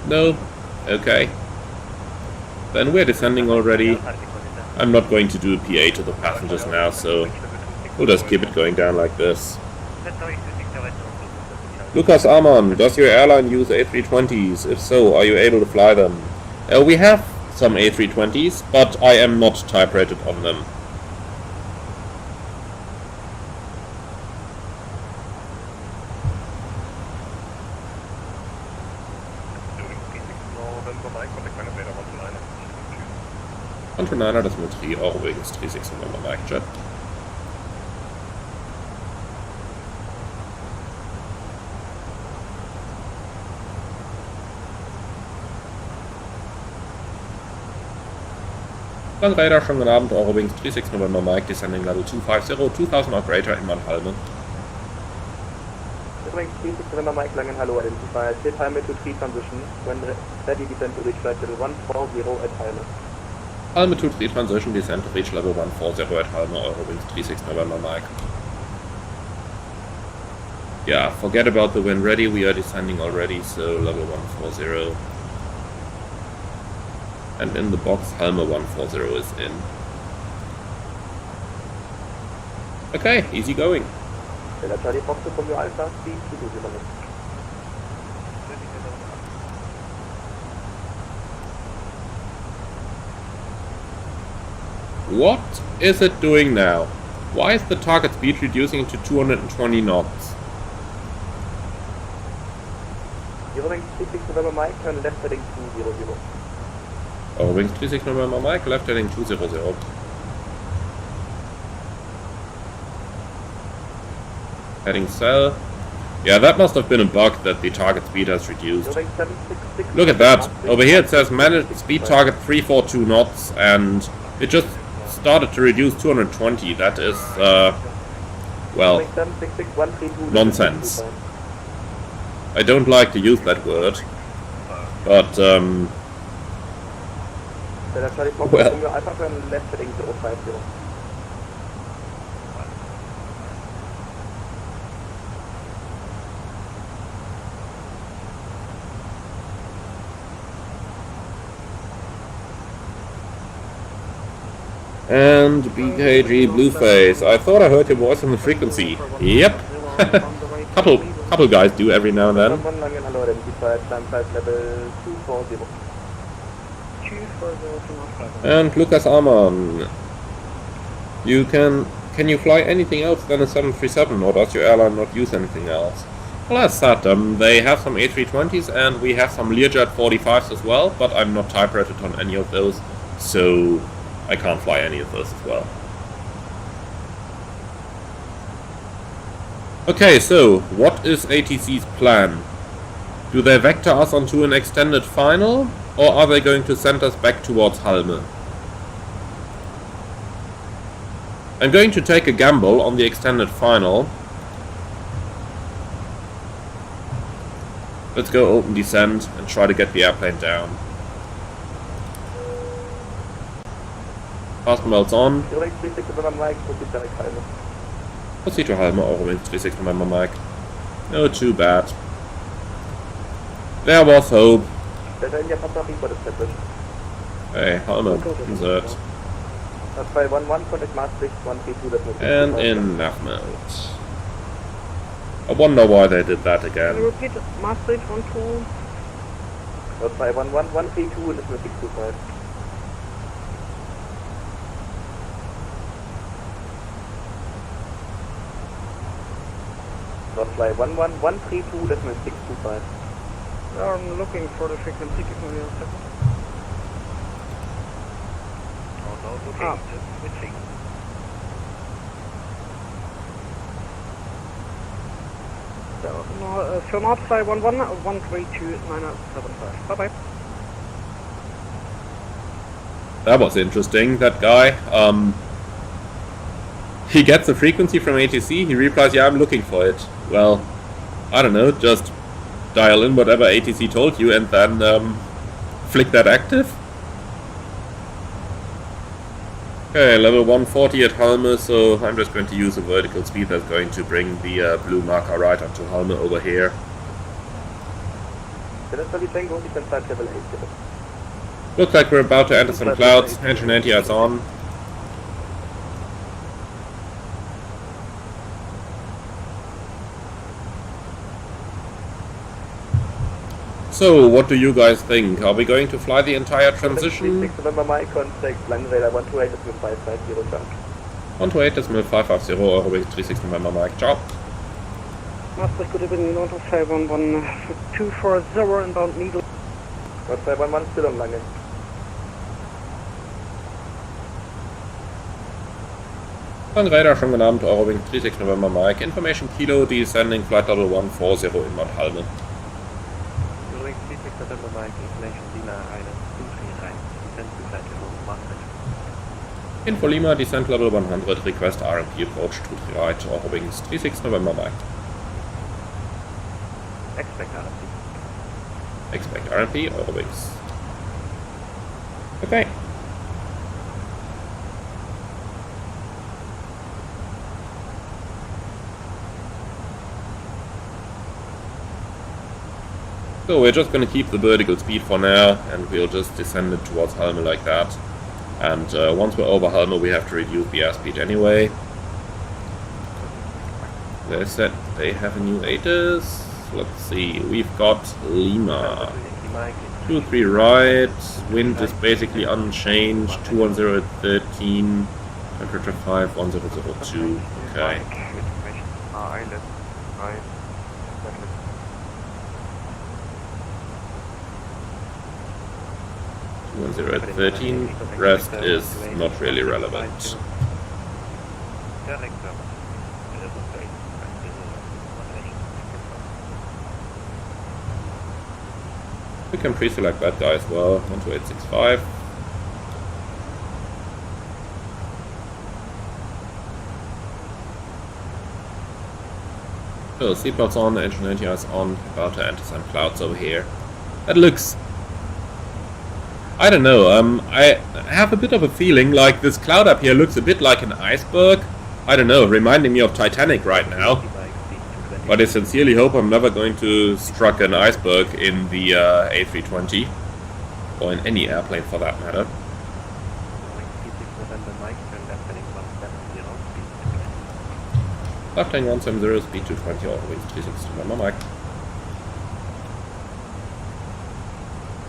No? Okay. Then we're descending already. I'm not going to do a PA to the passengers now, so we'll just keep it going down like this. Lucas Arman, does your airline use A320s? If so, are you able to fly them? We have some A320s, but I am not type rated on them. November Mike, contact landing radar 129. 129er decimal 3, Eurowings 36 November Mike, jet. Landradar, schönen guten Abend, Eurowings 36 November Mike, descending level 250, 2000 or greater in Halme. Eurowings 36 November Mike, Langen, hello, identify, set Halme to 3 transition, when ready descend to reach flight level 140 at Halme. Halme to 3 transition, descend to reach level 140 at Halme, Eurowings 36 November Mike. Yeah, forget about the when ready, we are descending already, so level 140. And in the box, Halme 140 is in. Okay, easy going. Charlie Fox from your Alpha, speed to 20 minutes. What is it doing now? Why is the target speed reducing to 220 knots? Eurowings 36 November Mike, turn left heading 200. Eurowings 36 November Mike, left heading 200. Heading cell. Yeah, that must have been a bug that the target speed has reduced. Look at that. Over here it says managed speed target 342 knots and it just started to reduce 220. That is, well, nonsense. I don't like to use that word, but, well. And BKG Blueface, I thought I heard your voice on the frequency. Yep. couple guys do every now and then. And Lucas Arman, can you fly anything else than a 737, or does your airline not use anything else? Well, as said, they have some A320s and we have some Learjet 45s as well, but I'm not type rated on any of those, so I can't fly any of those as well. Okay, so what is ATC's plan? Do they vector us onto an extended final, or are they going to send us back towards Halme? I'm going to take a gamble on the extended final. Let's go open descent and try to get the airplane down. Fasten belts on. Proceed to Halme, Eurowings 36 November Mike. No, too bad. There was hope. Hey, Halme, insert. And in nav mode. I wonder why they did that again. Repeat, Maastricht 12. 511 132 and 625. Fly 11132 decimal 625. I'm looking for the frequency. Give me a second. Oh no, looking, just switching. So, film out, fly 111329075. Bye bye. That was interesting, that guy. He gets the frequency from ATC, he replies, yeah, I'm looking for it. Well, I don't know, just dial in whatever ATC told you and then flick that active. Okay, level 140 at Halme, so I'm just going to use a vertical speed that's going to bring the blue marker right onto Halme over here. Looks like we're about to enter some clouds, engine anti-ice on. So, what do you guys think? Are we going to fly the entire transition? 128.550, Eurowings 36 November Mike, ciao. Maastricht, good evening, North 511 240 inbound needle. Website 11 still on Langen. Von Radar schon genannt, Eurowings 36 November Mike, Information Kilo, descending Flight Level 140 inbound Halme. Eurowings 36 November Mike, Information Lima, Island 239, descend to Flight Level 100. Info Lima, descent level 100, request RMP approach 23 right, Eurowings 36 November Mike. Expect RMP. Expect RMP, Eurowings. Okay. So we're just going to keep the vertical speed for now, and we'll just descend it towards Halme like that. And once we're over Halme, we have to reduce the airspeed anyway. They said they have a new ATIS. Let's see, we've got Lima. 23 right, wind is basically unchanged, 210 at 13, temperature 5, 1002. Okay. Island, right. 10 at 13, rest is not really relevant. We can pre-select that guy as well, 12865. So, seatbelts on, engine ATIs on, about to enter some clouds over here. That looks... I don't know, I have a bit of a feeling like this cloud up here looks a bit like an iceberg. I don't know, reminding me of Titanic right now. But I sincerely hope I'm never going to struck an iceberg in the A320. Or in any airplane for that matter. Left hang 170, speed 220, Eurowings 36 November Mike.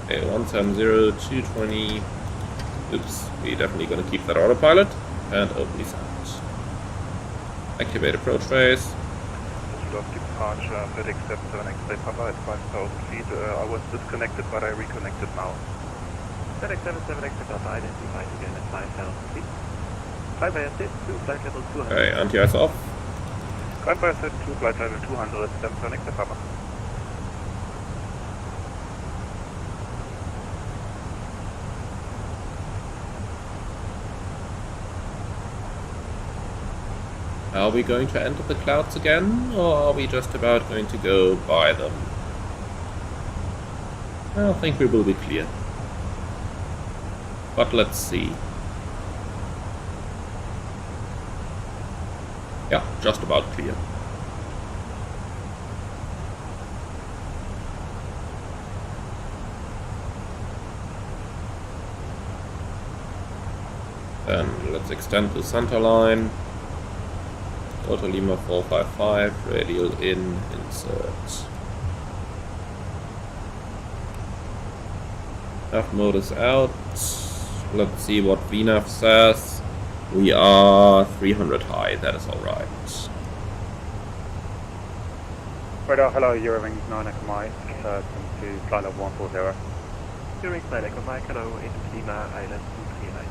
Okay, 170, 220. Oops, we're definitely going to keep that autopilot. And open these out. Activate approach phase. Of departure, FedEx 77 X-ray Papa at 5,000 feet. I was disconnected, but I reconnected now. FedEx 77 X-ray Papa identified again at 5,000 feet. Fly by set to flight level 200. Okay, anti-ice off. Climb by set to flight level 200, 77 X-ray Papa. Are we going to enter the clouds again, or are we just about going to go by them? I think we will be clear. But let's see. Yeah, just about clear. Then let's extend the center line. Delta Lima 455, radial in, insert. Nav mode is out. Let's see what VNAV says. We are 300 high, that is alright. Radar, hello, Eurowings 9 Echo Mike, come to flight level 140. Eurowings 9 Echo Mike, hello, Agent Lima, Island 239.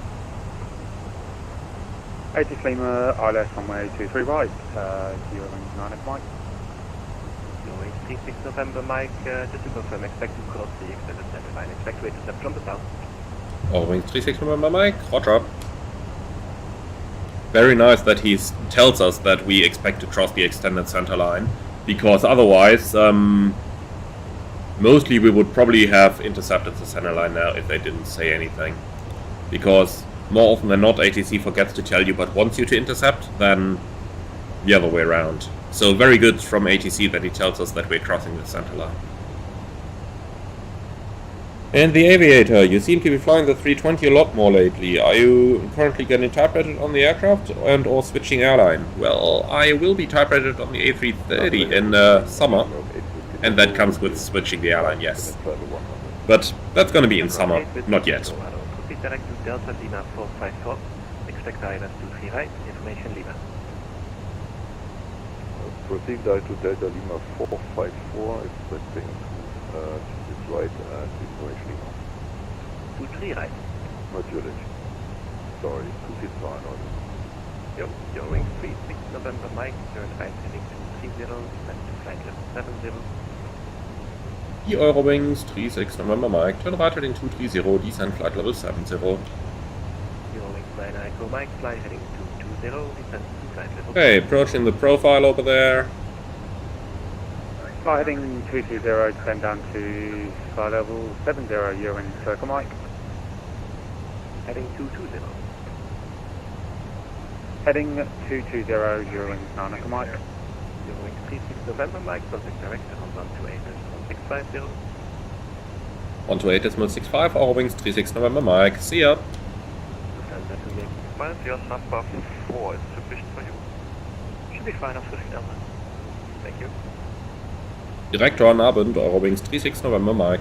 80 Lima, ILS runway 23 right, Eurowings 9 Echo Mike. Eurowings 36 November Mike, just to confirm, expect to cross the extended center line, expect to intercept from the south. Eurowings 36 November Mike, roger. Very nice that he tells us that we expect to cross the extended center line, because otherwise, mostly we would probably have intercepted the center line now if they didn't say anything. Because more often than not, ATC forgets to tell you but wants you to intercept, than the other way around. So very good from ATC that he tells us that we're crossing the center line. And the Aviator, you seem to be flying the 320 a lot more lately. Are you currently getting type-rated on the aircraft and or switching airline? Well, I will be type-rated on the A330 in summer, and that comes with switching the airline, yes. But that's going to be in summer, not yet. Proceed direct to Delta Lima 454, expect ILS 23 right, information Lima. Proceed direct to Delta Lima 454, expecting right and CPH Lima. 23 right. Natürlich. Sorry, 2 fine on. Yep, Eurowings 36 November Mike, turn right heading 230, descend to flight level 70. Eurowings 36 November Mike, turn right heading 230, descend flight level 70. Eurowings 9 Echo Mike, fly heading 220, descend to flight level. Okay, approaching the profile over there. Flight heading 220, descend down to flight level 70, Eurowings Circle Mike. Heading 220. Heading 220, Eurowings 9 Echo Mike. Eurowings 36 November Mike, contact director on 128.650. 128.65, Eurowings 36 November Mike. See ya. Mine's your number 4 is sufficient for you. Should be fine off the Delta. Thank you. Director an Abend, Eurowings 36 November Mike.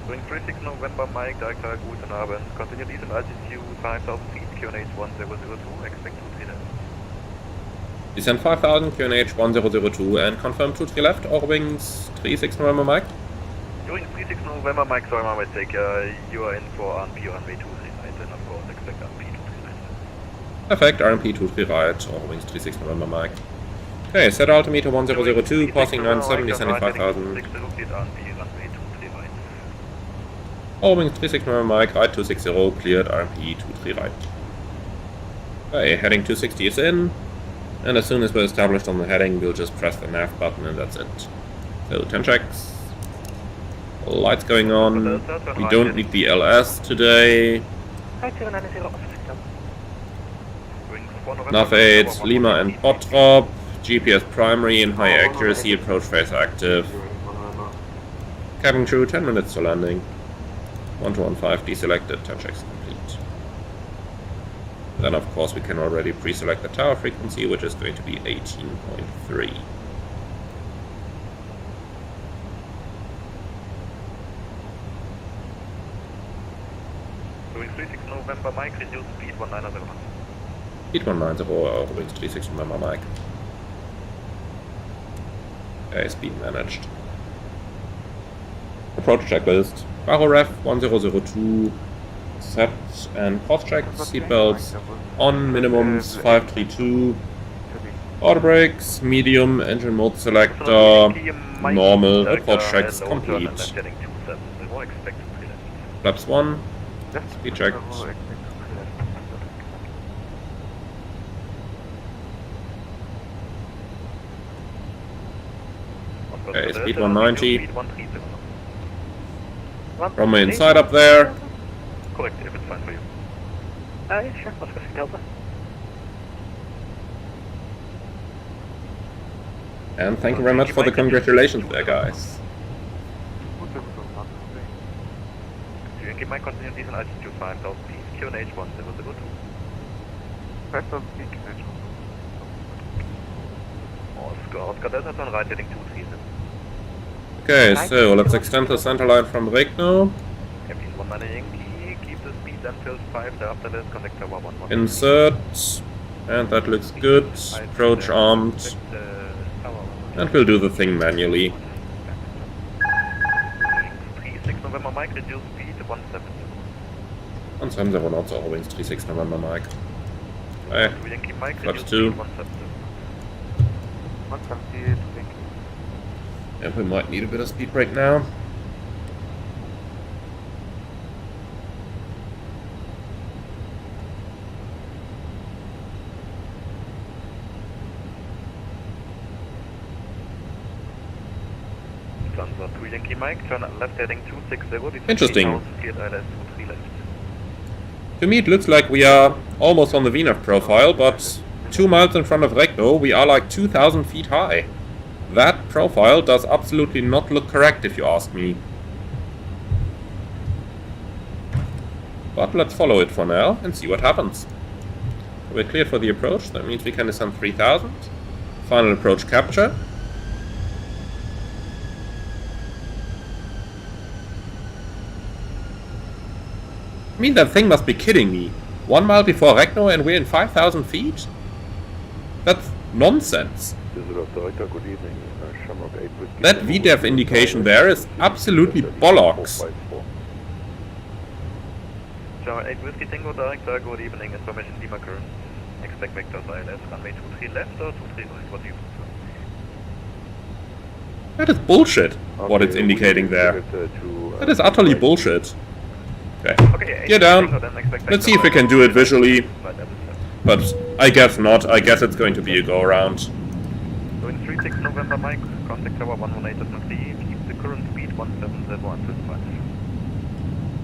Doing 36 November Mike, Director, guten Abend. Continue decent altitude, 5,000 feet, QNH 1002, expect 23 left. Descend 5000, QNH 1002 and confirm 23 left, Eurowings 36 November Mike. Doing 36 November Mike, sorry my mistake, you are in for RMP runway 239 and of course expect RMP 239. Perfect, RMP 23 right, Eurowings 36 November Mike. Okay, set altimeter 1002, passing 97, descending 5000. Eurowings 36 November Mike, right 260, cleared RMP 23 right. Okay, heading 260 is in, and as soon as we're established on the heading, we'll just press the nav button and that's it. So 10 checks. Lights going on. We don't need the LS today. Nav 8, Lima and Patron. GPS primary in high accuracy, approach phase active. Cabin crew 10 minutes to landing. 1215 deselected, 10 checks complete. Then of course we can already pre-select the tower frequency, which is going to be 18.3. Doing 36 November Mike, reduce speed 1901. Speed 190, Eurowings 36 November Mike. Okay, speed managed. Approach checklist. Baro ref 1002. Set and cross check. Seatbelts on, minimums 532. Auto brakes, medium, engine mode selector, normal, approach checks complete. Flaps 1, speed checked. Okay, speed 190. From the inside up there. Correct, if it's fine for you. Yeah, sure. Let's go see Delta. And thank you very much for the congratulations there, guys. Yankee Mike, continue decent altitude 5,000 feet, QNH 1002. 5,000 feet, QNH 1002. Oscar Delta, turn right heading 230. Okay, so let's extend the center line from Regno. Captain 19 Yankee, keep the speed until 5, thereafter let's connect tower 11. Insert, and that looks good. Approach armed. And we'll do the thing manually. 36 November Mike, reduce speed 170. 170 knots, Eurowings 36 November Mike. Okay, Yankee Mike, flaps reduce 2. speed 170. 178, thank you. And we might need a bit of speed brake now. Lufthansa 2 Yankee Mike, turn left heading 260. Interesting. Cleared ILS 23 left. To me it looks like we are almost on the VNAV profile, but 2 miles in front of Regno we are like 2,000 feet high. That profile does absolutely not look correct if you ask me. But let's follow it for now and see what happens. We're cleared for the approach, that means we can descend 3,000. Final approach capture. I mean, that thing must be kidding me. 1 mile before Regno and we're in 5,000 feet? That's nonsense. Düsseldorf Director, good evening. Shamrock 8 Whiskey. That VDEF indication there is absolutely bollocks. Shamrock 8 Whiskey Tango Director, good evening. Information Lima current. Expect vectors ILS runway 23 left or 23 right. What do you prefer? That is bullshit, what it's indicating there. That is utterly bullshit. Okay, gear down. Let's see if we can do it visually. But I guess not. I guess it's going to be a go-around. Wind 36 November Mike, contact tower 118.3, keep the current speed 1701 until 5.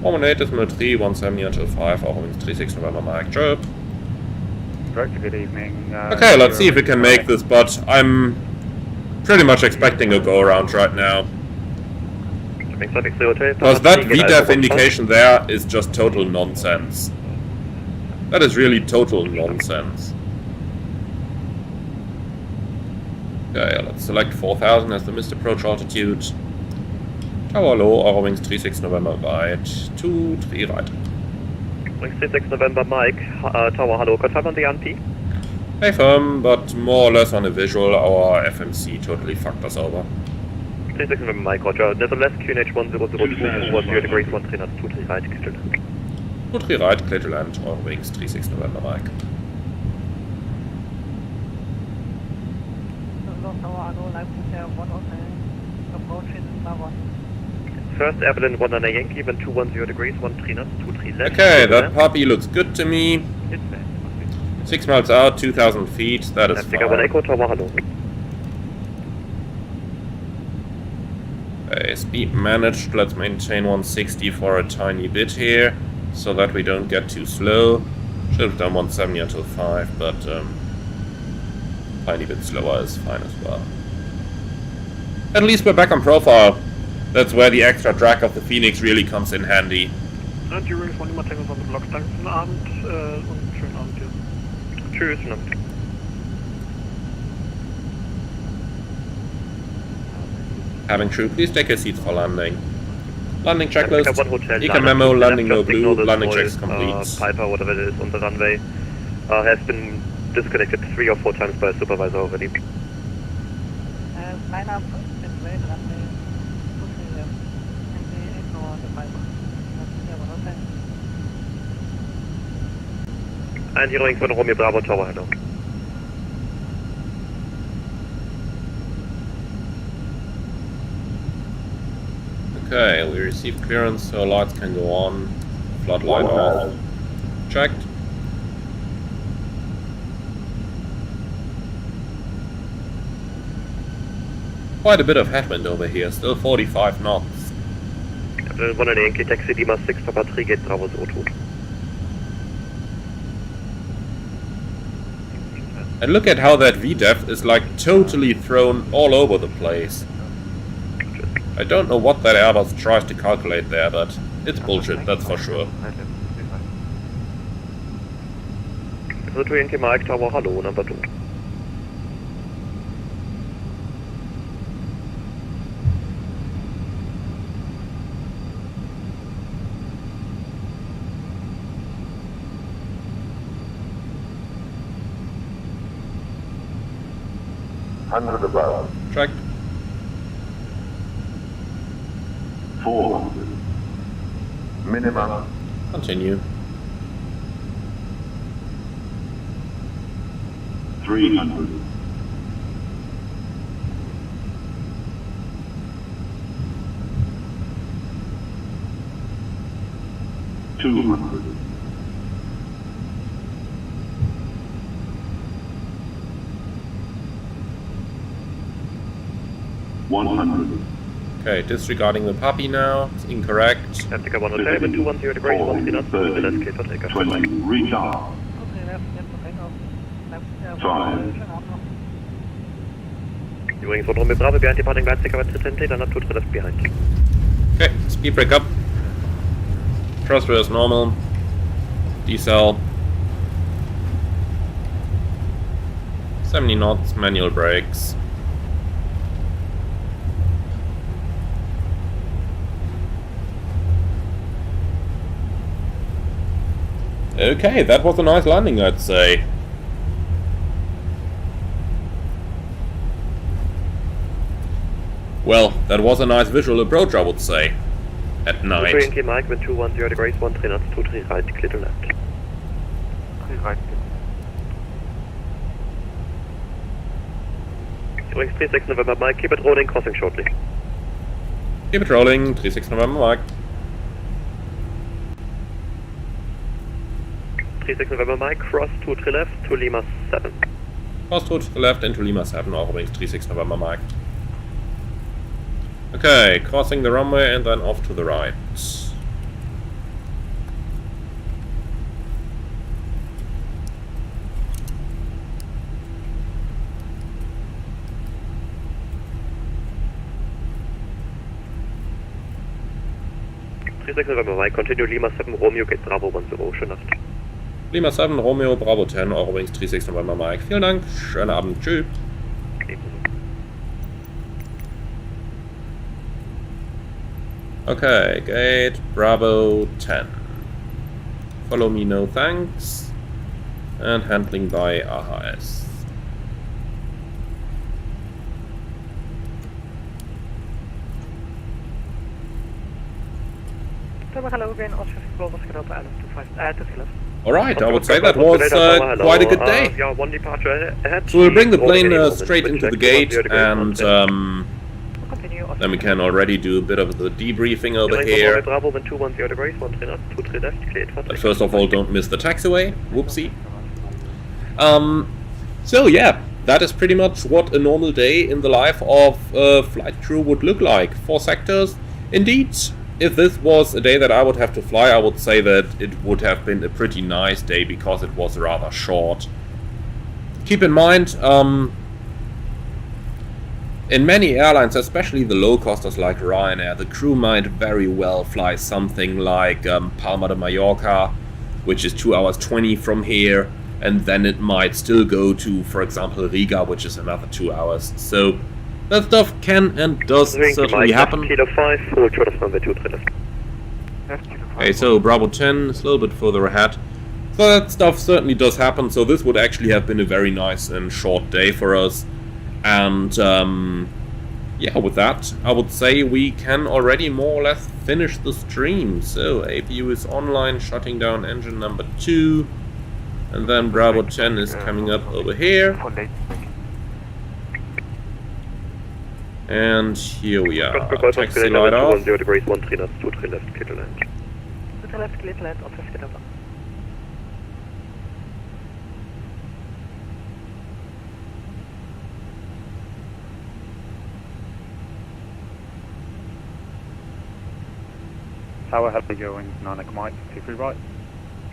118.3, 170 until 5, auch wind 36 November Mike, chirp. Director, good evening. Okay, let's see if we can make this, but I'm pretty much expecting a go-around right now. Because that VDEF indication there is just total nonsense. That is really total nonsense. Okay, let's select 4000 as the missed approach altitude. Tower low, Eurowings 36 November right, 23 right. Wings 36 November Mike, Tower hello, confirm on the NP? Hey firm, but more or less on a visual, our FMC totally fucked us over. 36 November Mike, roger. Nevertheless, QNH 1002, 10 degrees, 13 knots, 23 right, clear to land. 23 right, clear to land, Eurowings 36 November Mike. First Airline 19 Yankee, wind 210 degrees, 13 knots, 23 left. Okay, that puppy looks good to me. 6 miles out, 2000 feet, that is fine. Okay, speed managed, let's maintain 160 for a tiny bit here, so that we don't get too slow. Should have done 170 until 5, but tiny bit slower is fine as well. At least we're back on profile. That's where the extra drag of the Phoenix really comes in handy. Und Eurowings wollen immer Tangos on the block. Danke für den Abend und schönen Abend dir. Tschüss, schönen Abend. Having crew, please take your seats for landing. Landing checklist. Econ memo, landing no blue, landing checks complete. Piper, whatever it is, on the runway has been disconnected 3 or 4 times by a supervisor already. Line up and wait runway 23 left. And they ignore the Piper. And Eurowings von Romeo Bravo Tower, hello. Okay, we received clearance, so lights can go on. Floodlight off. Checked. Quite a bit of headwind over here, still 45 knots. One in Yankee taxi Lima 6 Papa 3 gate Bravo's O2. And look at how that VDEF is like totally thrown all over the place. I don't know what that Airbus tries to calculate there, but it's bullshit, that's for sure. So Yankee Mike Tower, hello, number 2. Hundred above. Checked. 400. Minimum. Continue. 300. 200. 100. Okay, disregarding the puppy now. It's incorrect. Africa 107, 210 degrees, 13 knots, 2 clear for takeoff. 20. Retard. 5. Eurowings von Romeo Bravo behind departing line, take about 10 data, not 2 to left behind. Okay, speed break up. Thruster as normal. Decel. 70 knots, manual brakes. Okay, that was a nice landing, I'd say. That was a nice visual approach, I would say, at night. Yankee Mike, wind 210 degrees, 13 knots, 23 right, clear to left. 3 right. Eurowings 36 November Mike, keep it rolling, crossing shortly. Keep it rolling, 36 November Mike. 36 November Mike, cross to the left to Lima 7. Cross to the left into Lima 7, Eurowings 36 November Mike. Okay, crossing the runway and then off to the right. November Mike, continue Lima 7 Romeo, get Bravo 10, schöne Nacht. Lima 7 Romeo, Bravo 10, Eurowings 36 November Mike. Vielen Dank, schönen Abend, tschüss. Okay, gate Bravo 10. Follow me, no thanks. And handling by AHS. Hello again, Oscar Global Delta Island 25 to the left. Alright, I would say that was quite a good day. Yeah, one departure ahead. So we'll bring the plane straight into the gate and then we can already do a bit of the debriefing over here. But first of all, don't miss the taxiway. Whoopsie. So yeah, that is pretty much what a normal day in the life of a flight crew would look like. 4 sectors. Indeed, if this was a day that I would have to fly, I would say that it would have been a pretty nice day because it was rather short. Keep in mind, in many airlines, especially the low-costers like Ryanair, the crew might very well fly something like Palma de Mallorca, which is 2 hours 20 from here, and then it might still go to, for example, Riga, which is another 2 hours. So that stuff can and does certainly happen. Okay, so Bravo 10 is a little bit further ahead. So that stuff certainly does happen, so this would actually have been a very nice and short day for us. And yeah, with that, I would say we can already more or less finish the stream. So APU is online, shutting down engine number 2. And then Bravo 10 is coming up over here. And here we are. Taxi light off. 10 degrees, 13 knots, 23 left, clear to land. 2 left, clear to land, on 50 Delta. Tower, hello, Eurowings 9 Echo Mike, 23 right.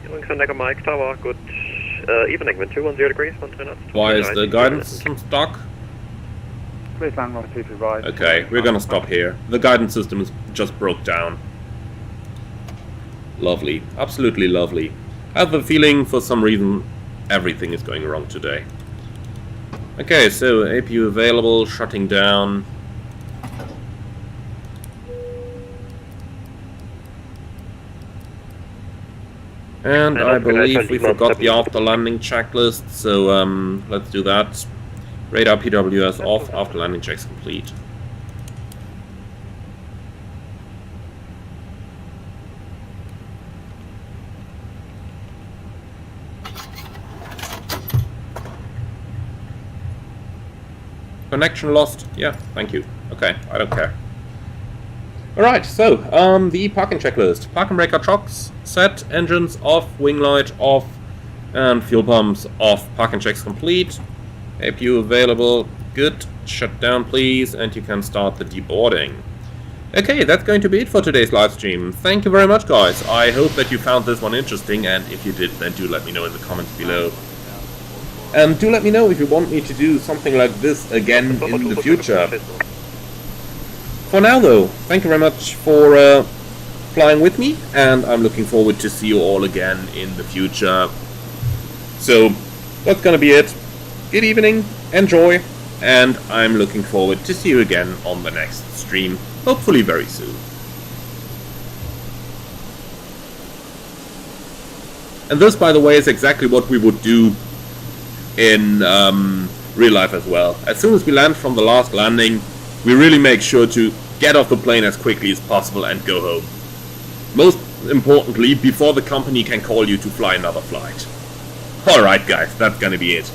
Eurowings 9 Echo Mike, Tower, good evening, wind 210 degrees, 13 knots. Why is the guidance system stuck? Please land runway 23 right. Okay, we're gonna stop here. The guidance system is just broke down. Lovely, absolutely lovely. I have a feeling for some reason everything is going wrong today. Okay, so APU available, shutting down. And I believe we forgot the after landing checklist, so let's do that. Radar PWS off, after landing checks complete. Connection lost? Yeah, thank you. Okay, I don't care. Alright, so, the parking checklist. Parking breaker chocks set, engines off, wing light off, and fuel pumps off. Parking checks complete. APU available. Good. Shut down, please, and you can start the deboarding. Okay, that's going to be it for today's live stream. Thank you very much, guys. I hope that you found this one interesting, and if you did, then do let me know in the comments below. And do let me know if you want me to do something like this again in the future. For now, though, thank you very much for flying with me, and I'm looking forward to see you all again in the future. So, that's gonna be it. Good evening, enjoy, and I'm looking forward to see you again on the next stream, hopefully very soon. And this, by the way, is exactly what we would do in real life as well. As soon as we land from the last landing, we really make sure to get off the plane as quickly as possible and go home. Most importantly, before the company can call you to fly another flight. Alright guys, that's gonna be it.